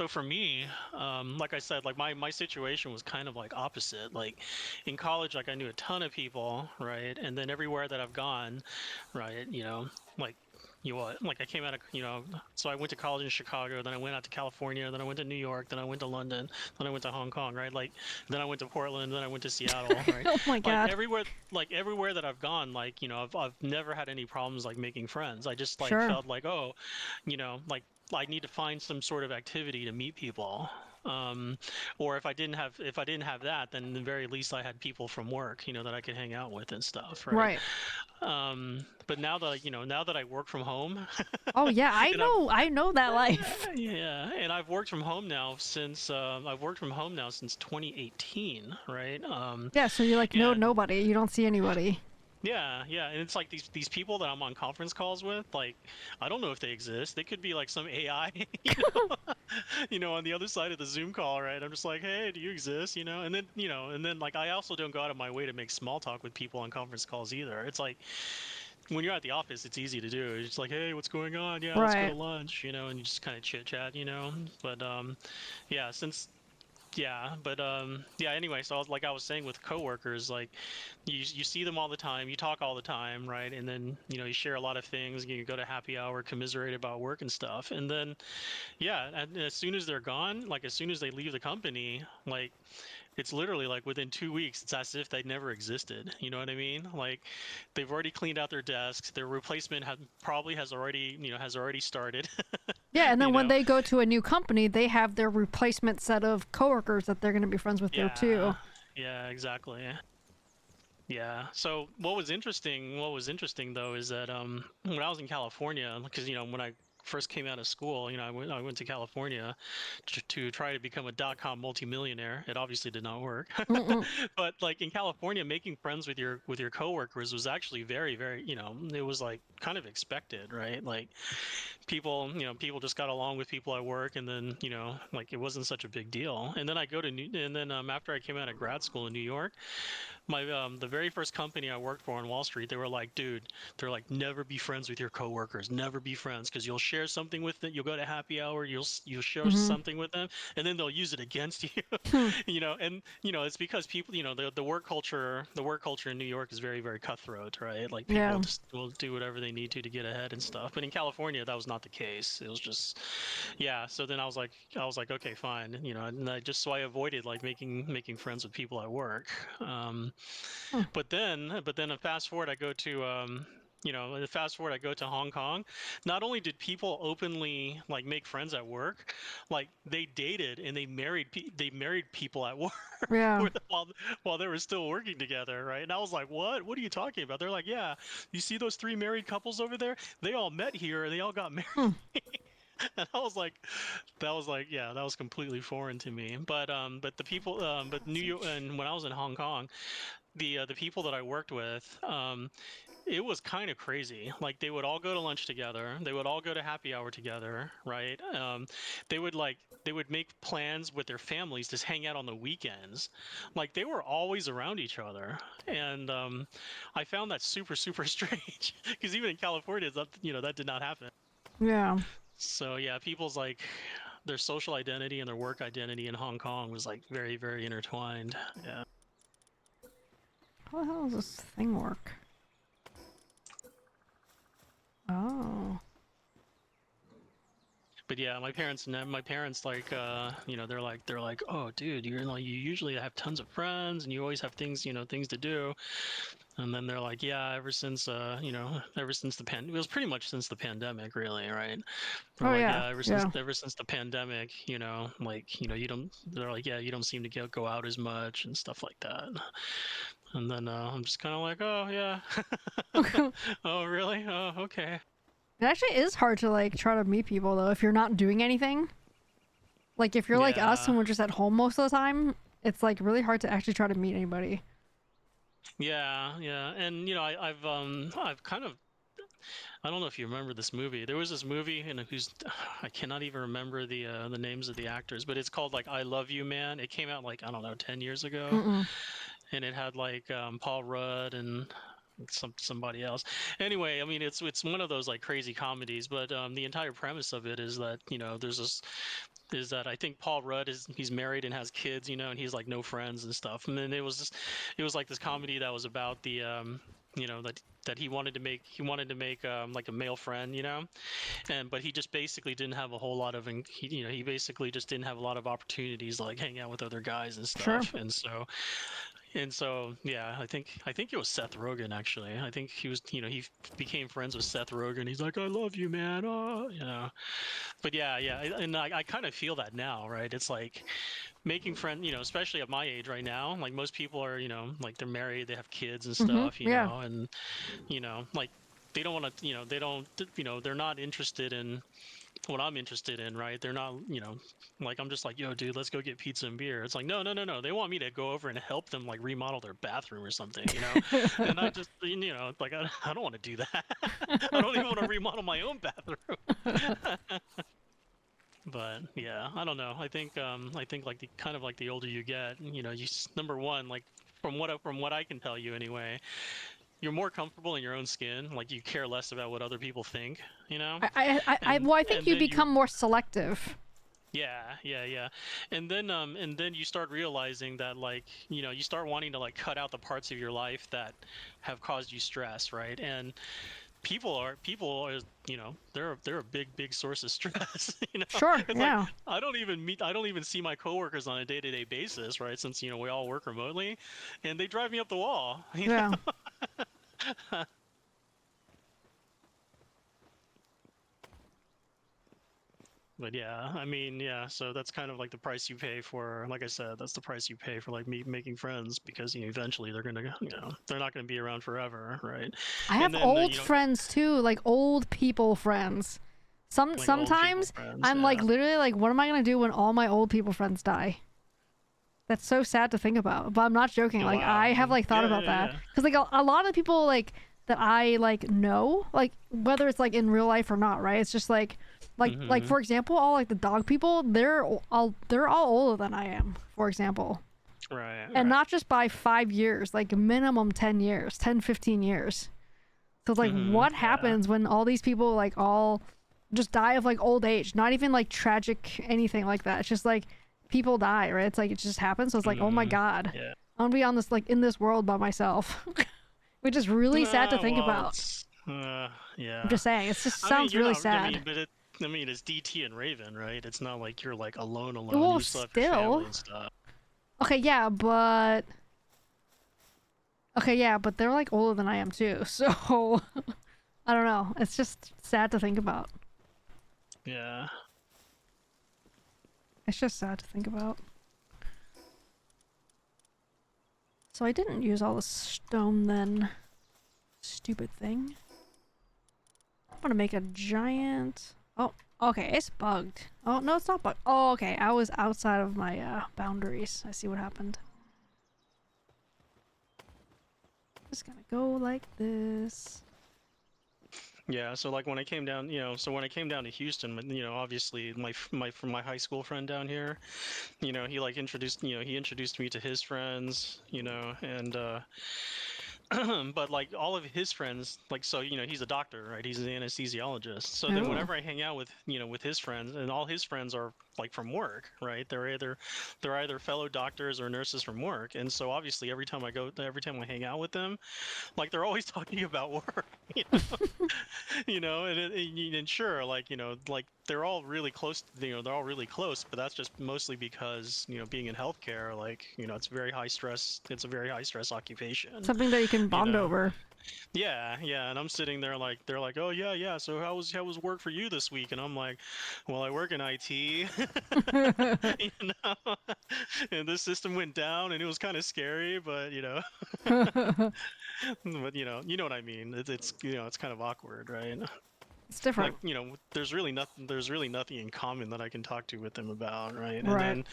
for me, like I said, like my situation was kind of like opposite. Like in college, like I knew a ton of people, right? And then everywhere that I've gone, right, like like I came out of, so I went to college in Chicago, then I went out to California, then I went to New York, then I went to London, then I went to Hong Kong, right? Like then I went to Portland, then I went to Seattle, right? Oh my god. Like everywhere that I've gone, like, I've never had any problems like making friends. I just like felt like, oh, like I need to find some sort of activity to meet people. Or if I didn't have that, then at the very least I had people from work, that I could hang out with and stuff, right? But now that I work from home. Oh yeah, I know that life. Yeah, and I've worked from home now since 2018, right? Yeah, so you like know nobody. You don't see anybody. Yeah, and it's like these people that I'm on conference calls with, like I don't know if they exist. They could be like some AI, on the other side of the Zoom call, right? I'm just like, hey, do you exist? And then like I also don't go out of my way to make small talk with people on conference calls either. It's like when you're at the office, it's easy to do. It's like, hey, what's going on? Yeah, let's go to Right. lunch, and you just kind of chit chat. But yeah, since yeah. Anyway, so I was saying with coworkers, like you see them all the time, you talk all the time, right? And then you share a lot of things. You go to happy hour, commiserate about work and stuff, and then yeah, and as soon as they're gone, like as soon as they leave the company, like it's literally like within 2 weeks, it's as if they never existed. You know what I mean? Like they've already cleaned out their desks. Their replacement probably has already started. Yeah, and you then when know? they go to a new company, they have their replacement set of coworkers that they're going to be friends with there Yeah. too. Yeah. Exactly. Yeah. So what was interesting though is that when I was in California, because when I first came out of school, I went to California to try to become a dot-com multimillionaire. It obviously did not work. Mm-mm. But like in California, making friends with your coworkers was actually very, very, it was like kind of expected, right? Like people just got along with people at work, and then like it wasn't such a big deal. And then after I came out of grad school in New York, the very first company I worked for on Wall Street, they were like, dude, they're like, never be friends with your coworkers, never be friends, because you'll share something with them, you'll go to happy hour, you'll share Mm-hmm. something with them, and then they'll use it against you, Hmm. and it's because people, the work culture in New York is very, very cutthroat, right? Like people Yeah. just will do whatever they need to get ahead and stuff. But in California, that was not the case. It was just, yeah. So then I was like, okay, fine, and I avoided like making friends with people at work. Hmm. But then fast forward I go to Hong Kong. Not only did people openly like make friends at work, like they dated and they married people at work Yeah. while they were still working together, right? And I was like, what are you talking about? They're like, yeah, you see those three married couples over there? They all met here and they all got married. Hmm. And yeah, that was completely foreign to me. But the people, but New York, and when I was in Hong Kong, the people that I worked with, it was kind of crazy. Like they would all go to lunch together, they would all go to happy hour together, right? They would make plans with their families to hang out on the weekends. Like they were always around each other, and I found that super super strange because even in California, that did not happen. Yeah. So yeah, people's like their social identity and their work identity in Hong Kong was like very very intertwined. Yeah. How the hell does this thing work? Oh. But yeah, my parents like they're like, oh dude, you usually have tons of friends and you always have things to do. And then they're like, yeah, ever since it was pretty much since the pandemic, really, right? They're Oh like, yeah. yeah, ever since Yeah. ever since the pandemic, you don't. They're like, yeah, you don't seem to go out as much and stuff like that. And then I'm just kind of like, oh yeah, It oh really, oh okay. actually is hard to like try to meet people though if you're not doing anything. Like if you're like us Yeah, and we're just at home most of the time, it's like really hard to actually try to meet anybody. yeah, and I've kind of, I don't know if you remember this movie. There was this movie, and who's I cannot even remember the names of the actors, but it's called like I Love You Man. It came out like I don't know 10 years ago, Mm-mm. and it had like Paul Rudd and somebody else. Anyway, I mean it's one of those like crazy comedies, but the entire premise of it is that there's this is that I think Paul Rudd he's married and has kids, and he's like no friends and stuff. And then it was like this comedy that was about that he wanted to make like a male friend, but he just basically didn't have a whole lot of he basically just didn't have a lot of opportunities to like hang out with other guys and Sure. stuff. And so yeah, I think it was Seth Rogen actually. I think he became friends with Seth Rogen. He's like, I love you, man. But yeah, and I kind of feel that now, right? It's like making friends, especially at my age right now. Like most people are, like they're married, they have kids and Mm-hmm. stuff, Yeah. and like they don't want to, they don't, they're not interested in what I'm interested in, right? They're not, like I'm just like, yo, dude, let's go get pizza and beer. It's like, no, no, no, no. They want me to go over and help them like remodel their bathroom or something, And I just, like I don't want to do that. I don't even want to remodel my own bathroom. But yeah, I don't know. I think like the kind of like the older you get, number one, like from what I can tell you anyway, you're more comfortable in your own skin. Like you care less about what other people think, Well, I think and you then become more selective. yeah. And then you start realizing that like, you start wanting to like cut out the parts of your life that have caused you stress, right? And people are, they're a big source of stress. Sure, It's like yeah. I don't even see my coworkers on a day-to-day basis, right? Since we all work remotely, and they drive me up the wall. Yeah. But yeah, I mean, yeah, so that's kind of like the price you pay for, like I said, that's the price you pay for like making friends, because eventually they're gonna, they're not gonna be around forever, right? I And have then old friends too, like old people friends. like old people Sometimes friends, I'm like yeah. literally like, what am I gonna do when all my old people friends die? That's so sad to think about, but I'm not joking. Like Wow. I have like thought Yeah, about yeah, that yeah. because like a lot of people like that I like know, like whether it's like in real life or not, right? It's just like Hmm. for example, all like the dog people, they're all older than I am, for example, Right, and right. not just by 5 years, like minimum 10 years, 10, 15 years. So it's like, what Yeah. happens when all these people like all just die of like old age? Not even like tragic anything like that. It's just like people die, right? It's like it just happens. So it's like, oh my Hmm. god, Yeah. I'm gonna be on this like in this world by myself, which is really sad to think Well, about. it's I'm yeah. just saying, it just I mean, sounds you're really not. I sad. mean, but I mean, it's DT and Raven, right? It's not like you're like alone. Well, You still have your family still, and stuff. okay, yeah, but they're like older than I am too. So I don't know. It's just sad to think about. Yeah. It's just sad to think about. So I didn't use all the stone then. Stupid thing. I'm gonna make a giant... Oh, okay, it's bugged. Oh, no, it's not bugged. Oh, okay, I was outside of my boundaries. I see what happened. Just gonna go like this. Yeah, so like when I came down, when I came down to Houston, obviously from my high school friend down here, he like he introduced me to his friends, and but like all of his friends, like so, he's a doctor, right? He's an anesthesiologist. So then Oh. whenever I hang out with, with his friends, and all his friends are like from work, right? They're either fellow doctors or nurses from work, and so obviously every time I hang out with them, like they're always talking about work, you and sure, like like they're all really close. They're all really close, but that's just mostly because being in healthcare, like it's very high stress. It's a very high stress occupation. Something that you can You bond know. over. Yeah, and I'm sitting there like they're like, oh yeah. So how was work for you this week? And I'm like, well, I work in IT, you know, and this system went down, and it was kind of scary, but but you know what I mean. It's it's kind of awkward, right? It's Like different. there's really nothing in common that I can talk to with him about, right? And Right. then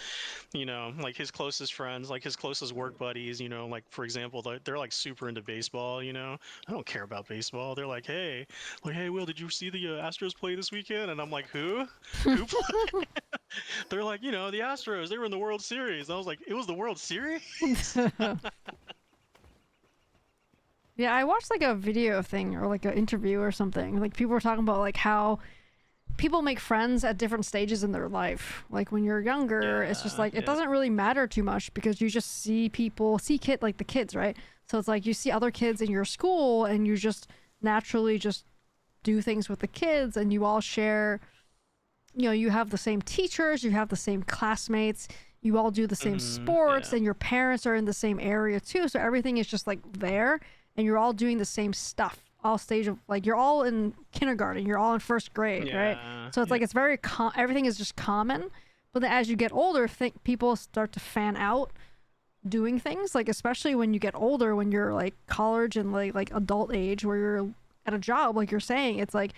like his closest friends, like his closest work buddies, like for example, they're like super into baseball. I don't care about baseball. They're like, hey, Will, did you see the Astros play this weekend? And I'm like, who play? They're like, the Astros, they were in the World Series. And I was like, it was the World Series. Yeah, I watched like a video thing or like an interview or something. Like people were talking about like how people make friends at different stages in their life. Like when you're younger, it's just Yeah, like it yeah. doesn't really matter too much because you just see people, like the kids, right? So it's like you see other kids in your school and you just naturally just do things with the kids and you all share, you have the same teachers, you have the same classmates, you all do the same sports Yeah. and your parents are in the same area too. So everything is just like there and you're all doing the same stuff. All stage of like you're all in kindergarten, you're all in first grade, right? Yeah. So it's like it's very everything is just common. But then as you get older, think people start to fan out doing things like especially when you get older, when you're like college and like adult age, where you're at a job, like you're saying, it's like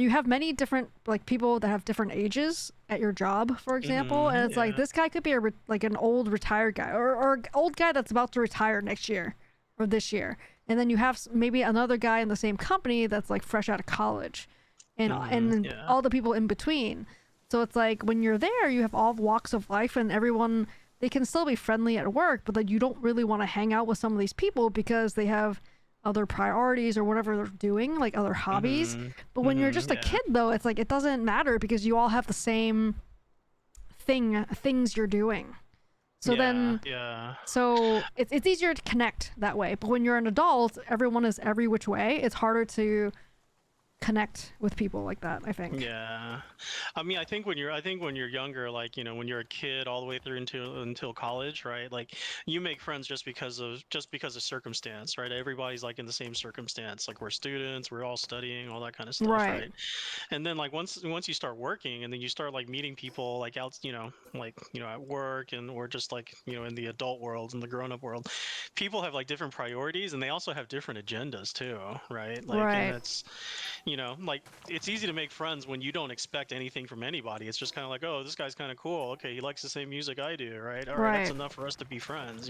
you have many different like people that have different ages at your job, for example, and it's like Yeah. this guy could be like an old retired guy or old guy that's about to retire next year or this year, and then you have maybe another guy in the same company that's like fresh out of college, and Yeah. all the people in between. So it's like when you're there, you have all walks of life, and everyone, they can still be friendly at work, but like you don't really want to hang out with some of these people because they have other priorities or whatever they're doing, like other hobbies. But when you're just a Yeah. kid, though, it's like it doesn't matter because you all have the same things you're doing. So then, Yeah. so it's easier to connect that way. But when you're an adult, everyone is every which way. It's harder to connect with people like that, I think. Yeah, I mean, I think when you're younger, like when you're a kid all the way through until college, right? Like you make friends just because of circumstance, right? Everybody's like in the same circumstance. Like we're students, we're all studying, all that kind of stuff, Right. right? And then like once you start working, and then you start like meeting people like out, like at work and or just like in the adult world and the grown up world, people have like different priorities, and they also have different agendas too, right? Like, and Right. that's like it's easy to make friends when you don't expect anything from anybody. It's just kind of like, oh, this guy's kind of cool. Okay, he likes the same music I do, right? All right, that's Right. enough for us to be friends.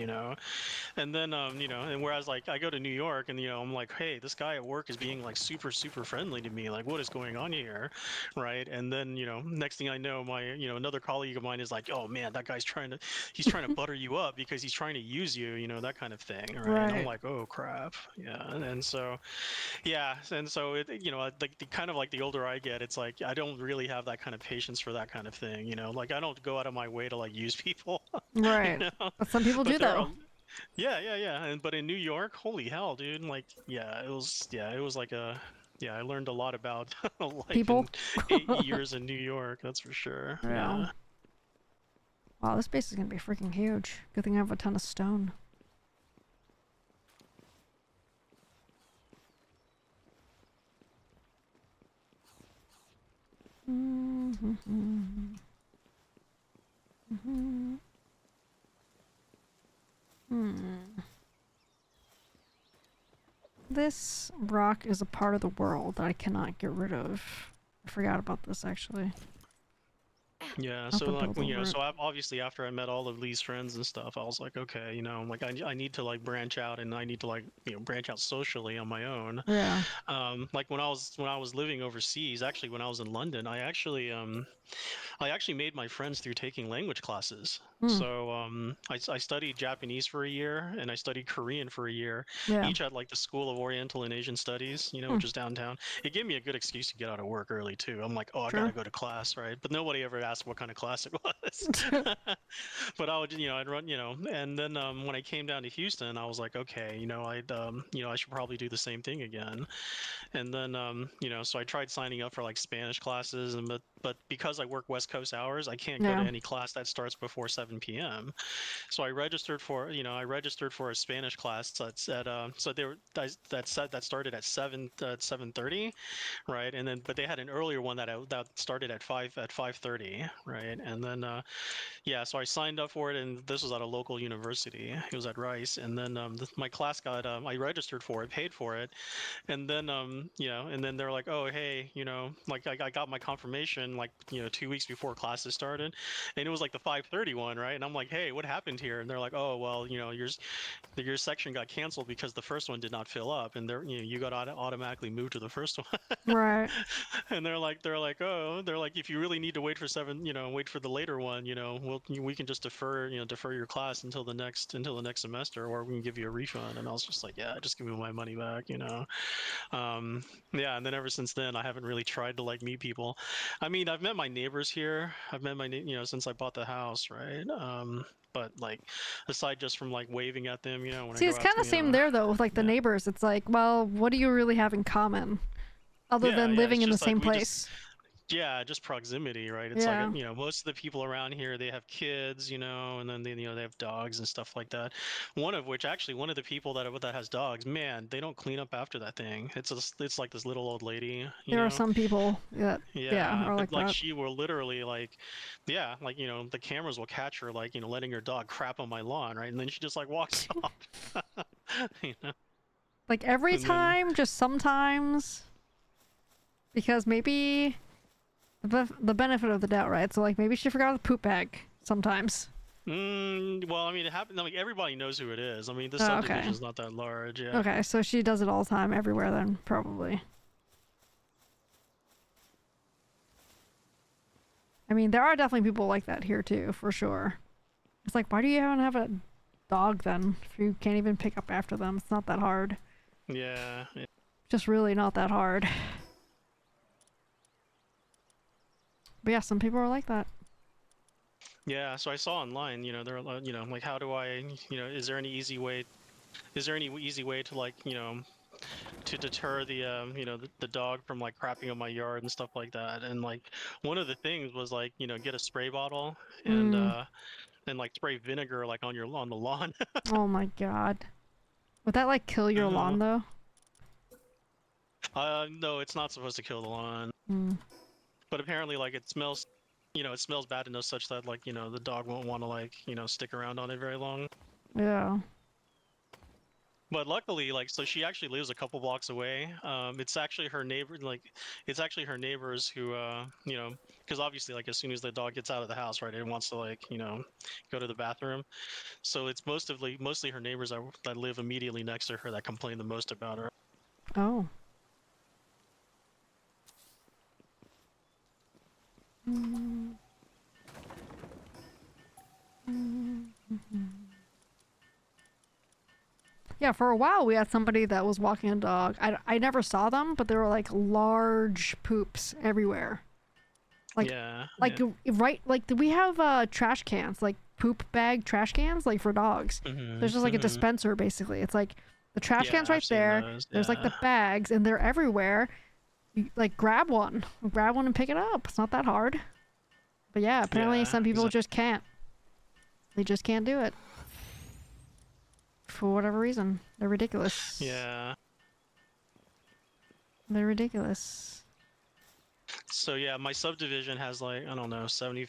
And then, and whereas like I go to New York and I'm like, hey, this guy at work is being like super super friendly to me. Like, what is going on here, right? And then next thing I know, my another colleague of mine is like, oh man, that guy's he's trying to butter you up because he's trying to use you, that kind of thing, right? And I'm Right. like, oh crap, yeah. And so yeah, and so like kind of like the older I get, it's like I don't really have that kind of patience for that kind of thing. Like I don't go out of my way to like use people. you Right. know. But some people do, But there though. are, yeah. And but in New York, holy hell, dude! Like, it was like I learned a lot about life People. in 8 years in New York. That's for sure. Yeah. Yeah. Wow, this base is gonna be freaking huge. Good thing I have a ton of stone. This rock is a part of the world that I cannot get rid of. I forgot about this, actually. Yeah, Up so and like build over it. so obviously after I met all of Lee's friends and stuff, I was like, okay, like I need to like branch out, and I need to like branch out socially on my own. Yeah. Like when I was living overseas, actually when I was in London, I actually made my friends through taking language classes. Hmm. So I studied Japanese for a year, and I studied Korean for a year, Yeah. each at like the School of Oriental and Asian Studies, which is downtown. It gave me a good excuse to get out of work early too. I'm like, oh, I gotta Sure. go to class, right? But nobody ever asked what kind of class it was. But I would, I'd run, and then when I came down to Houston, I was like, okay, I should probably do the same thing again. And then so I tried signing up for like Spanish classes, and but because I work West Coast hours, I can't go to Yeah. any class that starts before 7 p.m. So I registered for a Spanish class that's at so they were that started at 7:30, right? And then but they had an earlier one that started at 5:30, right? And then yeah, so I signed up for it, and this was at a local university. It was at Rice, and then my class got I registered for it, paid for it, and then and then they're like, oh hey, like I got my confirmation like 2 weeks before classes started, and it was like the 5:30 one, right? And I'm like, hey, what happened here? And they're like, oh well, your section got canceled because the first one did not fill up, and you got automatically moved to the first one. Right. And they're like, if you really need to wait for wait for the later one, we can just defer your class until the next semester, or we can give you a refund. And I was just like, yeah, just give me my money back. Yeah, and then ever since then, I haven't really tried to like meet people. I mean, I've met my neighbors here. I've met since I bought the house, right? But like, aside just from like waving at them, when I See, go it's out kind to, of same there, though, with like the yeah. neighbors. It's like, well, what do you really have in common other Yeah, than yeah, living it's in the just like same we just place? yeah, just proximity, right? It's like Yeah. most of the people around here, they have kids, and then they have dogs and stuff like that. One of which, actually, one of the people that has dogs, man, they don't clean up after that thing. It's like this little old lady, There are some people that, yeah, Yeah, are but like like that. she will literally like, yeah, like the cameras will catch her like letting her dog crap on my lawn, right? And then she just like walks off, you know. Like every And then time, just sometimes. Because maybe the benefit of the doubt, right? So like maybe she forgot the poop bag sometimes. Well, I mean, it happened. Like everybody knows who it is. I mean, this Oh, okay. subdivision's not that large. Yeah. Okay, so she does it all the time, everywhere then, probably. I mean, there are definitely people like that here too, for sure. It's like, why do you even have a dog then if you can't even pick up after them? It's not that hard. Yeah. Yeah. Just really not that hard. But yeah, some people are like that. Yeah, so I saw online, you know, they're, you know, like, how do I, you know, is there any easy way to like, you know, to deter the, you know, the dog from like crapping on my yard and stuff like that? And like, one of the things was like, you know, get a spray bottle and like spray vinegar like on the lawn. Oh my god. Would that like kill your lawn though? No, it's not supposed to kill the lawn, Mm. but apparently like it smells, you know, it smells bad enough such that like, you know, the dog won't want to like, you know, stick around on it very long. Yeah. But luckily, like, so she actually lives a couple blocks away. It's actually her neighbor, like, it's actually her neighbors who, you know, because obviously, like, as soon as the dog gets out of the house, right, it wants to, like, you know, go to the bathroom. So it's mostly her neighbors that live immediately next to her that complain the most about her. Oh. Mm. Yeah, for a while we had somebody that was walking a dog. I never saw them, but there were like large poops everywhere. Like, Yeah. like right, like we have trash cans, like poop bag trash cans, like for dogs. There's just like a dispenser basically. It's like the trash can's right there. There's like the bags, and they're everywhere. You, like grab one and pick it up. It's not that hard. But yeah, apparently some people just can't. They just can't do it. For whatever reason. They're ridiculous. Yeah. They're ridiculous. So yeah, my subdivision has like, I don't know, 70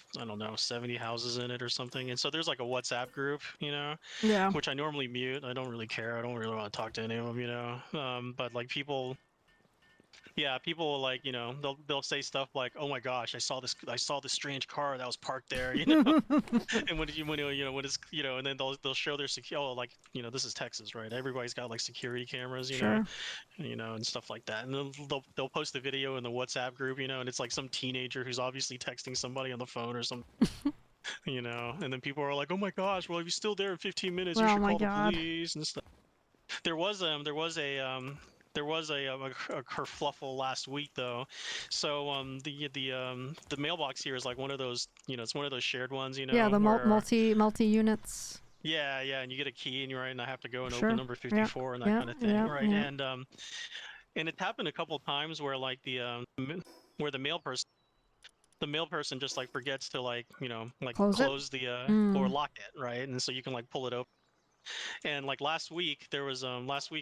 houses in it or something. And so there's like a WhatsApp group, you know, Yeah. which I normally mute. I don't really care. I don't really want to talk to any of them, you know. But like people will like, you know, they'll say stuff like, "Oh my gosh, I saw this strange car that was parked there," you know. And when you know when it's, you know, and then they'll show their like, you know, this is Texas, right? Everybody's got like security cameras, Sure. you know, and stuff like that. And then they'll post a video in the WhatsApp group, you know, and it's like some teenager who's obviously texting somebody on the phone or something. You know, and then people are like, "Oh my gosh, well if you're still there in 15 minutes, you should call the police and stuff." There was a kerfluffle last week though. So the mailbox here is like one of those, you know, it's one of those shared ones, you know. Yeah, the where, multi units. Yeah, and you get a key and you're right, and I have to go and Sure. open number 54 and that kind of thing, right? Yeah. And it's happened a couple of times where like where the mail person just like forgets to like, you know, like close the or lock it, right? And so you can like pull it open. And like last week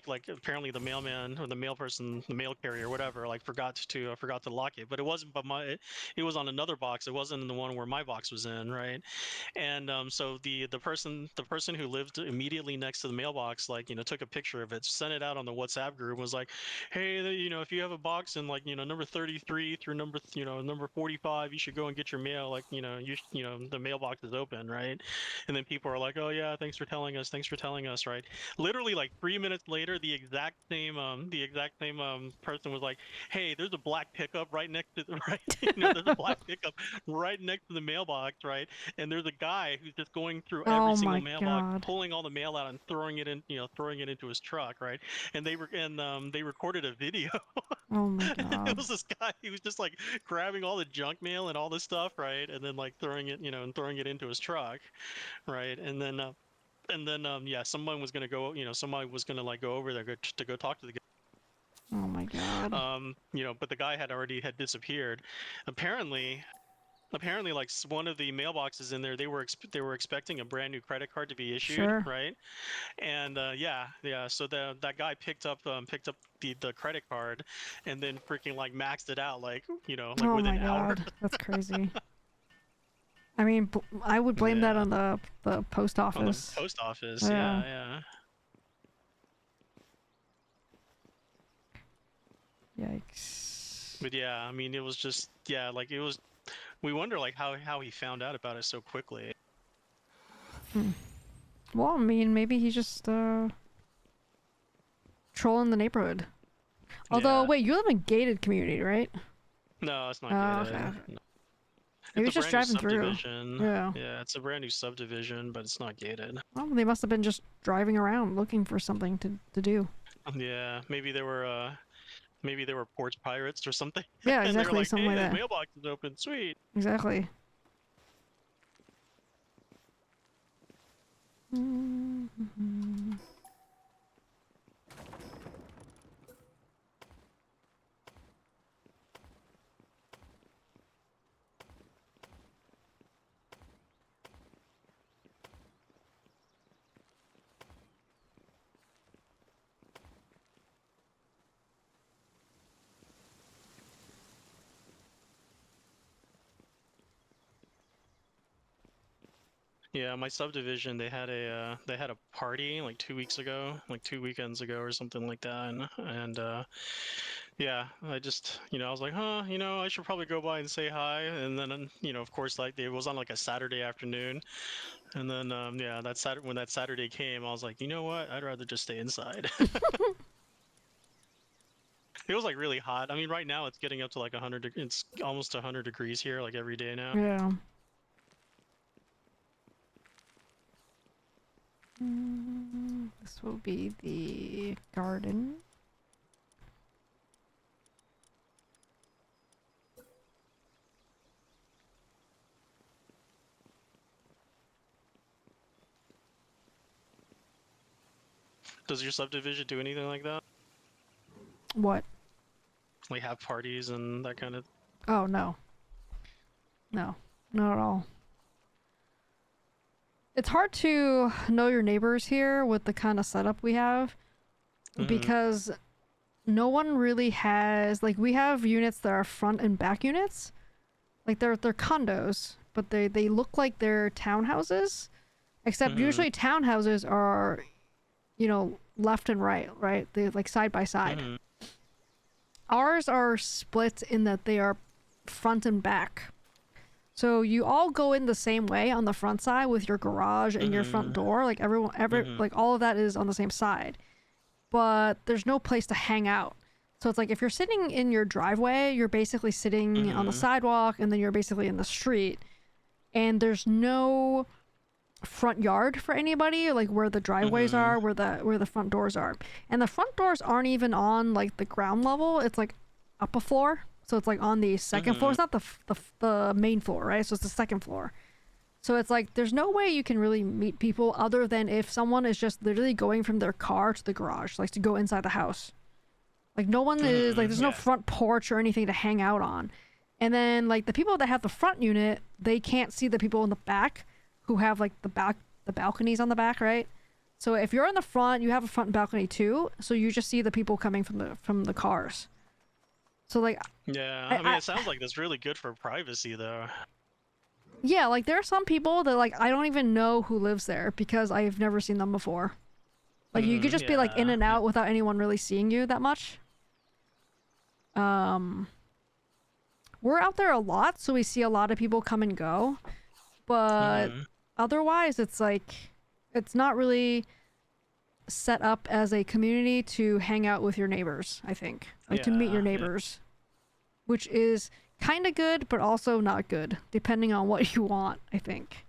like apparently the mailman or the mail person, the mail carrier, whatever, like forgot to lock it. But it wasn't, it was on another box. It wasn't in the one where my box was in, right? And so the person who lived immediately next to the mailbox, like, you know, took a picture of it, sent it out on the WhatsApp group, was like, "Hey, you know, if you have a box in like, you know, number 33 through number 45, you should go and get your mail. Like, you know, you know, the mailbox is open, right?" And then people are like, "Oh yeah, thanks for telling us," right? Literally like 3 minutes later, the exact same person was like, "Hey, there's a black pickup right next to the right, you know, there's a black pickup right next to the mailbox, right? And there's a guy who's just going through every single mailbox, pulling all the mail out and throwing it into his truck, right?" And they recorded a video. Oh my god. It was this guy. He was just like grabbing all the junk mail and all this stuff, right? And then like throwing it into his truck, right? And then yeah, somebody was gonna like go over there to go talk to the guy. Oh my god. You know, but the guy had disappeared. Apparently, like one of the mailboxes in there, they were expecting a brand new credit card to be issued, right? And so that guy picked up the credit card, and then freaking like maxed it out, like, you know, like within an hour. That's crazy. I mean, I would blame that on the post office. On the post office, yeah. Yikes. But yeah, I mean, it was just like it was. We wonder like how he found out about it so quickly. Well, I mean, maybe he's just trolling the neighborhood. Although, Yeah. wait, you live in a gated community, right? No, it's not Oh, gated. okay. No. Maybe It's a he's just brand new driving through. subdivision. Yeah. Yeah, it's a brand new subdivision, but it's not gated. Well, they must have been just driving around looking for something to do. Yeah, maybe they were porch pirates or something. Yeah, And they were exactly, like, something "Hey, like the that. mailbox is open. Sweet." Exactly. Mm-hmm. Yeah, my subdivision, they had a party like 2 weeks ago, like 2 weekends ago or something like that, and yeah, I just I was like, huh, I should probably go by and say hi, and then of course like it was on like a Saturday afternoon, and then yeah, when that Saturday came, I was like, you know what, I'd rather just stay inside. It was like really hot. I mean, right now it's getting up to like 100. It's almost 100 degrees here, like every day now. Yeah. This will be the garden. Does your subdivision do anything like that? What? Like have parties and that kind of? Oh, no. No. Not at all. It's hard to know your neighbors here with the kind of setup we have because no one really has, like, we have units that are front and back units. Like they're condos, but they look like they're townhouses. Except usually townhouses are, left and right? They're like side by side. Ours are split in that they are front and back. So you all go in the same way on the front side with your garage and your front door. Like like all of that is on the same side. But there's no place to hang out. So it's like if you're sitting in your driveway, you're basically sitting on the sidewalk and then you're basically in the street. And there's no front yard for anybody, like where the driveways are, where the front doors are. And the front doors aren't even on like the ground level. It's like up a floor. So it's like on the second floor. It's not the main floor, right? So it's the second floor. So it's like there's no way you can really meet people other than if someone is just literally going from their car to the garage, like to go inside the house. Like no one is like there's no front porch or anything to hang out on. And then like the people that have the front unit, they can't see the people in the back who have like the balconies on the back, right? So if you're in the front, you have a front balcony too. So you just see the people coming from the cars. So like yeah, I mean it sounds like that's really good for privacy though. Yeah, like there are some people that like I don't even know who lives there because I've never seen them before. Like you could just be like in and out without anyone really seeing you that much. We're out there a lot, so we see a lot of people come and go. But otherwise it's like it's not really set up as a community to hang out with your neighbors, I think. Like to meet your neighbors. Which is kind of good, but also not good, depending on what you want, I think.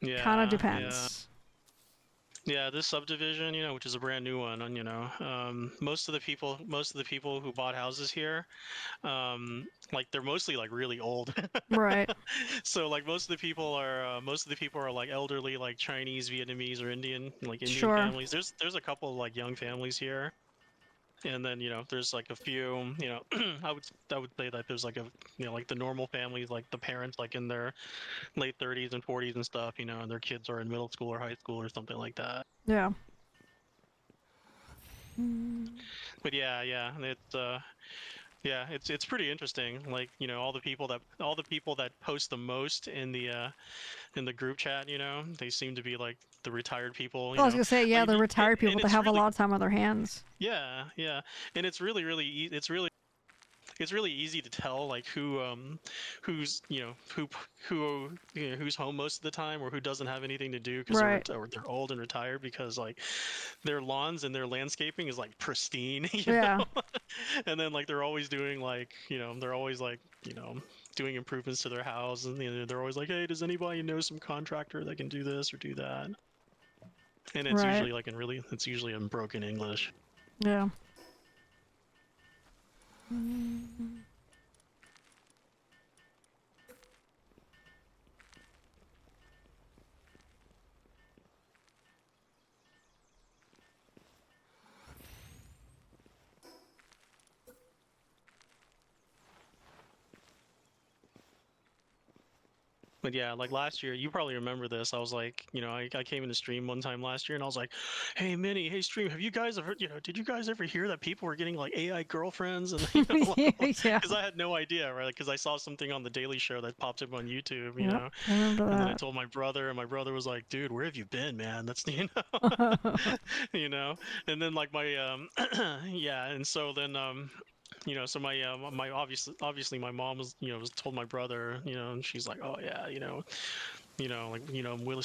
Yeah. Kind of depends. Yeah, this subdivision, which is a brand new one, and most of the people who bought houses here, like they're mostly like really old. Right. So like most of the people are like elderly, like Chinese, Vietnamese, or Indian, like Indian Sure. families. There's a couple of like young families here. And then there's like a few I would say that there's like a like the normal families, like the parents like in their late 30s and 40s and stuff, and their kids are in middle school or high school or something like that. Yeah. But it's pretty interesting. Like all the people that post the most in the group chat, they seem to be like the retired people. I was gonna say, yeah, like, the retired people that have really, a lot of time on their hands. yeah, and it's really it's really easy to tell like who's who's home most of the time or who doesn't have anything to do because Right. they're old and retired because like their lawns and their landscaping is like pristine, Yeah. and then like they're always doing like they're always like doing improvements to their house, and they're always like, hey, does anybody know some contractor that can do this or do that? And it's Right. usually like it's usually in broken English. Yeah. But yeah, like last year, you probably remember this. I was like, I came in the stream one time last year and I was like, hey, Minnie, hey, stream, have you guys ever, did you guys ever hear that people were getting like AI girlfriends? And, Yeah. because I had no idea, right? Because I saw something on the Daily Show that popped up on YouTube, Yep. I remember and then I that. told my brother, and my brother was like, dude, where have you been, man? That's, you know, and then like my, yeah. And so then, so my obviously my mom was was told my brother, and she's like, oh yeah, like Will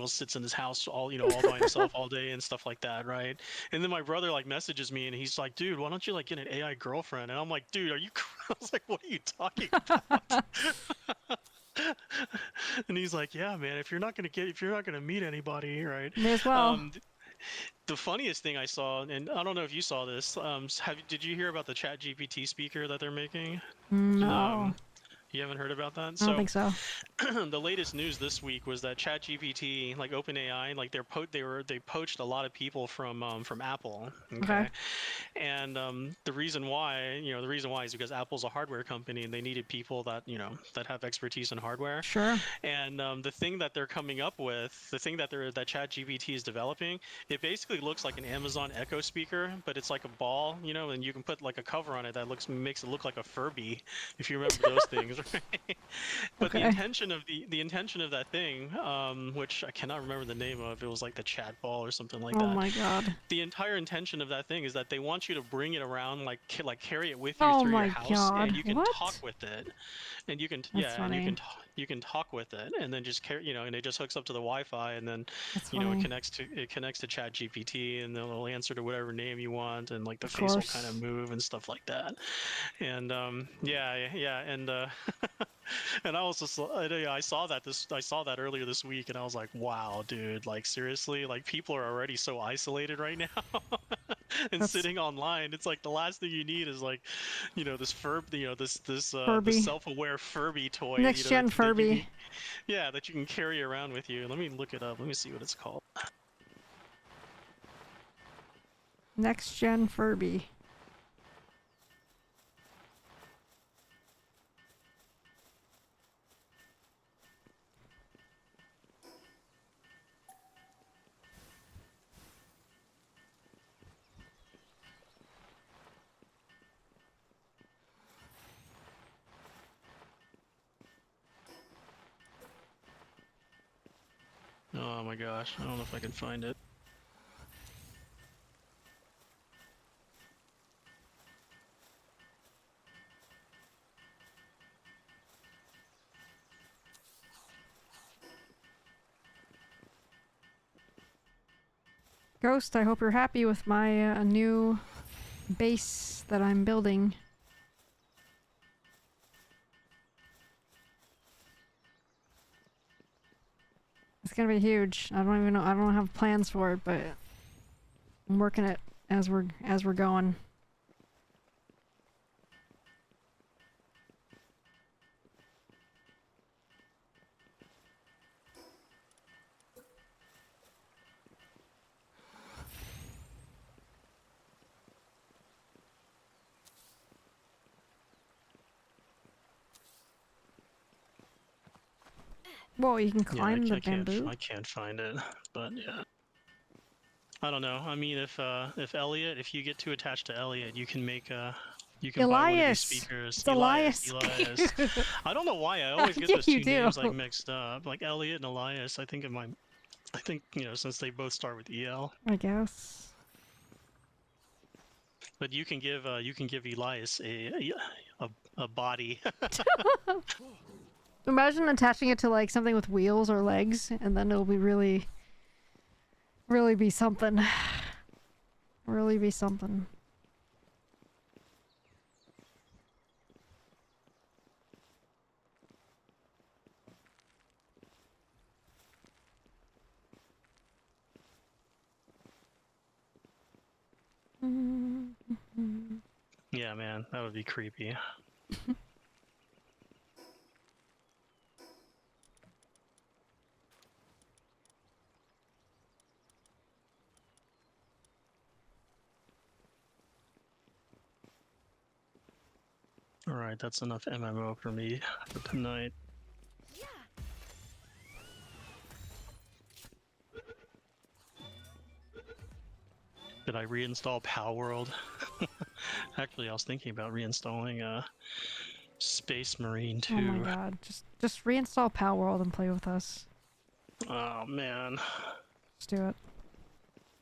sits in his house all by himself all day and stuff like that, right? And then my brother like messages me and he's like, dude, why don't you like get an AI girlfriend? And I'm like, dude, are you I was like, what are you talking about? And he's like, yeah, man, if you're not gonna meet anybody, right? May as well. The funniest thing I saw, and I don't know if you saw this, did you hear about the Chat GPT speaker that they're making? No. You haven't heard about that? I don't think so. The latest news this week was that ChatGPT, like OpenAI, like they poached a lot of people from Apple. Okay. And the reason why is because Apple's a hardware company and they needed people that that have expertise in hardware. Sure. And the thing that they're coming up with, the thing that ChatGPT is developing, it basically looks like an Amazon Echo speaker, but it's like a ball, and you can put like a cover on it that makes it look like a Furby, if you remember those things, right? But Okay. the intention of that thing, which I cannot remember the name of, it was like the chat ball or something like Oh that. my god. The entire intention of that thing is that they want you to bring it around, like carry it with you Oh through your my house, god. and you can What? talk with it, and you can That's funny. you can talk with it, and then just carry, and it just hooks up to the Wi-Fi, and then That's it funny. connects to Chat GPT, and then it'll answer to whatever name you want, and like the Of face will kind of course. move and stuff like that. And yeah, and and I was just I saw that earlier this week, and I was like, wow, dude, like seriously, like people are already so isolated right now. And That's sitting online, it's like the last thing you need is like this this Furby. self-aware Furby toy, Next gen that you Furby. can, that you can carry around with you. Let me look it up. Let me see what it's called. Next gen Furby. Oh my gosh, I don't know if I can find it. Ghost, I hope you're happy with my new base that I'm building. It's gonna be huge. I don't even know. I don't have plans for it, but I'm working it as we're going. Whoa, you can Yeah, climb the bamboo? I can't find it, but yeah. I don't know. I mean, if Elliot, if you get too attached to Elliot, you can make you can buy one of these Elias! speakers. It's Elias! Elias. I don't know why I always get Yeah, those you two do. names like mixed up, like Elliot and Elias. I think since they both start with EL. I guess. But you can give Elias a body. Imagine attaching it to like something with wheels or legs, and then it'll be really be something. Really be something. Yeah, man, that would be creepy. Alright, that's enough MMO for me for tonight. Did I reinstall Palworld? Actually, I was thinking about reinstalling Space Marine 2. Oh my god, just reinstall Palworld and play with us. Oh man. Just do it.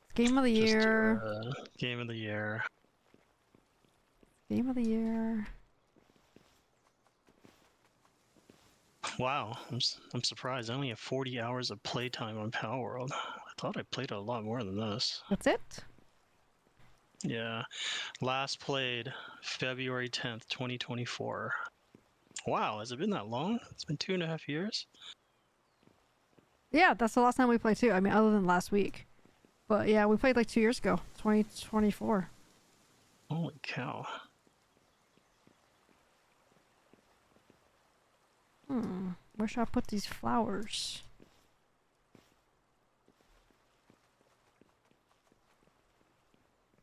It's game of the year. Game of the year. Game of the year. Wow, I'm surprised. I only have 40 hours of playtime on Palworld. I thought I played a lot more than this. That's it? Yeah. Last played February 10th, 2024. Wow, has it been that long? It's been 2.5 years? Yeah, that's the last time we played too. I mean, other than last week. But yeah, we played like 2 years ago. 2024. Holy cow. Where should I put these flowers?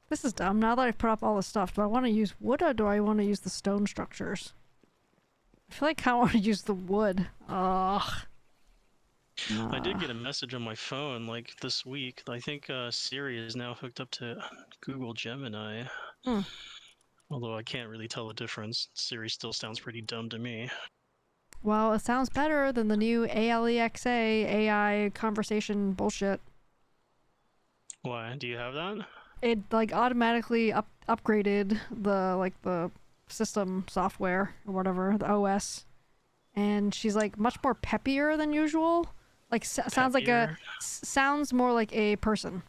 This is dumb. Now that I've put up all the stuff, do I want to use wood or do I want to use the stone structures? I feel like I kind of want to use the wood. Ugh. I did get a message on my phone like this week. I think Siri is now hooked up to Google Gemini. Although I can't really tell the difference. Siri still sounds pretty dumb to me. Well, it sounds better than the new ALEXA AI conversation bullshit. Why? Do you have that? It like automatically upgraded the system software or whatever, the OS, and she's like much more peppier than usual. Like sounds like sounds more like a person,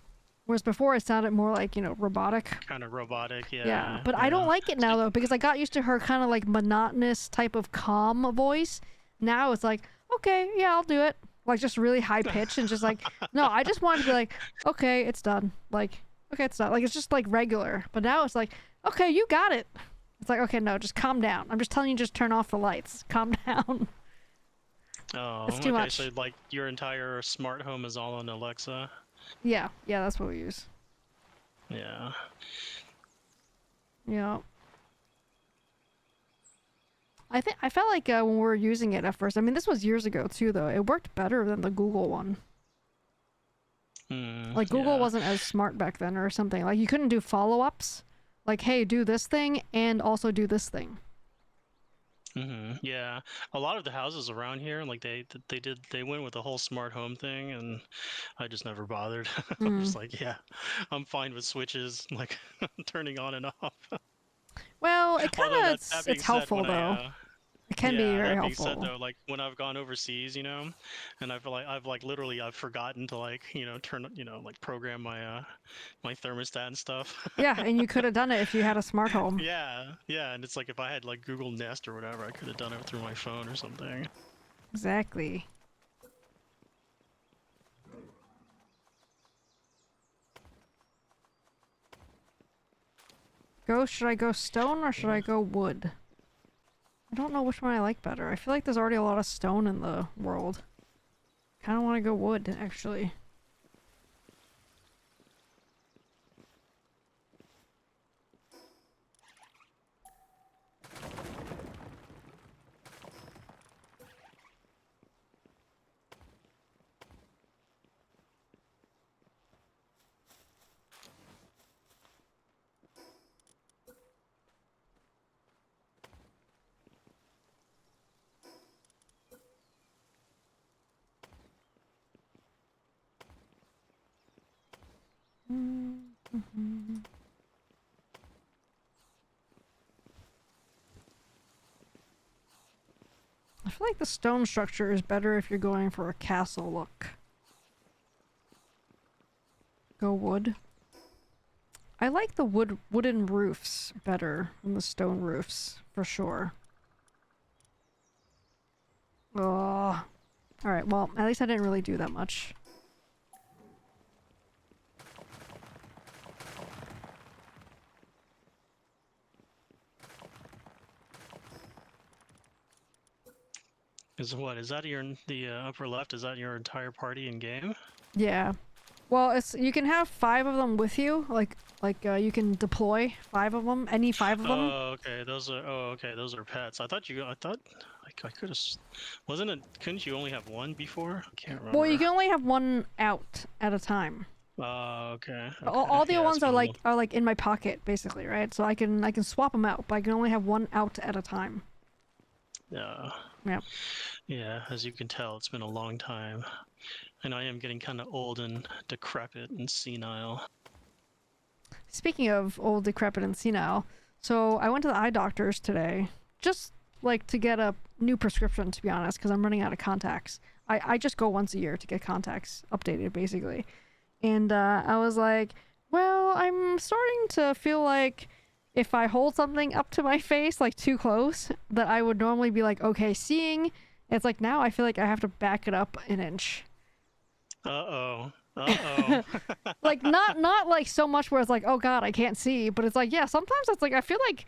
whereas before it sounded more like, you know, robotic. Kind of robotic, yeah. Yeah, but I don't like it now though, because I got used to her kind of like monotonous type of calm voice. Now it's like, okay, yeah, I'll do it. Like just really high pitched and just like, no, I just wanted to be like, okay, it's done. Like, okay, it's done. Like it's just like regular. But now it's like, okay, you got it. It's like, okay, no, just calm down. I'm just telling you, just turn off the lights. Calm down. Oh, it's too much. So like your entire smart home is all on Alexa? Yeah, that's what we use. Yeah. Yeah. I felt like when we were using it at first, I mean, this was years ago too, though. It worked better than the Google one. Like Google wasn't as smart back then or something. Like you couldn't do follow-ups. Like, hey, do this thing and also do this thing. Yeah, a lot of the houses around here, like they went with the whole smart home thing, and I just never bothered. I'm just like, yeah, I'm fine with switches, like turning on and off. Well, it kind of it's helpful though. It can be very that being helpful. said, though, like when I've gone overseas, you know, and I've literally forgotten to like, you know, like program my my thermostat and stuff. Yeah, and you could have done it if you had a smart home. Yeah, and it's like if I had like Google Nest or whatever, I could have done it through my phone or something. Exactly. Should I go stone or should I go wood? I don't know which one I like better. I feel like there's already a lot of stone in the world. Kind of want to go wood, actually. feel like the stone structure is better if you're going for a castle look. Go wood. I like the wooden roofs better than the stone roofs, for sure. Oh. Alright, well, at least I didn't really do that much. Is that the upper left? Is that your entire party in game? Yeah. Well, you can have 5 of them with you, like you can deploy 5 of them, any 5 of them. Oh, okay. Those are pets. I thought I could have. Wasn't it? Couldn't you only have one before? I can't remember. Well, you can only have one out at a time. Okay. All the yeah, other ones that's are like in my pocket, basically, right? So I can swap them out, but I can only have one out at a time. Yeah. Yeah. Yeah, as you can tell, it's been a long time. And I am getting kind of old and decrepit and senile. Speaking of old, decrepit, and senile, so I went to the eye doctor's today, just like to get a new prescription, to be honest, because I'm running out of contacts. I just go once a year to get contacts updated, basically. And I was like, well, I'm starting to feel like if I hold something up to my face, like too close, that I would normally be like, okay, seeing. It's like now I feel like I have to back it up an inch. Uh-oh. Uh-oh. Like not like so much where it's like, oh god, I can't see, but it's like, yeah, sometimes it's like I feel like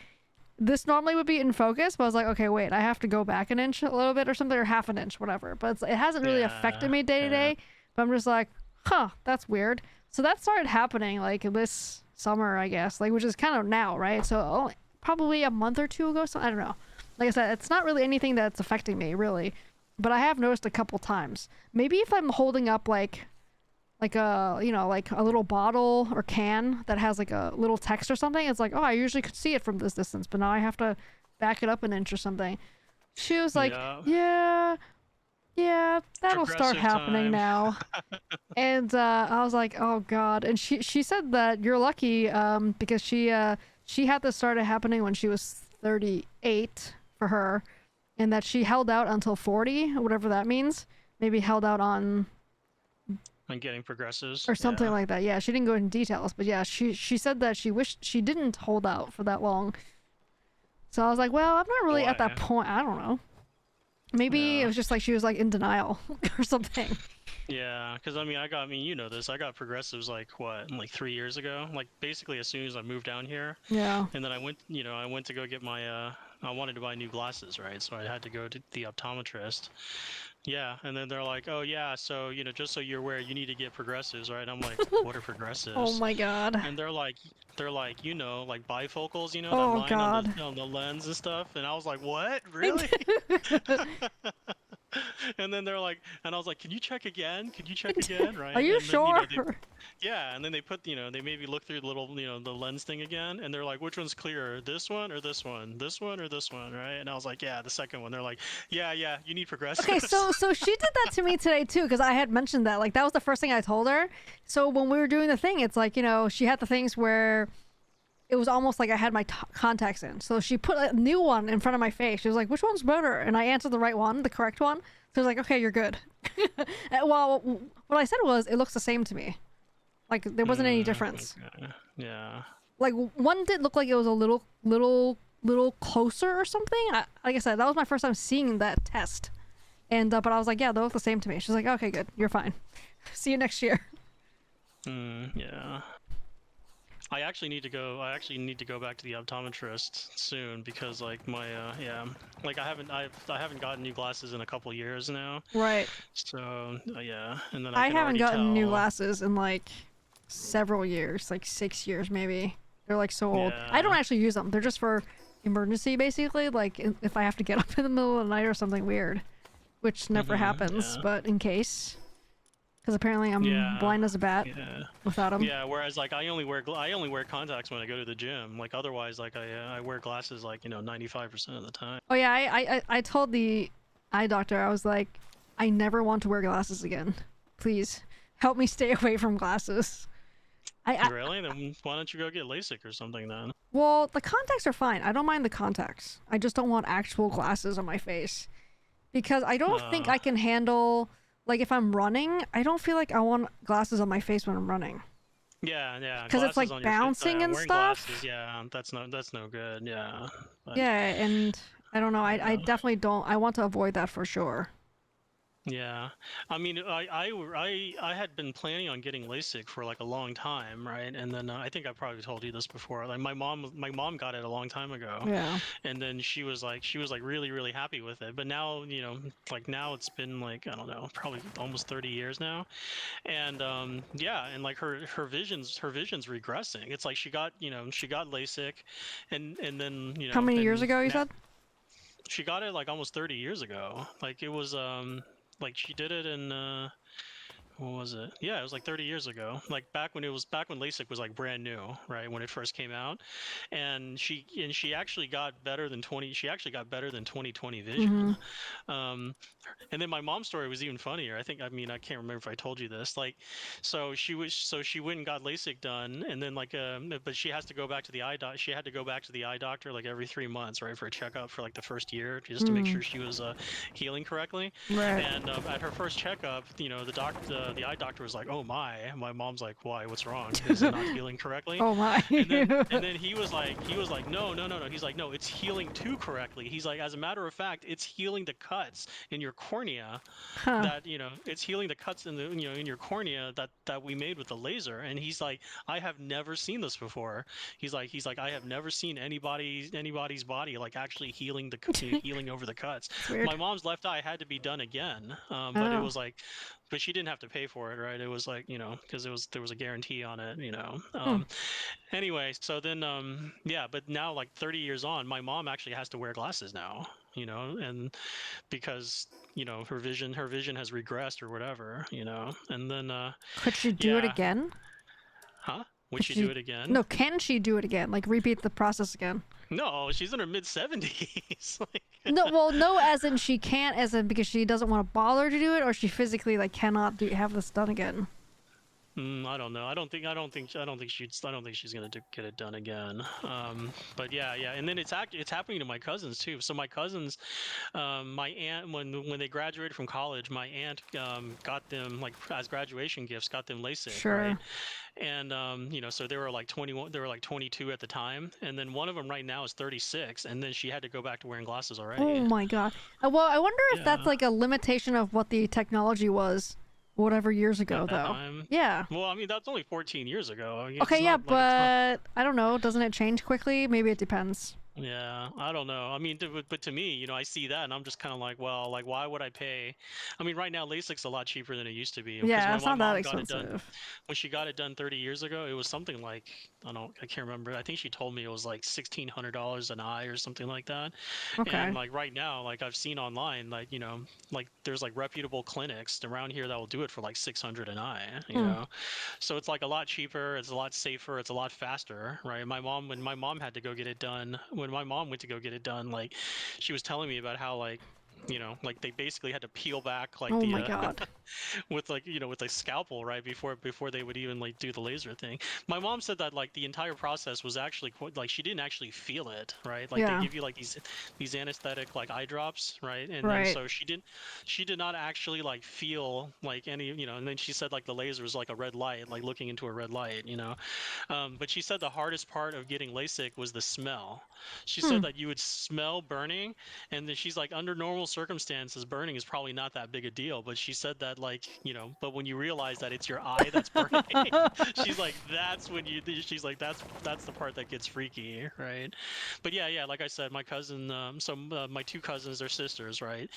this normally would be in focus, but I was like, okay, wait, I have to go back an inch a little bit or something, or half an inch, whatever. But it hasn't really affected me day to day, but I'm just like, huh, that's weird. So that started happening like this summer, I guess, like, which is kind of now, right? So probably a month or two ago, so I don't know. Like I said, it's not really anything that's affecting me, really. But I have noticed a couple times. Maybe if I'm holding up like a, you know, like a little bottle or can that has like a little text or something, it's like, oh, I usually could see it from this distance, but now I have to back it up an inch or something. She was like, yeah, that'll start happening now. And I was like, oh god. And she said that you're lucky because she had this started happening when she was 38 for her, and that she held out until 40, whatever that means. Maybe held out on getting progressives or something like that. Yeah, she didn't go into details, but yeah, she said that she wished she didn't hold out for that long. So I was like, well, I'm not really at that point. I don't know. Maybe it was just like she was like in denial or something. Yeah, because I mean, you know this. I got progressives like 3 years ago. Like basically as soon as I moved down here. Yeah. And then I went to go get my I wanted to buy new glasses, right? So I had to go to the optometrist. Yeah, and then they're like, oh yeah, so just so you're aware, you need to get progressives, right? I'm like, what are progressives? Oh my god. And they're like like bifocals, that Oh line god. on the lens and stuff. And I was like, what? Really? And then they're like, and I was like, can you check again? Can you check again? Right? Are you and sure? Then, yeah, and then they put, they made me look through the little, the lens thing again, and they're like, which one's clearer, this one or this one, this one or this one, right? And I was like, yeah, the second one. They're like, yeah, you need progressives. Okay, so she did that to me today too, because I had mentioned that, like, that was the first thing I told her. So when we were doing the thing, it's like, she had the things where it was almost like I had my contacts in. So she put a new one in front of my face. She was like, which one's better? And I answered the right one, the correct one. So I was like, okay, you're good. Well, what I said was, it looks the same to me. Like, there wasn't any difference. Okay. Yeah. Like, one did look like it was a little closer or something. Like I said, that was my first time seeing that test. And, but I was like, yeah, they look the same to me. She's like, okay, good. You're fine. See you next year. Yeah. I actually need to go back to the optometrist soon because like my like I haven't gotten new glasses in a couple years now. Right. So yeah, and then I haven't gotten new glasses in like several years, like 6 years maybe. They're like so old. I don't actually use them. They're just for emergency basically, like if I have to get up in the middle of the night or something weird, which never happens, but in case. Because apparently I'm blind as a bat without them. Yeah, whereas like I only wear contacts when I go to the gym. Like otherwise, like I wear glasses like 95% of the time. Oh yeah, I told the eye doctor, I was like, I never want to wear glasses again. Please help me stay away from glasses. Really? Then why don't you go get LASIK or something then? Well, the contacts are fine. I don't mind the contacts. I just don't want actual glasses on my face. Because I don't think I can handle, like, if I'm running, I don't feel like I want glasses on my face when I'm running. Yeah. Because it's like On your bouncing and wearing stuff. glasses, yeah, that's no good. Yeah. But, Yeah, and I don't know. I yeah. definitely don't. I want to avoid that for sure. Yeah, I mean, I had been planning on getting LASIK for like a long time, right? And then I think I probably told you this before. Like my mom got it a long time ago, Yeah. and then she was like really happy with it. But now, like now it's been like I don't know, probably almost 30 years now, and yeah, and like her vision's regressing. It's like she got LASIK, and then How many years then ago you now said? she got it like almost 30 years ago. Like it was like she did it in what was it? Yeah, it was like 30 years ago. Like back when LASIK was like brand new, right? When it first came out. And she actually got better than 20/20 Mm-hmm. vision. Um and then my mom's story was even funnier. I can't remember if I told you this. Like so she went and got LASIK done, and then but she has to go back to the eye doc she had to go back to the eye doctor like every 3 months, right, for a checkup for like the first year, just to make Mm. sure she was healing correctly. Right. And at her first checkup, the eye doctor was like, "Oh my!" My mom's like, "Why? What's wrong? Is it not healing correctly?" Oh my. And then he was like, "No, no, no, no." He's like, "No, it's healing too correctly." He's like, "As a matter of fact, it's healing the cuts in your cornea Huh. that it's healing the cuts in the in your cornea that we made with the laser." And he's like, "I have never seen this before." He's like, "I have never seen anybody's body like actually healing over the cuts." It's weird. My mom's left eye had to be done again, but it Oh. was like, but she didn't have to pay for it, right? It was like, because there was a guarantee on it. Hmm. Anyway, so then yeah, but now like 30 years on, my mom actually has to wear glasses now, and because her vision has regressed or whatever, and then Could she do it yeah. again? Huh? Would Could she do she? it again? No, can she do it again? Like repeat the process again? No, she's in her mid 70s. Like, No, well, no, as in she can't, as in because she doesn't want to bother to do it, or she physically like cannot have this done again. I don't know. I don't think she's gonna get it done again. But yeah, and then it's happening to my cousins too. So my cousins, my aunt, when they graduated from college, my aunt got them like as graduation gifts, got them LASIK, Sure. right? And so they were like 21, they were like 22 at the time, and then one of them right now is 36, and then she had to go back to wearing glasses Oh already. my god. Well, I wonder if that's Yeah, like a limitation of what the technology was, whatever years at ago, that though. time. Yeah. Well, I mean that's only 14 years ago. I mean, Okay, yeah, but I don't know. Doesn't it change quickly? Maybe it depends. Yeah, I don't know. I mean, but to me, I see that and I'm just kind of like, well, like, why would I pay? I mean, right now, LASIK's a lot cheaper than it used to be because Yeah, when it's my not that mom got it done, expensive. when she got it done 30 years ago, it was something like, I don't know, I can't remember. I think she told me it was like $1,600 an eye or something like that. And Okay. like right now, like I've seen online, like, like there's like reputable clinics around here that will do it for like 600 an eye. Hmm. So it's like a lot cheaper, it's a lot safer, it's a lot faster, right? When my mom had to go get it done, when my mom went to go get it done, like she was telling me about how like like they basically had to peel back like Oh the my god. with like with a scalpel, right, before they would even like do the laser thing. My mom said that like the entire process was actually quite, like she didn't actually feel it, right? Like they Yeah. give you like these anesthetic like eye drops, right? And then Right. so she did not actually like feel like any, and then she said like the laser was like a red light, like looking into a red light. But she said the hardest part of getting LASIK was the smell. She Hmm. said that you would smell burning, and then she's like, under normal circumstances, burning is probably not that big a deal. But she said that like, but when you realize that it's your eye that's burning, she's like, she's like, that's the part that gets freaky, right? But yeah, like I said, my cousin, my two cousins, they're sisters, right?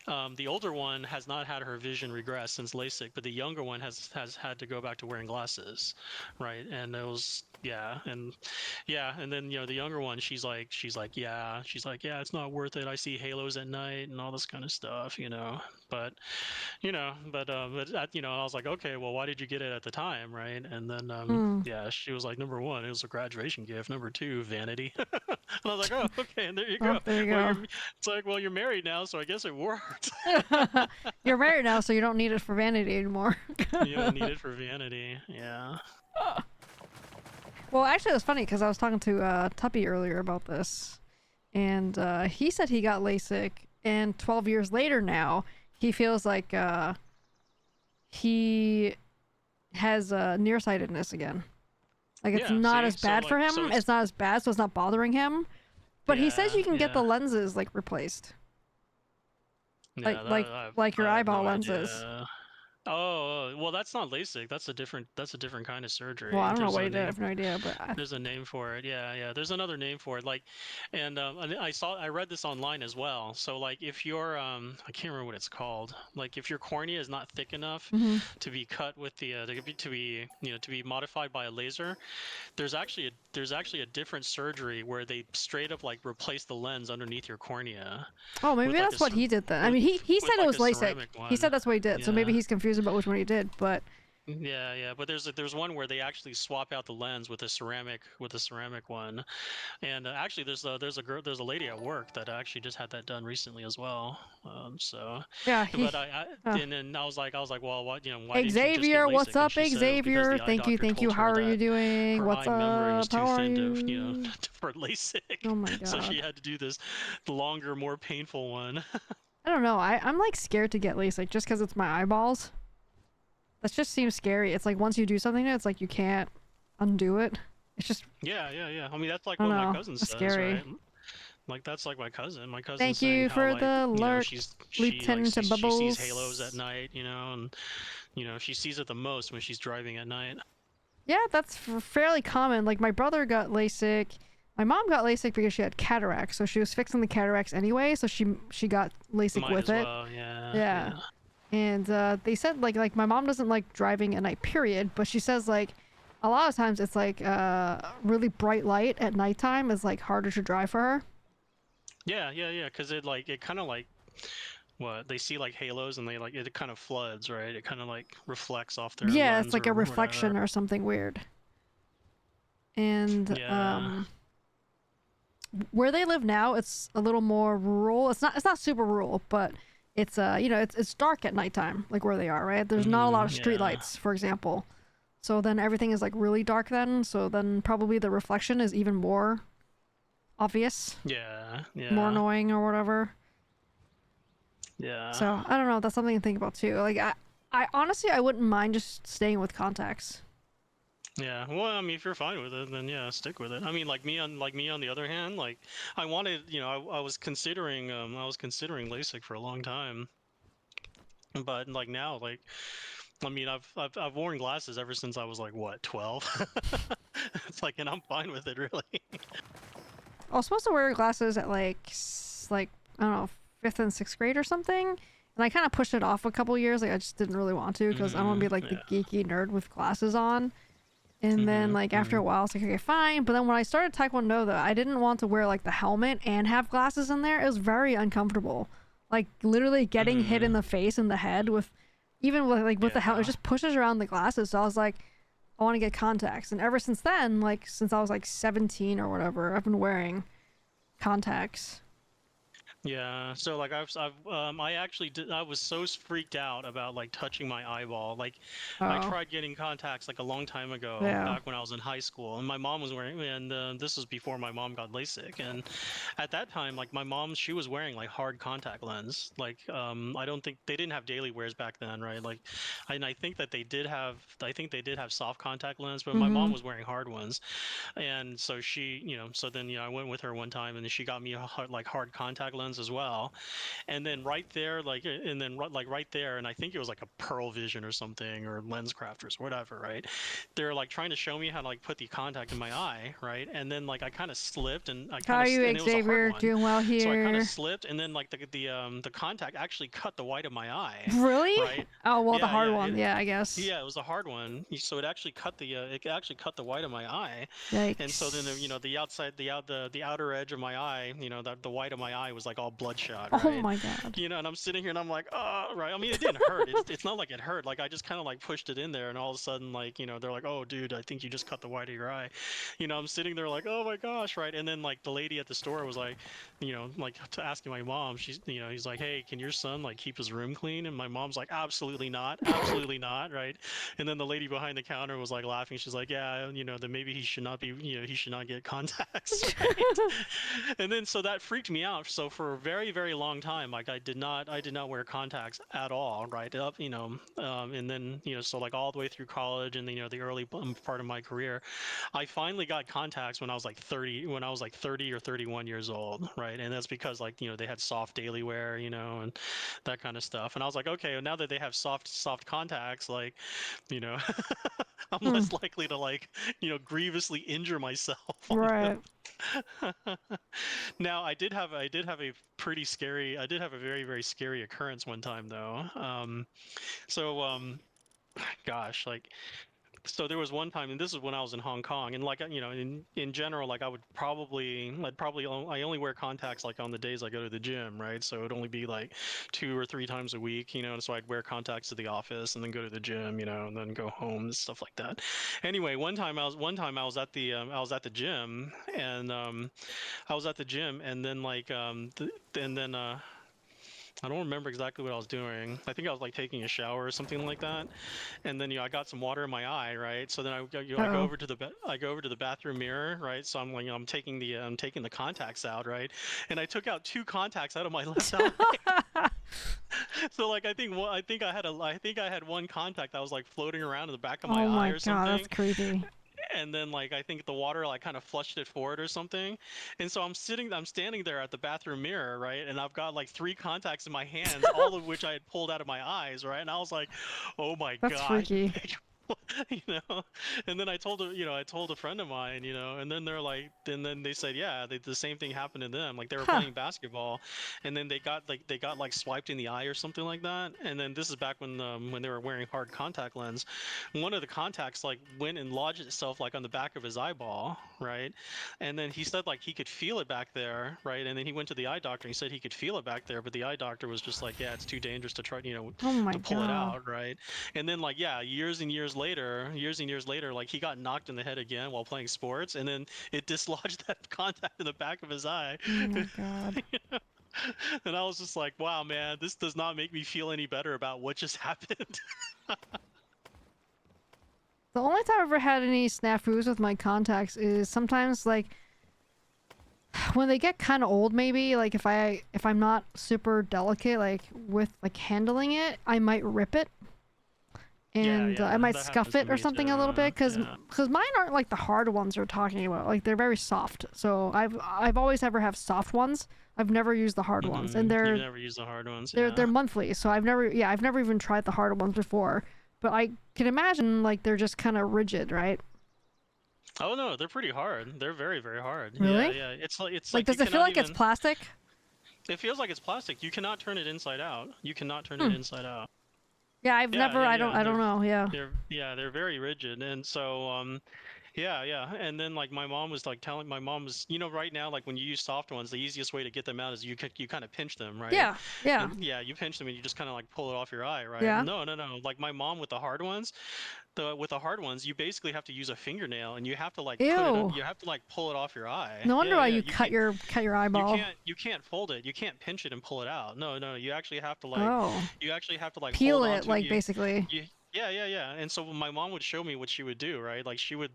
The older one has not had her vision regress since LASIK, but the younger one has had to go back to wearing glasses, right? And it was and then the younger one, she's like, yeah, it's not worth it. I see halos at night and all this kind of stuff. But I was like, okay, well, why did you get it at the time, right? And then Hmm. yeah, she was like, number one, it was a graduation gift. Number two, vanity. And I was like, oh, okay, and there you Oh, go. there you Well, go. it's like, well, you're married now, so I guess it worked. You're married now, so you don't need it for vanity anymore. You don't need it for vanity. Yeah. Well, actually, it was funny because I was talking to Tuppy earlier about this, and he said he got LASIK and 12 years later now, he feels like he has nearsightedness again. Like it's Yeah, not see? as So, bad for like, him. so It's not as bad, so it's not bothering him. But he says yeah, you can get the yeah. lenses like replaced, like Yeah, like like your I have eyeball no lenses. idea. Oh, well, that's not LASIK. That's a different kind of Well, I surgery. don't know There's what a he did. I name. have no idea, but There's a name for it. Yeah, yeah. There's another name for it. Like, and I read this online as well. So like, if you're, I can't remember what it's called. Like, if your cornea is not thick enough mhm. to be cut with the, to be, to be modified by a laser, there's actually a different surgery where they straight up like replace the lens underneath your cornea Oh, maybe with like that's what he did then. I with mean, he said with it like was a LASIK. ceramic He one. said that's what he did. So maybe Yeah. he's confused about which one he did. But Yeah, yeah, but there's one where they actually swap out the lens with a ceramic one, and actually there's a lady at work that actually just had that done recently as well. So, yeah, but he. and then I was like, well, why didn't you just get Xavier, what's LASIK? And up, she said it was because Xavier? the eye Thank you, doctor thank you. told How her are you that doing? her What's eye memory was up? too How are thin to you? for LASIK, Oh my so she god. had to do this longer, more painful one. I don't know. I'm like scared to get LASIK just because it's my eyeballs. That just seems scary. It's like once you do something, it's like you can't undo it. It's just Yeah, yeah, yeah. I mean, that's like I don't what my know. cousin It's says, scary. right? Like that's like my cousin. My cousin's Thank saying you how for like the lurk, she like Lieutenant she sees halos at Bubbles. night, and she sees it the most when she's driving at night. Yeah, that's fairly common. Like my brother got LASIK. My mom got LASIK because she had cataracts, so she was fixing the cataracts anyway. So she got LASIK Might with as it. well, yeah, Yeah. yeah. And they said like my mom doesn't like driving at night, period. But she says like a lot of times it's like really bright light at nighttime is like harder to drive for her. Yeah, yeah, yeah, because it kind of like what they see like halos and they like it kind of floods, right? It kind of like reflects off their Yeah, it's lens like a or whatever. reflection or something weird. And Yeah. where they live now, it's a little more rural. It's not super rural, but it's it's dark at nighttime, like where they are, right? There's not a lot of street Yeah. lights, for example. So then everything is like really dark then. So then probably the reflection is even more obvious, Yeah. more Yeah. annoying or whatever. Yeah. So I don't know. That's something to think about too. Like I honestly I wouldn't mind just staying with contacts. Yeah, well, I mean, if you're fine with it, then yeah, stick with it. I mean, like me on the other hand, like I wanted, I was considering LASIK for a long time, but like now, like I mean, I've worn glasses ever since I was like what 12. It's like, and I'm fine with it, really. I was supposed to wear glasses at like I don't know 5th and 6th grade or something, and I kind of pushed it off a couple years. Like I just didn't really want to because I don't want to be like the Yeah. geeky nerd with glasses on. And then like after a while, I was like, okay, fine. But then when I started Taekwondo, though, I didn't want to wear like the helmet and have glasses in there. It was very uncomfortable. Like literally getting hit in the face and the head with, even with the helmet, it Yeah. just pushes around the glasses. So I was like, I want to get contacts. And ever since then, like since I was like 17 or whatever, I've been wearing contacts. Yeah, so like I actually did, I was so freaked out about like touching my eyeball. Like I Oh, tried getting contacts like a long time ago, yeah. back when I was in high school, and my mom was wearing, and this was before my mom got LASIK, and at that time, like my mom, she was wearing like hard contact lens. Like I don't think they didn't have daily wears back then, right? Like, and I think they did have soft contact lens, but my Mm-hmm. mom was wearing hard ones. And so she, so then, I went with her one time and then she got me a hard contact lens as well. And then right there, right there, and I think it was like a Pearl Vision or something, or Lens Crafters, whatever, right? They're like trying to show me how to like put the contact in my eye, right? And then like I kind of slipped and How are you, and it was a hard Xavier? one. Doing well So I kind of here. slipped and then like the contact actually cut the white of my eye, Really? right? Oh well, the Yeah, hard yeah. one. Yeah, I guess. Yeah, it was a hard one. So it actually cut the white of my eye, and so then Yikes. the outside the outer edge of my eye, the white of my eye was like all bloodshot, Oh right? my god. And I'm sitting here and I'm like, oh, right. I mean, it didn't hurt. It's not like it hurt. Like I just kind of like pushed it in there, and all of a sudden, like they're like, oh, dude, I think you just cut the white of your eye. I'm sitting there like, oh my gosh, right? And then like the lady at the store was like, like to asking my mom, he's like, hey, can your son like keep his room clean? And my mom's like, absolutely not, absolutely not, right? And then the lady behind the counter was like laughing. She's like, yeah, that maybe he should not get contacts, right? And then so that freaked me out. So for a very, very long time, like I did not wear contacts at all, right? Up, and then so like all the way through college and the early part of my career, I finally got contacts when I was like 30, or 31 years old, right? And that's because like they had soft daily wear, and that kind of stuff. And I was like, okay, now that they have soft contacts, like, I'm Hmm. less likely to like grievously injure myself on them. Right. Now, I did have a very, very scary occurrence one time though. So, gosh, like, so there was one time, and this is when I was in Hong Kong, and like, in general, like I only wear contacts like on the days I go to the gym, right? So it'd only be like 2 or 3 times a week, and so I'd wear contacts to the office and then go to the gym, and then go home and stuff like that. Anyway, one time I was at the gym, and and then like and then I don't remember exactly what I was doing. I think I was like taking a shower or something like that, and then I got some water in my eye, right? So then I go Uh-oh. over to the bathroom mirror, right? So I'm taking the contacts out, right? And I took out 2 contacts out of my left eye. So like I think I had one contact that was like floating around in the back of my Oh eye my or god, that's something, creepy. and then like I think the water like kind of flushed it forward or something, and so I'm standing there at the bathroom mirror, right, and I've got like 3 contacts in my hands, all of which I had pulled out of my eyes, right, and I was like, oh my That's god. freaky. you know and then I told a friend of mine, and then then they said, yeah, the same thing happened to them, like they were Huh. playing basketball, and then they got like swiped in the eye or something like that, and then this is back when they were wearing hard contact lens. One of the contacts like went and lodged itself like on the back of his eyeball, right, and then he said like he could feel it back there, right, and then he went to the eye doctor and he said he could feel it back there, but the eye doctor was just like, yeah, it's too dangerous to try, Oh my to pull it god. out, right. And then like, yeah, years and years later, like he got knocked in the head again while playing sports, and then it dislodged that contact in the back of his eye. Oh my god. And I was just like, wow, man, this does not make me feel any better about what just happened. The only time I've ever had any snafus with my contacts is sometimes like when they get kind of old, maybe like if I'm not super delicate like with like handling it, I might rip it. And I might that scuff happens to it or me something a too. little bit because Yeah. mine aren't like the hard ones you're talking about. Like they're very soft. So I've always ever have soft ones. I've never used the hard ones, and You've never used the hard ones, they're yeah. monthly. So I've never even tried the hard ones before. But I can imagine like they're just kind of rigid, right? Oh no, they're pretty hard. They're very, very hard. Really? Yeah. It's Like like you does it feel cannot like it's even. plastic? It feels like it's plastic. You cannot turn it inside out. You cannot turn it Hmm. inside out. Yeah, I've never. I Yeah. don't know. Yeah. They're very rigid, and so yeah. And then like my mom was, right now, like when you use soft ones, the easiest way to get them out is you kind of pinch them, right? Yeah. Yeah. And yeah, you pinch them and you just kind of like pull it off your eye, right? Yeah. No. Like my mom with the hard ones, you basically have to use a fingernail and you have to like Ew. you have to like pull it off your eye. No wonder why Yeah. you cut your eyeball. You can't fold it. You can't pinch it and pull it out. No. You actually have to like Oh. hold Peel on it to like you. basically. Yeah. And so my mom would show me what she would do, right? Like she would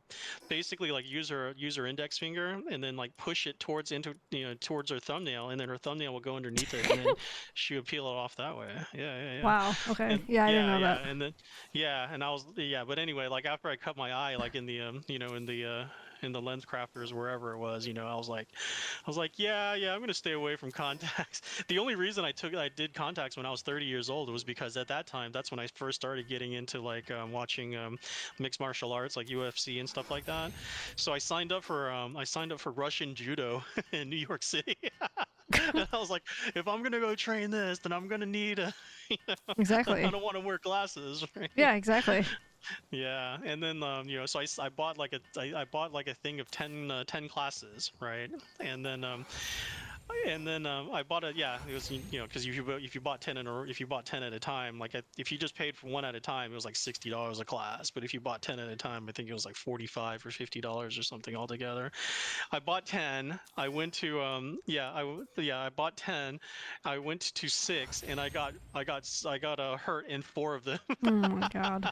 basically like use her index finger and then like push it towards her thumbnail, and then her thumbnail would go underneath it, and then she would peel it off that way. Yeah. Wow. Okay. And Yeah, I didn't know that. and then and I was but anyway, like after I cut my eye, like in the in the lens crafters, wherever it was, I was like, yeah, I'm gonna stay away from contacts. The only reason I did contacts when I was 30 years old was because at that time, that's when I first started getting into like watching mixed martial arts, like UFC and stuff like that. So I signed up for Russian judo in New York City. And I was like, if I'm gonna go train this, then I'm gonna need Exactly. I don't want to wear glasses, right? Yeah, exactly. Yeah, and then so I bought like I bought like a thing of 10 classes, right? And then I bought it. Yeah, it was because if you bought 10 if you bought 10 at a time, like if you just paid for one at a time, it was like $60 a class. But if you bought 10 at a time, I think it was like $45 or $50 or something altogether. I bought 10. I went to I bought 10. I went to 6, and I got hurt in 4 of them. Oh my god.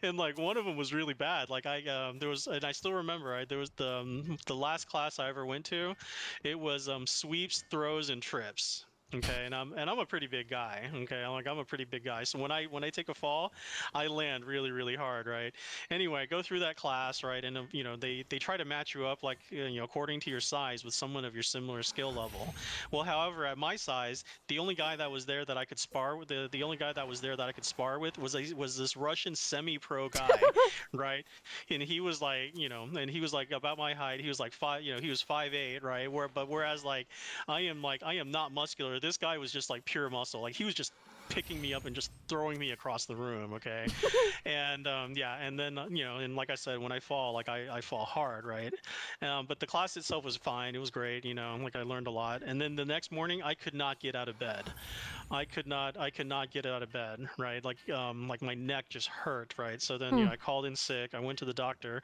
And like one of them was really bad. Like there was, and I still remember, right? There was the last class I ever went to. It was sweeps, throws, and trips. Okay, and I'm a pretty big guy. Okay, I'm a pretty big guy. So when I take a fall, I land really really hard, right? Anyway, I go through that class, right, and they try to match you up like according to your size with someone of your similar skill level. Well, however, at my size, the only guy that was there that I could spar with the only guy that was there that I could spar with was this Russian semi-pro guy, right? And he was like, and he was like about my height. He was like five, he was 5'8", right? Whereas like I am not muscular. This guy was just like pure muscle. Like he was just picking me up and just throwing me across the room. Okay, and yeah, and then and like I said, when I fall, like I fall hard, right? But the class itself was fine. It was great. Like I learned a lot. And then the next morning, I could not get out of bed. I could not get out of bed, right? Like my neck just hurt, right? So then I called in sick. I went to the doctor,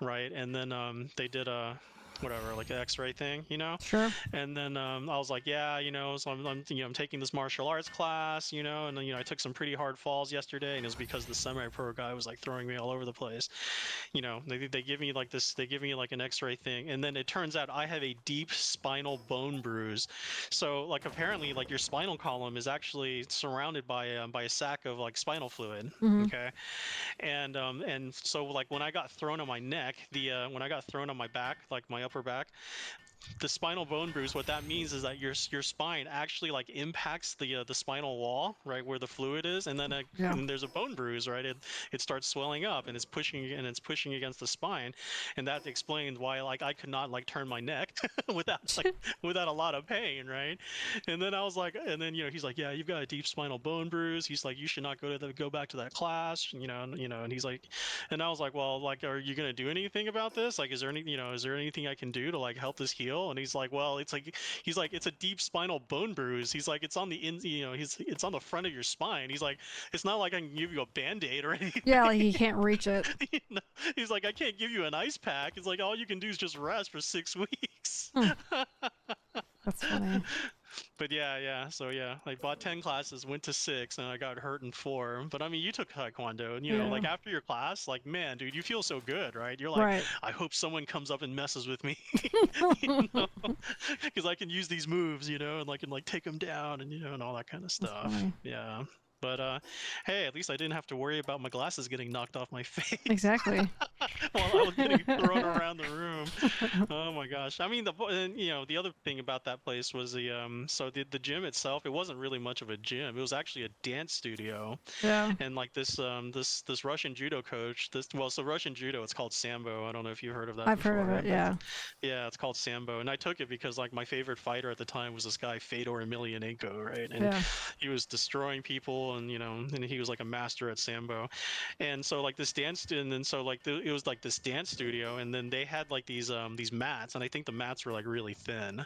right? And then they did a whatever, like an X-ray thing. Sure. And then I was like, yeah, so I'm taking this martial arts class, and then I took some pretty hard falls yesterday, and it was because the semi-pro guy was like throwing me all over the place. They give me like this, they give me like an X-ray thing, and then it turns out I have a deep spinal bone bruise. So like apparently like your spinal column is actually surrounded by a sac of like spinal fluid. Okay, and so like when I got thrown on my neck, when I got thrown on my back, like my upper back, the spinal bone bruise, what that means is that your spine actually like impacts the spinal wall, right, where the fluid is, and then Yeah. and there's a bone bruise, right? It starts swelling up and it's pushing against the spine, and that explains why like I could not like turn my neck without a lot of pain, right? And then I was like, and then he's like, yeah, you've got a deep spinal bone bruise. He's like, you should not go back to that class, and he's like, and I was like, well, like, are you gonna do anything about this? Like, is there anything I can do to like help this heal? And he's like, well, he's like, it's a deep spinal bone bruise. He's like, it's on the it's on the front of your spine. He's like, it's not like I can give you a Band-Aid or anything. Yeah, like you can't reach it. He's like, I can't give you an ice pack. It's like, all you can do is just rest for 6 weeks. That's funny. But yeah. So yeah, I bought 10 classes, went to 6, and I got hurt in 4. But I mean, you took Taekwondo, and Yeah. like after your class, like man, dude, you feel so good, right? You're like, Right. I hope someone comes up and messes with me, because I can use these moves, and I can like take them down, and all that kind of That's stuff. funny. Yeah. But hey, at least I didn't have to worry about my glasses getting knocked off my face. Exactly. While I was getting thrown around the room. Oh my gosh! I mean, the other thing about that place was the gym itself. It wasn't really much of a gym. It was actually a dance studio. Yeah. And like this Russian judo coach. So Russian judo, it's called Sambo. I don't know if you heard of that. I've before, heard of right? it. Yeah. Yeah, it's called Sambo, and I took it because like my favorite fighter at the time was this guy Fedor Emelianenko, right? And Yeah. he was destroying people, and and he was like a master at Sambo. And so like this dance, and then so like it was like this dance studio, and then they had like these mats, and I think the mats were like really thin,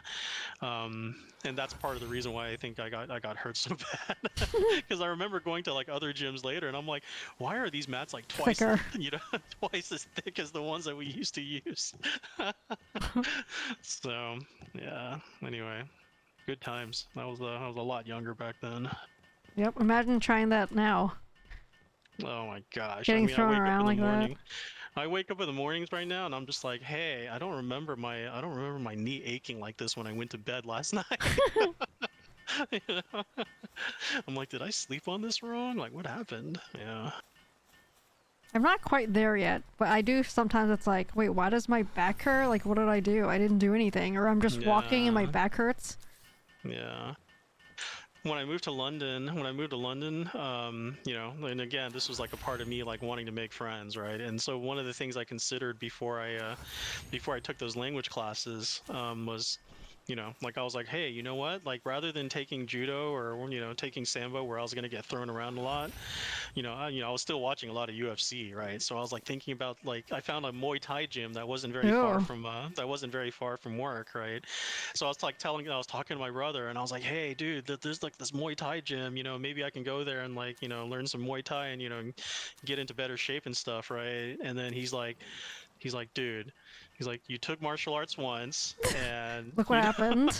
and that's part of the reason why I think I got hurt so bad. Because I remember going to like other gyms later, and I'm like, why are these mats like twice Thicker. twice as thick as the ones that we used to use? So yeah, anyway, good times. I was a lot younger back then. Yep. Imagine trying that now. Oh my gosh. Getting I mean, thrown I wake around up in like the that. morning. I wake up in the mornings right now and I'm just like, hey, I don't remember my knee aching like this when I went to bed last night. You know? I'm like, did I sleep on this wrong? Like, what happened? Yeah. I'm not quite there yet, but I do sometimes. It's like, wait, why does my back hurt? Like, what did I do? I didn't do anything, or I'm just walking and my Yeah. back hurts. Yeah. When I moved to London, and again, this was like a part of me like wanting to make friends, right? And so one of the things I considered before I took those language classes was, like I was like, hey, you know what? Like rather than taking judo or taking sambo where I was gonna get thrown around a lot, I was still watching a lot of UFC, right? So I was like thinking about like I found a Muay Thai gym that wasn't very far Ew. from work, right? So I was like I was talking to my brother and I was like, hey, dude, there's like this Muay Thai gym, maybe I can go there and like learn some Muay Thai and get into better shape and stuff, right? And then he's like, dude, he's like, you took martial arts once and Look what happened.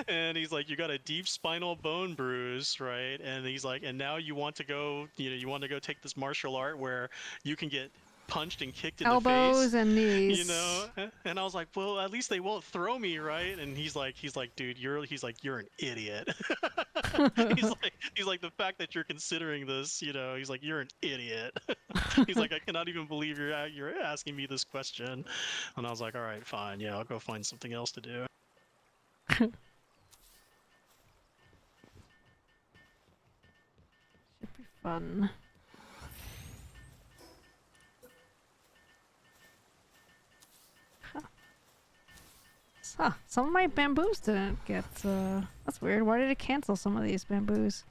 and he's like, you got a deep spinal bone bruise, right? And he's like, and now you want to go take this martial art where you can get punched and kicked in the Elbows face, and knees. you know. And I was like, well, at least they won't throw me, right? And he's like, dude, you're an idiot. He's like, the fact that you're considering this, you know, he's like, you're an idiot. He's like, I cannot even believe you're asking me this question. And I was like, all right, fine, yeah, I'll go find something else to do. Should be fun. Huh. Some of my bamboos didn't get, that's weird. Why did it cancel some of these bamboos?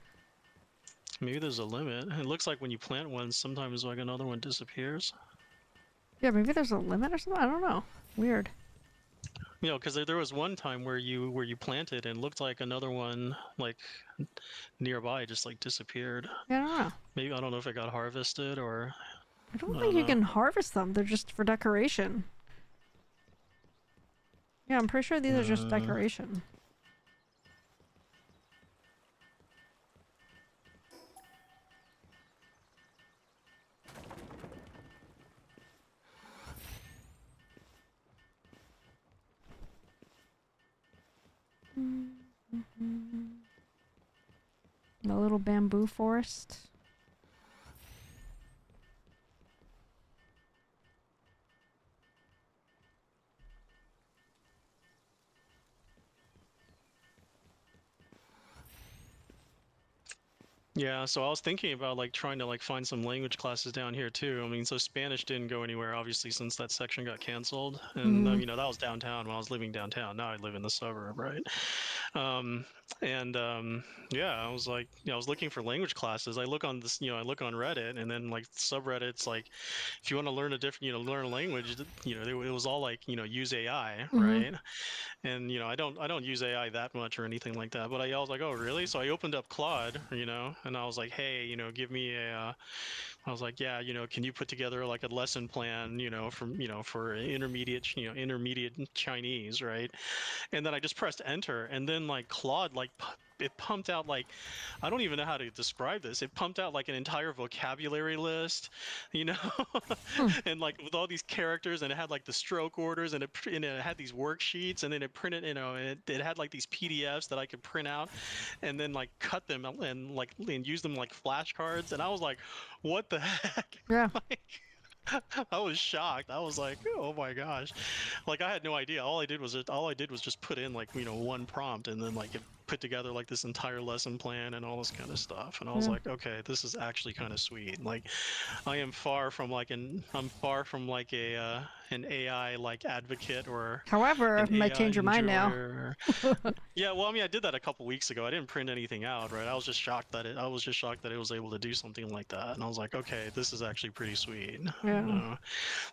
Maybe there's a limit. It looks like when you plant one, sometimes like another one disappears. Yeah, maybe there's a limit or something? I don't know. Weird. You know, because there was one time where you planted and looked like another one like nearby just like disappeared. Yeah, I don't know. Maybe I don't know if it got harvested or I don't I think don't you know. can harvest them. They're just for decoration. Yeah, I'm pretty sure these are just decoration. The little bamboo forest. Yeah, so I was thinking about like trying to like find some language classes down here too. I mean, so Spanish didn't go anywhere obviously since that section got canceled, and Mhm. you know that was downtown when I was living downtown. Now I live in the suburb, right? Um, and yeah, I was like, you know, I was looking for language classes. I look on this, you know, I look on Reddit, and then like subreddits, like if you want to learn a different, you know, learn a language, you know, it was all like, you know, use AI, Mhm. right? And you know, I don't use AI that much or anything like that. But I was like, oh really? So I opened up Claude, you know, and I was like, hey, you know, give me a. I was like, yeah, you know, can you put together like a lesson plan, you know, from you know for intermediate, you know, intermediate Chinese, right? And then I just pressed enter, and then like Claude like. It pumped out like I don't even know how to describe this. It pumped out like an entire vocabulary list, you know, Hmm. and like with all these characters, and it had like the stroke orders, and it had these worksheets, and then it printed, you know, and it had like these PDFs that I could print out, and then like cut them and use them like flashcards, and I was like, what the heck? Yeah. Like, I was shocked. I was like, oh my gosh, like I had no idea. All I did was just put in like you know one prompt, and then like it put together like this entire lesson plan and all this kind of stuff. And I was Yeah. like, okay, this is actually kind of sweet. Like I'm far from like a an AI like advocate or However, I an might AI change your mind now. enjoyer. Yeah, well, I mean, I did that a couple weeks ago. I didn't print anything out, right? I was just shocked that it was able to do something like that, and I was like, okay, this is actually pretty sweet. Yeah.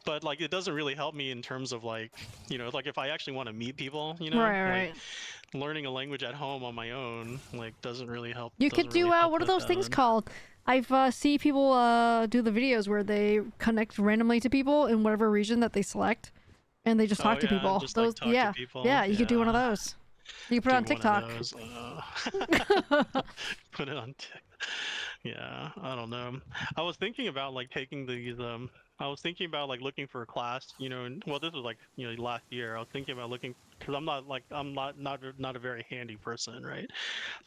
But like, it doesn't really help me in terms of like, you know, like if I actually want to meet people, you know, Right, like right. learning a language at home on my own, like doesn't really help. You could Doesn't do really help what are with those things that. called? I've see people do the videos where they connect randomly to people in whatever region that they select, and they just Oh talk to yeah, people. just like Those, talk to yeah, people. yeah. You could do one of Yeah, those. You can put it on do one of TikTok. those. Put it on Yeah, I don't know. I was thinking about like taking these. I was thinking about like looking for a class. You know, and, well, this was like you know last year. I was thinking about looking because I'm not a very handy person, right?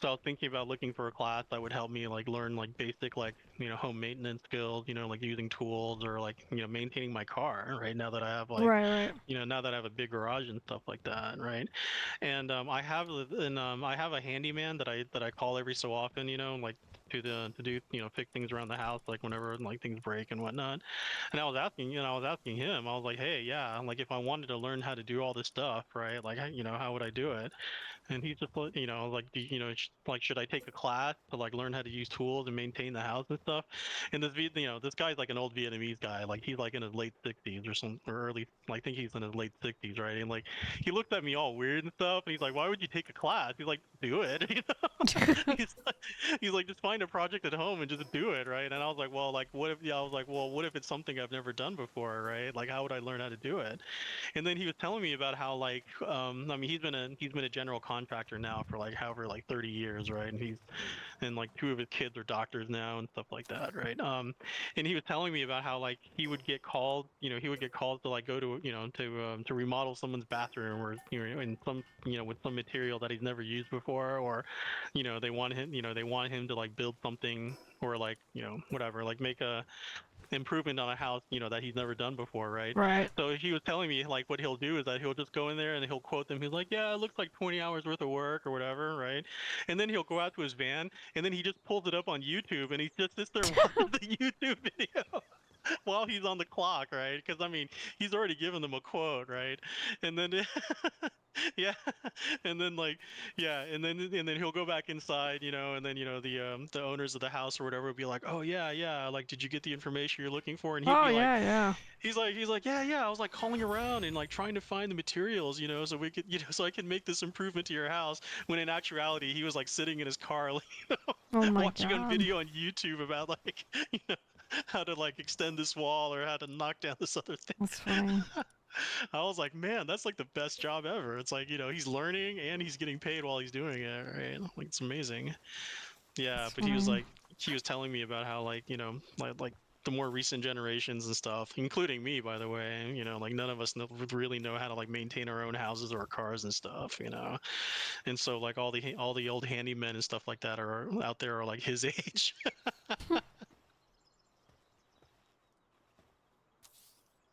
So I was thinking about looking for a class that would help me like learn like basic like you know home maintenance skills. You know, like using tools or like you know maintaining my car. Right now that I have like Right, right. you know now that I have a big garage and stuff like that, right? And I have a handyman that I call every so often. You know, like to do you know fix things around the house like whenever like things break and whatnot. And I was asking him, I was like, hey, yeah, like if I wanted to learn how to do all this stuff, right, like you know how would I do it? And he's just you know like you know like should I take a class to like learn how to use tools and maintain the house and stuff? And you know this guy's like an old Vietnamese guy, like he's like in his late 60s or some or early, I think he's in his late 60s, right? And like he looked at me all weird and stuff, and he's like, why would you take a class? He's like, do it, you know? he's like, he's like, just find a project at home and just do it, right? And I was like, well, like what if? Yeah, I was like, well, what if it's something I've never done before, right? Like how would I learn how to do it? And then he was telling me about how like I mean he's been a general contractor now for like however like 30 years, right? And like 2 of his kids are doctors now and stuff like that, right? And he was telling me about how like he would get called, he would get called to like go to, to remodel someone's bathroom, or in some, with some material that he's never used before, or they want him to like build something, or like whatever, like make a improvement on a house, that he's never done before, right? Right. So he was telling me like what he'll do is that he'll just go in there and he'll quote them. He's like, yeah, it looks like 20 hours worth of work or whatever, right? And then he'll go out to his van and then he just pulls it up on YouTube and he just sits there and watches the YouTube video while he's on the clock, right? Because I mean, he's already given them a quote, right? And then yeah, and then like and then he'll go back inside, and then the owners of the house or whatever will be like, oh yeah, like did you get the information you're looking for? And he'd Oh be like, yeah, yeah. he's like yeah, I was like calling around and like trying to find the materials, so we could so I can make this improvement to your house. When in actuality he was like sitting in his car like, Oh my watching on god. video on YouTube about like how to like extend this wall or how to knock down this other thing. That's funny. I was like, man, that's like the best job ever. It's like, he's learning and he's getting paid while he's doing it, right? Like it's amazing. Yeah, That's but he was funny. like, he was telling me about how like, like the more recent generations and stuff, including me, by the way, like none of us really know how to like maintain our own houses or our cars and stuff, and so like all the old handymen and stuff like that are out there are like his age.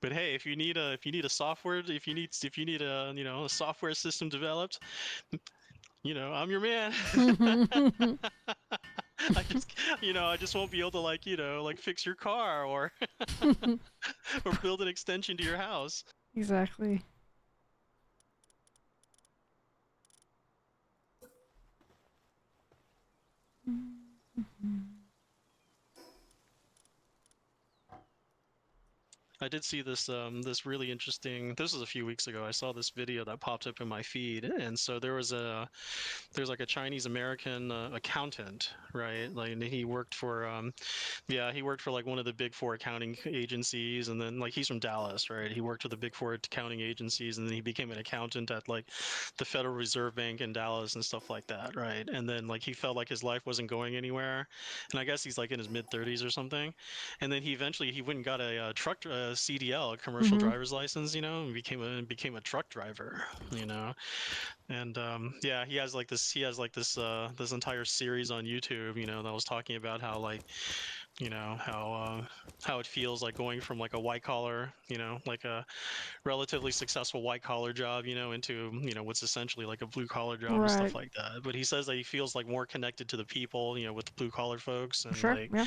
But hey, if you need a a software system developed, I'm your man. I just won't be able to like fix your car or or build an extension to your house. Exactly. I did see this really interesting. This was a few weeks ago. I saw this video that popped up in my feed, and so there's like a Chinese American accountant, right? Like and he worked for he worked for like one of the big four accounting agencies, and then like he's from Dallas, right? He worked for the big four accounting agencies, and then he became an accountant at like the Federal Reserve Bank in Dallas and stuff like that, right? And then like he felt like his life wasn't going anywhere, and I guess he's like in his mid 30s or something, and then he went and got a truck CDL, a commercial Mhm. driver's license, and became a truck driver, and yeah, he has like this entire series on YouTube, that was talking about how like how it feels like going from like a white collar, like a relatively successful white collar job, into what's essentially like a blue collar job and Right. stuff like that. But he says that he feels like more connected to the people, with the blue collar folks, For and sure. like Yeah.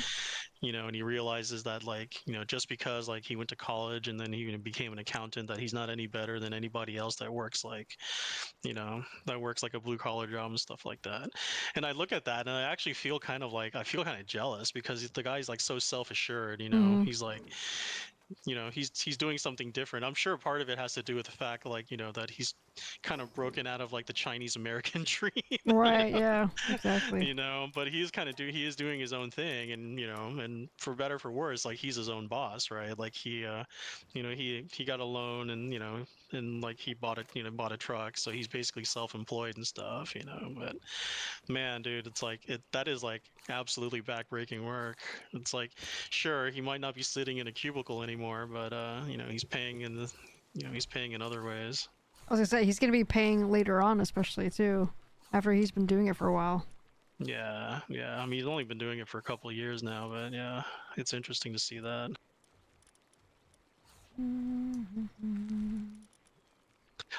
and he realizes that like just because like he went to college and then he became an accountant, that he's not any better than anybody else that works like a blue collar job and stuff like that. And I look at that and I actually feel kind of like I feel kind of jealous because the guy's like so self assured. Mhm. He's like he's doing something different. I'm sure part of it has to do with the fact like that he's kind of broken out of like the Chinese American dream. Right. Yeah. Exactly. But he is doing his own thing, and and for better for worse, like he's his own boss, right? Like he got a loan, and and like he bought a truck, so he's basically self-employed and stuff. But man, dude, it's like that is like absolutely backbreaking work. It's like, sure, he might not be sitting in a cubicle anymore, but he's paying in other ways. I was gonna say he's gonna be paying later on, especially too, after he's been doing it for a while. Yeah, yeah. I mean, he's only been doing it for a couple of years now, but yeah, it's interesting to see that.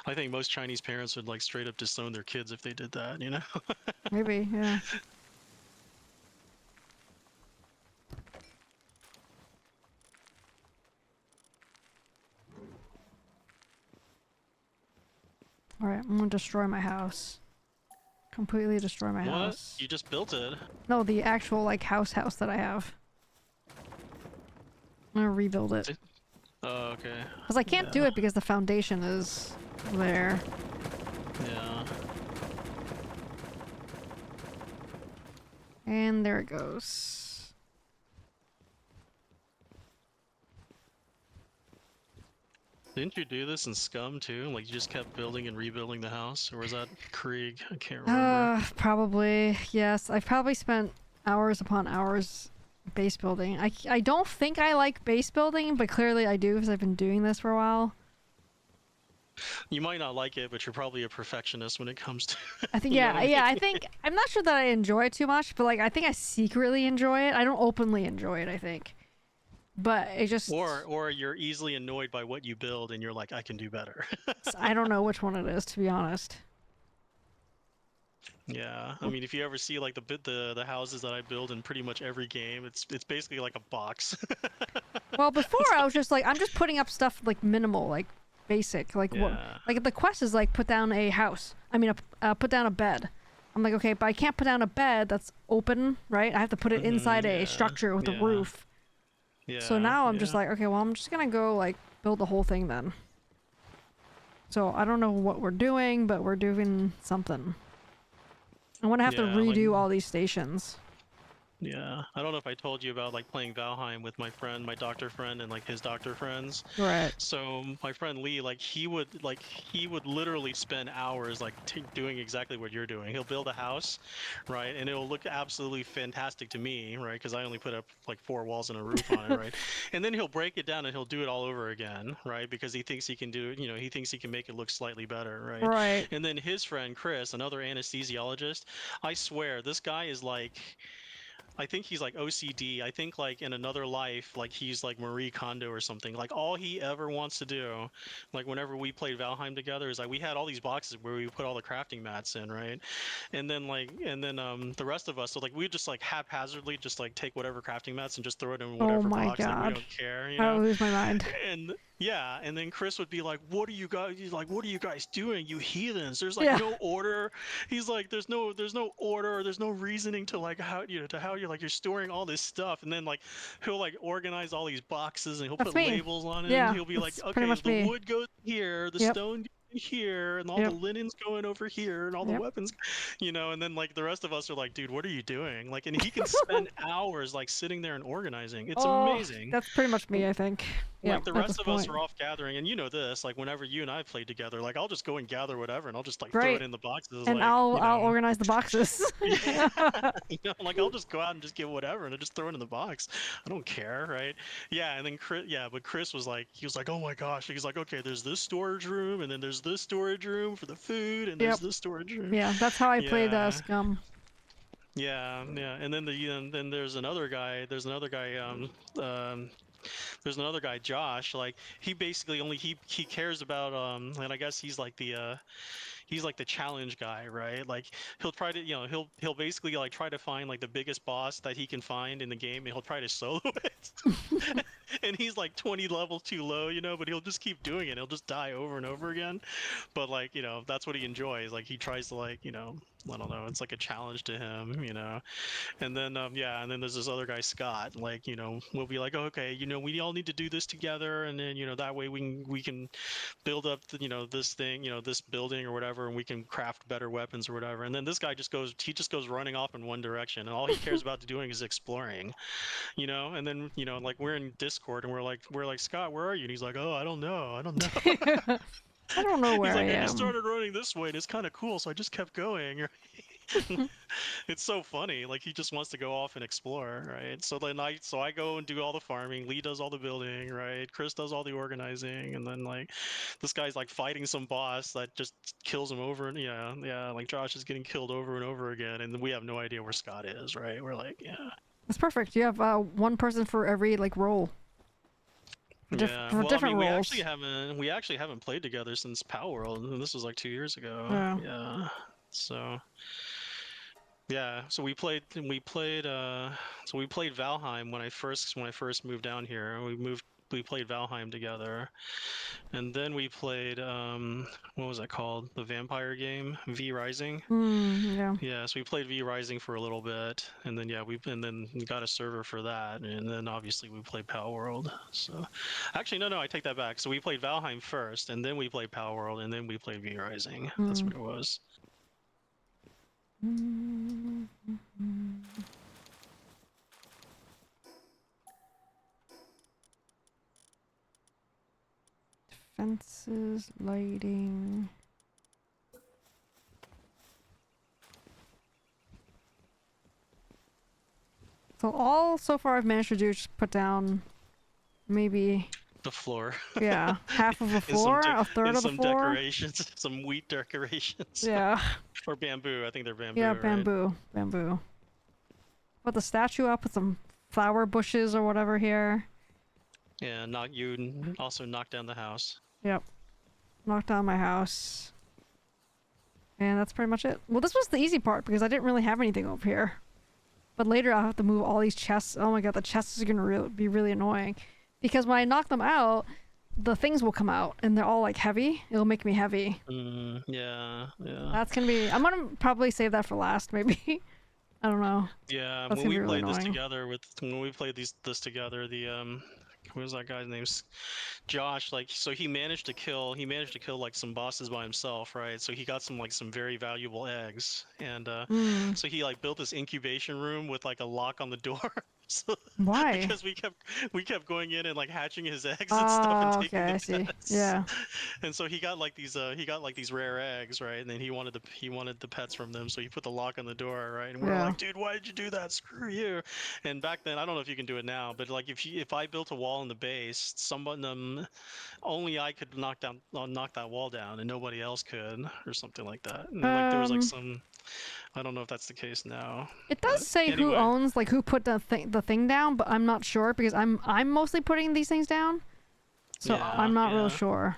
I think most Chinese parents would like straight up disown their kids if they did that. Maybe. Yeah. All right. I'm gonna destroy my house. Completely destroy my What? house. You just built it? No, the actual like house that I have. I'm gonna rebuild it. Oh, okay. Because I can't do Yeah. it because the foundation is there. Yeah. And there it goes. Didn't you do this in Scum too? Like you just kept building and rebuilding the house, or was that Krieg? I can't remember. Probably yes. I've probably spent hours upon hours base building. I don't think I like base building, but clearly I do because I've been doing this for a while. You might not like it, but you're probably a perfectionist when it comes to. I think You know what I mean? I think I'm not sure that I enjoy it too much, but like I think I secretly enjoy it. I don't openly enjoy it, I think. But it just Or you're easily annoyed by what you build, and you're like, I can do better. I don't know which one it is, to be honest. Yeah, I mean, if you ever see like the houses that I build in pretty much every game, it's basically like a box. Well, before I was just like I'm just putting up stuff like minimal, like basic, like what Yeah. like the quest is like put down a house. I mean, put down a bed. I'm like, okay, but I can't put down a bed that's open, right? I have to put it inside a Yeah. structure with a Yeah. roof. Yeah. So now I'm just yeah. like, okay, well, I'm just gonna go like build the whole thing then. So I don't know what we're doing, but we're doing something. I'm gonna have to Yeah, redo like- all these stations. Yeah, I don't know if I told you about like playing Valheim with my friend, my doctor friend, and like his doctor friends. Right. So my friend Lee, like he would literally spend hours like doing exactly what you're doing. He'll build a house, right, and it'll look absolutely fantastic to me, right, because I only put up like 4 walls and a roof on it, right, and then he'll break it down and he'll do it all over again, right, because he thinks he can do it. He thinks he can make it look slightly better, right. Right. And then his friend Chris, another anesthesiologist, I swear this guy is like. I think he's like OCD. I think like in another life, like he's like Marie Kondo or something. Like all he ever wants to do, like whenever we played Valheim together, is like we had all these boxes where we put all the crafting mats in, right? And then the rest of us, so like we just like haphazardly just like take whatever crafting mats and just throw it in Oh whatever my box. Like we god. don't care, I would lose my mind. And yeah, and then Chris would be like, "What are you guys? He's like, what are you guys doing? You heathens! There's like Yeah. no order." He's like, "There's no order. There's no reasoning to like how to how you're like you're storing all this stuff." And then like he'll like organize all these boxes and he'll That's put me. labels on it. Yeah, And he'll be like, that's pretty "Okay, much the me. wood goes here, the Yep. stone goes here, and all Yep. the linen's going over here, and all the Yep. weapons." And then like the rest of us are like, "Dude, what are you doing?" Like, and he can spend hours like sitting there and organizing. It's amazing. That's pretty much me, I think. Yeah. Like the rest of us are off gathering, and you know this. Like whenever you and I played together, like I'll just go and gather whatever, and I'll just like throw Great. it in the boxes. And like, I'll organize the boxes. like I'll just go out and just get whatever, and I just throw it in the box. I don't care, right? Yeah, and then but Chris was like, he was like, oh my gosh, he's like, okay, there's this storage room, and then there's this storage room for the food, and there's this storage room. Yeah, that's how I played Yeah. Scum. Yeah, and then then there's another guy. There's another guy, Josh. Like he basically only he cares about and I guess he's like the challenge guy, right? Like he'll try to he'll basically like try to find like the biggest boss that he can find in the game, and he'll try to solo it. And he's like 20 levels too low, but he'll just keep doing it. He'll just die over and over again. But like that's what he enjoys. Like he tries to like I don't know. It's like a challenge to him, And then and then there's this other guy, Scott. Like we'll be like, oh, okay, we all need to do this together, and then that way we can build up this thing, this building or whatever, and we can craft better weapons or whatever. And then this guy just goes running off in one direction, and all he cares about doing is exploring, And then like we're in Discord, and we're like Scott, where are you? And he's like, oh, I don't know. I don't know where He's like, I I am. just started running this way, and it's kind of cool, so I just kept going. It's so funny. Like he just wants to go off and explore, right? So then I go and do all the farming. Lee does all the building, right? Chris does all the organizing, and then like this guy's like fighting some boss that just kills him over, and yeah. Like Josh is getting killed over and over again, and we have no idea where Scott is, right? We're like, yeah. That's perfect. You have one person for every like role. For Yeah, for well, different I mean, roles. we actually haven't played together since Palworld, and this was like 2 years ago. Yeah. Yeah, so yeah, so we played Valheim when I first moved down here. We played Valheim together, and then we played what was that called? The vampire game, V Rising. Yeah. Yeah, so we played V Rising for a little bit, and then we got a server for that, and then obviously we played Palworld. So, actually, no, I take that back. So we played Valheim first, and then we played Palworld, and then we played V Rising. That's what it was. Fences, lighting. So all so far I've managed to do is just put down maybe, The floor. yeah, half of a And floor, a third and of the some floor. decorations, some wheat decorations. Yeah. Or bamboo. I think they're bamboo, Yeah, right? bamboo. Bamboo. Put the statue up with some flower bushes or whatever here. Yeah, also knock down the house. Yep. Knock down my house. And that's pretty much it. Well, this was the easy part because I didn't really have anything over here. But later I'll have to move all these chests. Oh my god, the chests is gonna be really annoying. Because when I knock them out, the things will come out and they're all like heavy. It'll make me heavy. Yeah. That's gonna be... I'm gonna probably save that for last, maybe. I don't know. Yeah, That's when we gonna be really played this annoying. together this together, what was that guy's name? Josh, like, so he managed to kill like some bosses by himself, right? So he got some very valuable eggs, and so he like built this incubation room with like a lock on the door. So, Why? because we kept going in and like hatching his eggs and stuff and Oh, taking okay, the I see. pets. Yeah. And so he got like these rare eggs, right? And then he wanted the pets from them, so he put the lock on the door, right? And we were Yeah. like, dude, why did you do that? Screw you. And back then, I don't know if you can do it now, but like if I built a wall in the base, only I could knock that wall down, and nobody else could, or something like that. And then, like there was like some, I don't know if that's the case now. It does But say who anyway. owns, like who put the thing down, but I'm not sure because I'm mostly putting these things down. So Yeah, I'm not real yeah. sure.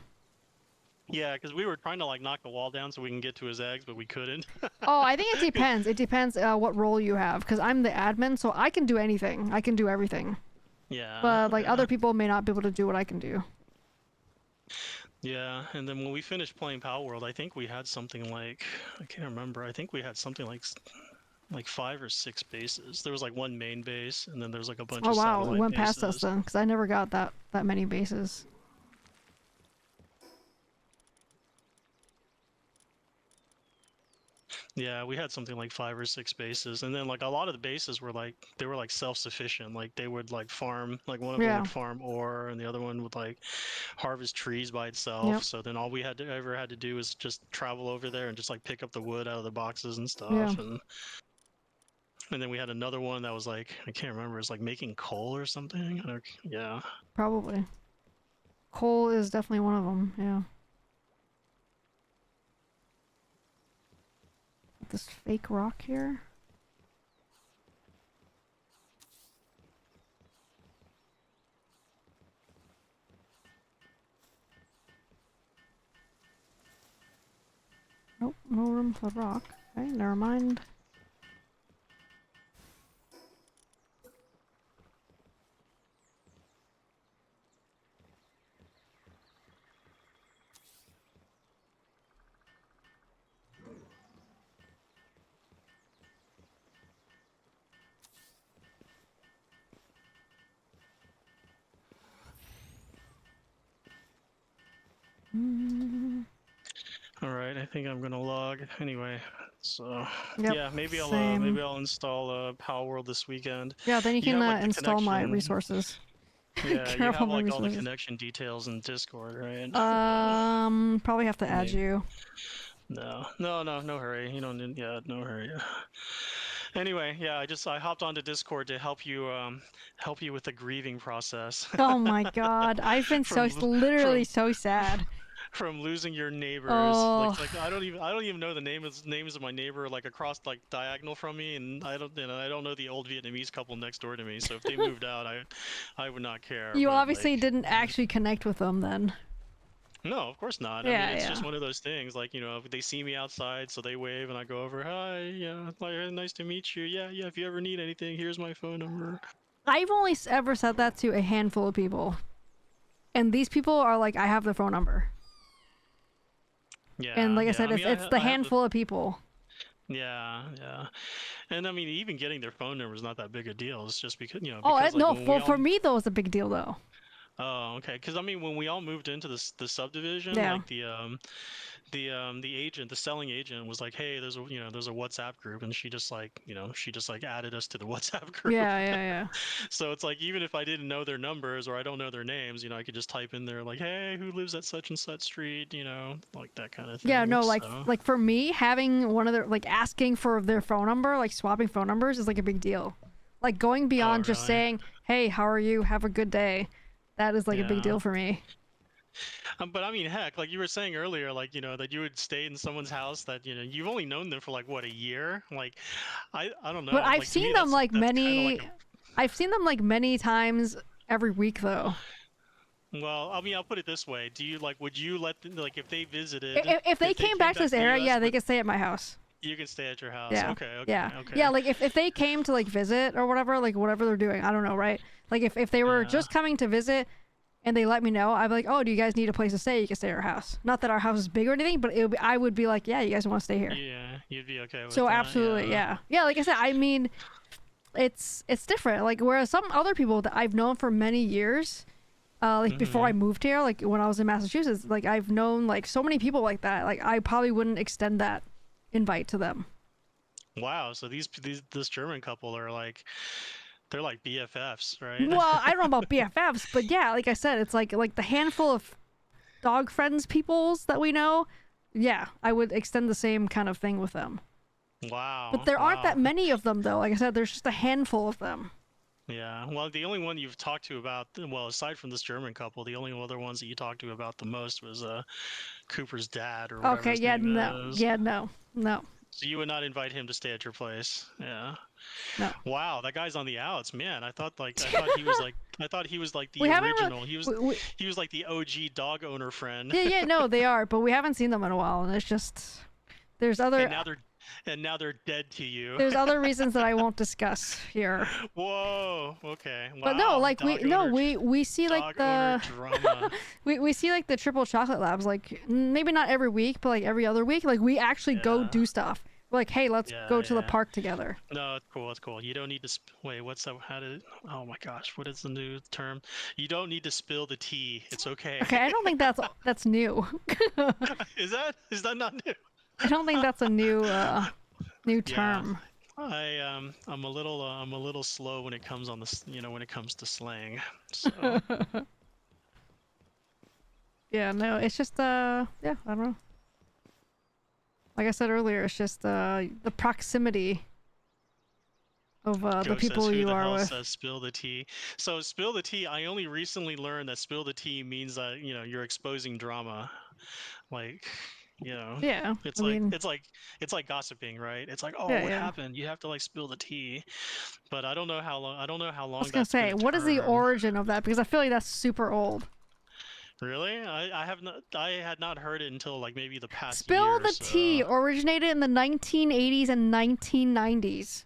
Yeah, because we were trying to like knock the wall down so we can get to his eggs, but we couldn't. Oh, I think it depends. It depends what role you have because I'm the admin, so I can do anything. I can do everything. Yeah. But like yeah. other people may not be able to do what I can do. Yeah, and then when we finished playing Palworld, I think we had something like, I can't remember. I think we had something like 5 or 6 bases. There was like one main base, and then there's like a bunch Oh of wow, satellite we went bases. past us then because I never got that many bases. Yeah, we had something like 5 or 6 bases, and then like a lot of the bases were like self-sufficient. Like they would like farm, like one of them Yeah. would farm ore, and the other one would like harvest trees by itself. Yep. So then all we ever had to do was just travel over there and just like pick up the wood out of the boxes and stuff. Yeah. And then we had another one that was like, I can't remember, it's like making coal or something. Yeah. Probably. Coal is definitely one of them. Yeah. This fake rock here. Nope, no room for the rock. Okay, never mind. All right, I think I'm gonna log anyway. So Yep, yeah, maybe same. I'll install Palworld this weekend. Yeah, then you can have, like, the install my connection- resources. Yeah, Care you of have my like all the resources. connection details in Discord, right? Probably have to add Maybe. you. No hurry. You don't need, yeah, no hurry. Anyway, yeah, I hopped onto Discord to help you with the grieving process. Oh my god, I've been literally so sad. From losing your neighbors. Oh. Like I don't even know the names of my neighbor like across like diagonal from me, and I don't know the old Vietnamese couple next door to me. So if they moved out, I would not care. You but, obviously like, didn't actually connect with them then. No, of course not. I Yeah, mean, it's yeah. just one of those things. Like, if they see me outside, so they wave, and I go over, hi, yeah, like, nice to meet you. Yeah, if you ever need anything, here's my phone number. I've only ever said that to a handful of people. And these people are like, I have their phone number. Yeah. And like I said, mean, it's the handful of people. Yeah. And I mean, even getting their phone number is not that big a deal. It's just because, Oh, because, like, no, when we for all... me though, it's a big deal though. Oh, okay. Because I mean, when we all moved into the subdivision, Yeah. like the agent, the selling agent was like, "Hey, there's a WhatsApp group," and she just like added us to the WhatsApp group. Yeah. So it's like even if I didn't know their numbers or I don't know their names, I could just type in there like, "Hey, who lives at such and such street?" Like that kind of thing. Yeah, no, So, like for me, having one of their like asking for their phone number, like swapping phone numbers is like a big deal. Like going beyond just really? saying, "Hey, how are you? Have a good day." That is like a big Yeah. deal for me. But I mean, heck, like you were saying earlier, like that you would stay in someone's house that you've only known them for like what, a year? Like, I don't know. But I've Like to me, seen them like that's kind of like many I've seen them like many times every week though. well, I mean, I'll put it this way: do you would you let them, like if they visited, If they came back to this the area, US, yeah, they could stay at my house. you can stay at your house. Yeah. Okay. Yeah. Okay. Yeah, like if they came to like visit or whatever, like whatever they're doing, I don't know, right? Like if they were Yeah. just coming to visit and they let me know, I'd be like, "Oh, do you guys need a place to stay? You can stay at our house." Not that our house is big or anything, but I would be like, "Yeah, you guys want to stay here." Yeah, you'd be okay with So that. absolutely, yeah. Yeah, like I said, I mean, it's different. Like whereas some other people that I've known for many years, like before I moved here, like when I was in Massachusetts, like I've known like so many people like that. Like I probably wouldn't extend that invite to them. Wow. So this German couple are like, they're like BFFs, right? Well, I don't know about BFFs, but yeah, like I said, it's like the handful of dog friends peoples that we know. Yeah, I would extend the same kind of thing with them. Wow. But there aren't wow. that many of them though. Like I said, there's just a handful of them. Yeah, well, the only one you've talked to about, well, aside from this German couple, the only other ones that you talked to about the most was Cooper's dad or whatever Okay, his yeah, name no. is. Yeah, no. So you would not invite him to stay at your place? Yeah. No. Wow, that guy's on the outs, man. I thought he was like the We haven't original. we, He was like the OG dog owner friend. yeah, no, they are, but we haven't seen them in a while, and it's just there's other And now they're dead to you. there's other reasons that I won't discuss here. Whoa. Okay. Wow. But no, like dog owner, we see like dog owner the drama. we see like the triple chocolate labs, like maybe not every week, but like every other week. Like we actually go Yeah. do stuff. We're like, hey, let's go to the Yeah. park together. No, it's cool. It's cool. You don't need to wait. What's that? How did? Oh my gosh, what is the new term? You don't need to spill the tea. It's okay. Okay, I don't think that's new. Is that not new? I don't think that's a new term. I'm a little slow when it comes on when it comes to slang. So Yeah, no, it's just yeah, I don't know. Like I said earlier, it's just the proximity of the Joe people says, "Who you the are hell with. says spill the tea?" So spill the tea. I only recently learned that spill the tea means that you're exposing drama, like. Yeah, It's I like mean, it's like gossiping, right? It's like, oh, yeah, what yeah. happened? You have to like spill the tea, but I don't know how long. I don't know how long. I was gonna that's say, what is the turn. origin of that? Because I feel like that's super old. Really? I have not. I had not heard it until like maybe the past Spill year. the tea So. originated in the 1980s and 1990s.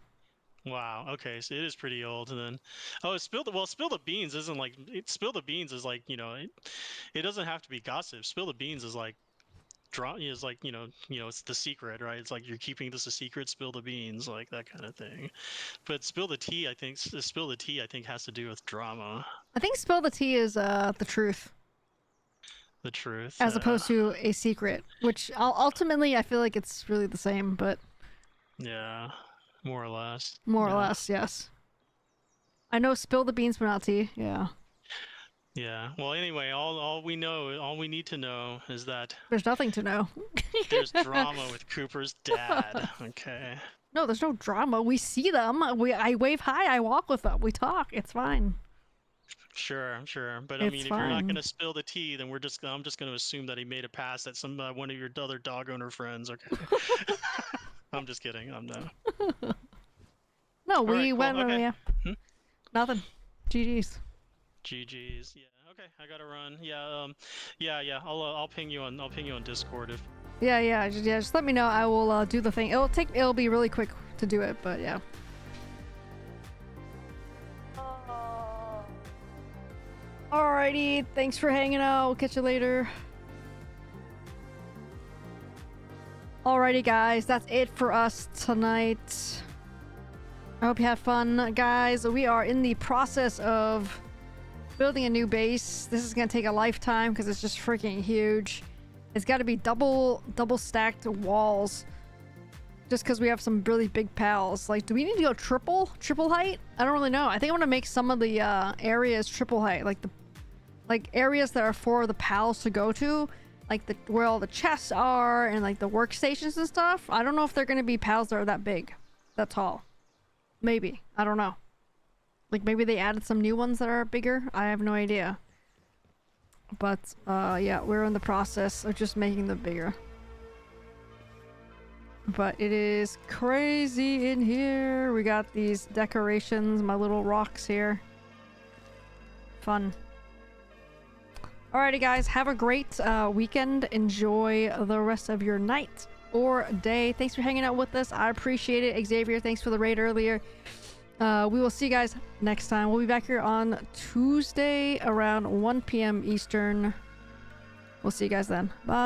Wow. Okay, so it is pretty old. And then, oh, spill the beans isn't like spill the beans is like it doesn't have to be gossip. Spill the beans is like. Is like it's the secret, right? It's like you're keeping this a secret. Spill the beans, like that kind of thing. But spill the tea, I think has to do with drama. I think spill the tea is the truth, The truth, as opposed to a secret, which ultimately I feel like it's really the same, but yeah, more or less. more or Yeah. less, yes. I know spill the beans, but not tea. Yeah. Yeah. Well, anyway, all we need to know is that There's nothing to know. there's drama with Cooper's dad. Okay. No, there's no drama. We see them. I wave hi. I walk with them. We talk. It's fine. Sure. But I It's mean, if you're not fine. gonna spill the tea, then I'm just gonna assume that he made a pass at some one of your other dog owner friends. Okay. I'm just kidding. I'm not. No, we right, cool, went. okay. Yeah. Hmm? Nothing. GG's. GG's. Yeah. Okay. I gotta run. Yeah. Yeah. I'll ping you on Discord if. Yeah. Just let me know. I will do the thing. It'll be really quick to do it, but yeah. Alrighty. Thanks for hanging out. We'll catch you later. Alrighty, guys. That's it for us tonight. I hope you had fun, guys. We are in the process of building a new base. This is gonna take a lifetime because it's just freaking huge. It's got to be double stacked walls. Just because we have some really big pals. Like, do we need to go triple height? I don't really know. I think I want to make some of the areas triple height, like areas that are for the pals to go to, like where all the chests are and like the workstations and stuff. I don't know if they're gonna be pals that are that big, that tall. Maybe, I don't know. Like maybe they added some new ones that are bigger. I have no idea. But yeah, we're in the process of just making them bigger. But it is crazy in here. We got these decorations, my little rocks here. Fun. Alrighty guys, have a great weekend. Enjoy the rest of your night or day. Thanks for hanging out with us. I appreciate it. Xavier, thanks for the raid earlier. We will see you guys next time. We'll be back here on Tuesday around 1 p.m. Eastern. We'll see you guys then. Bye.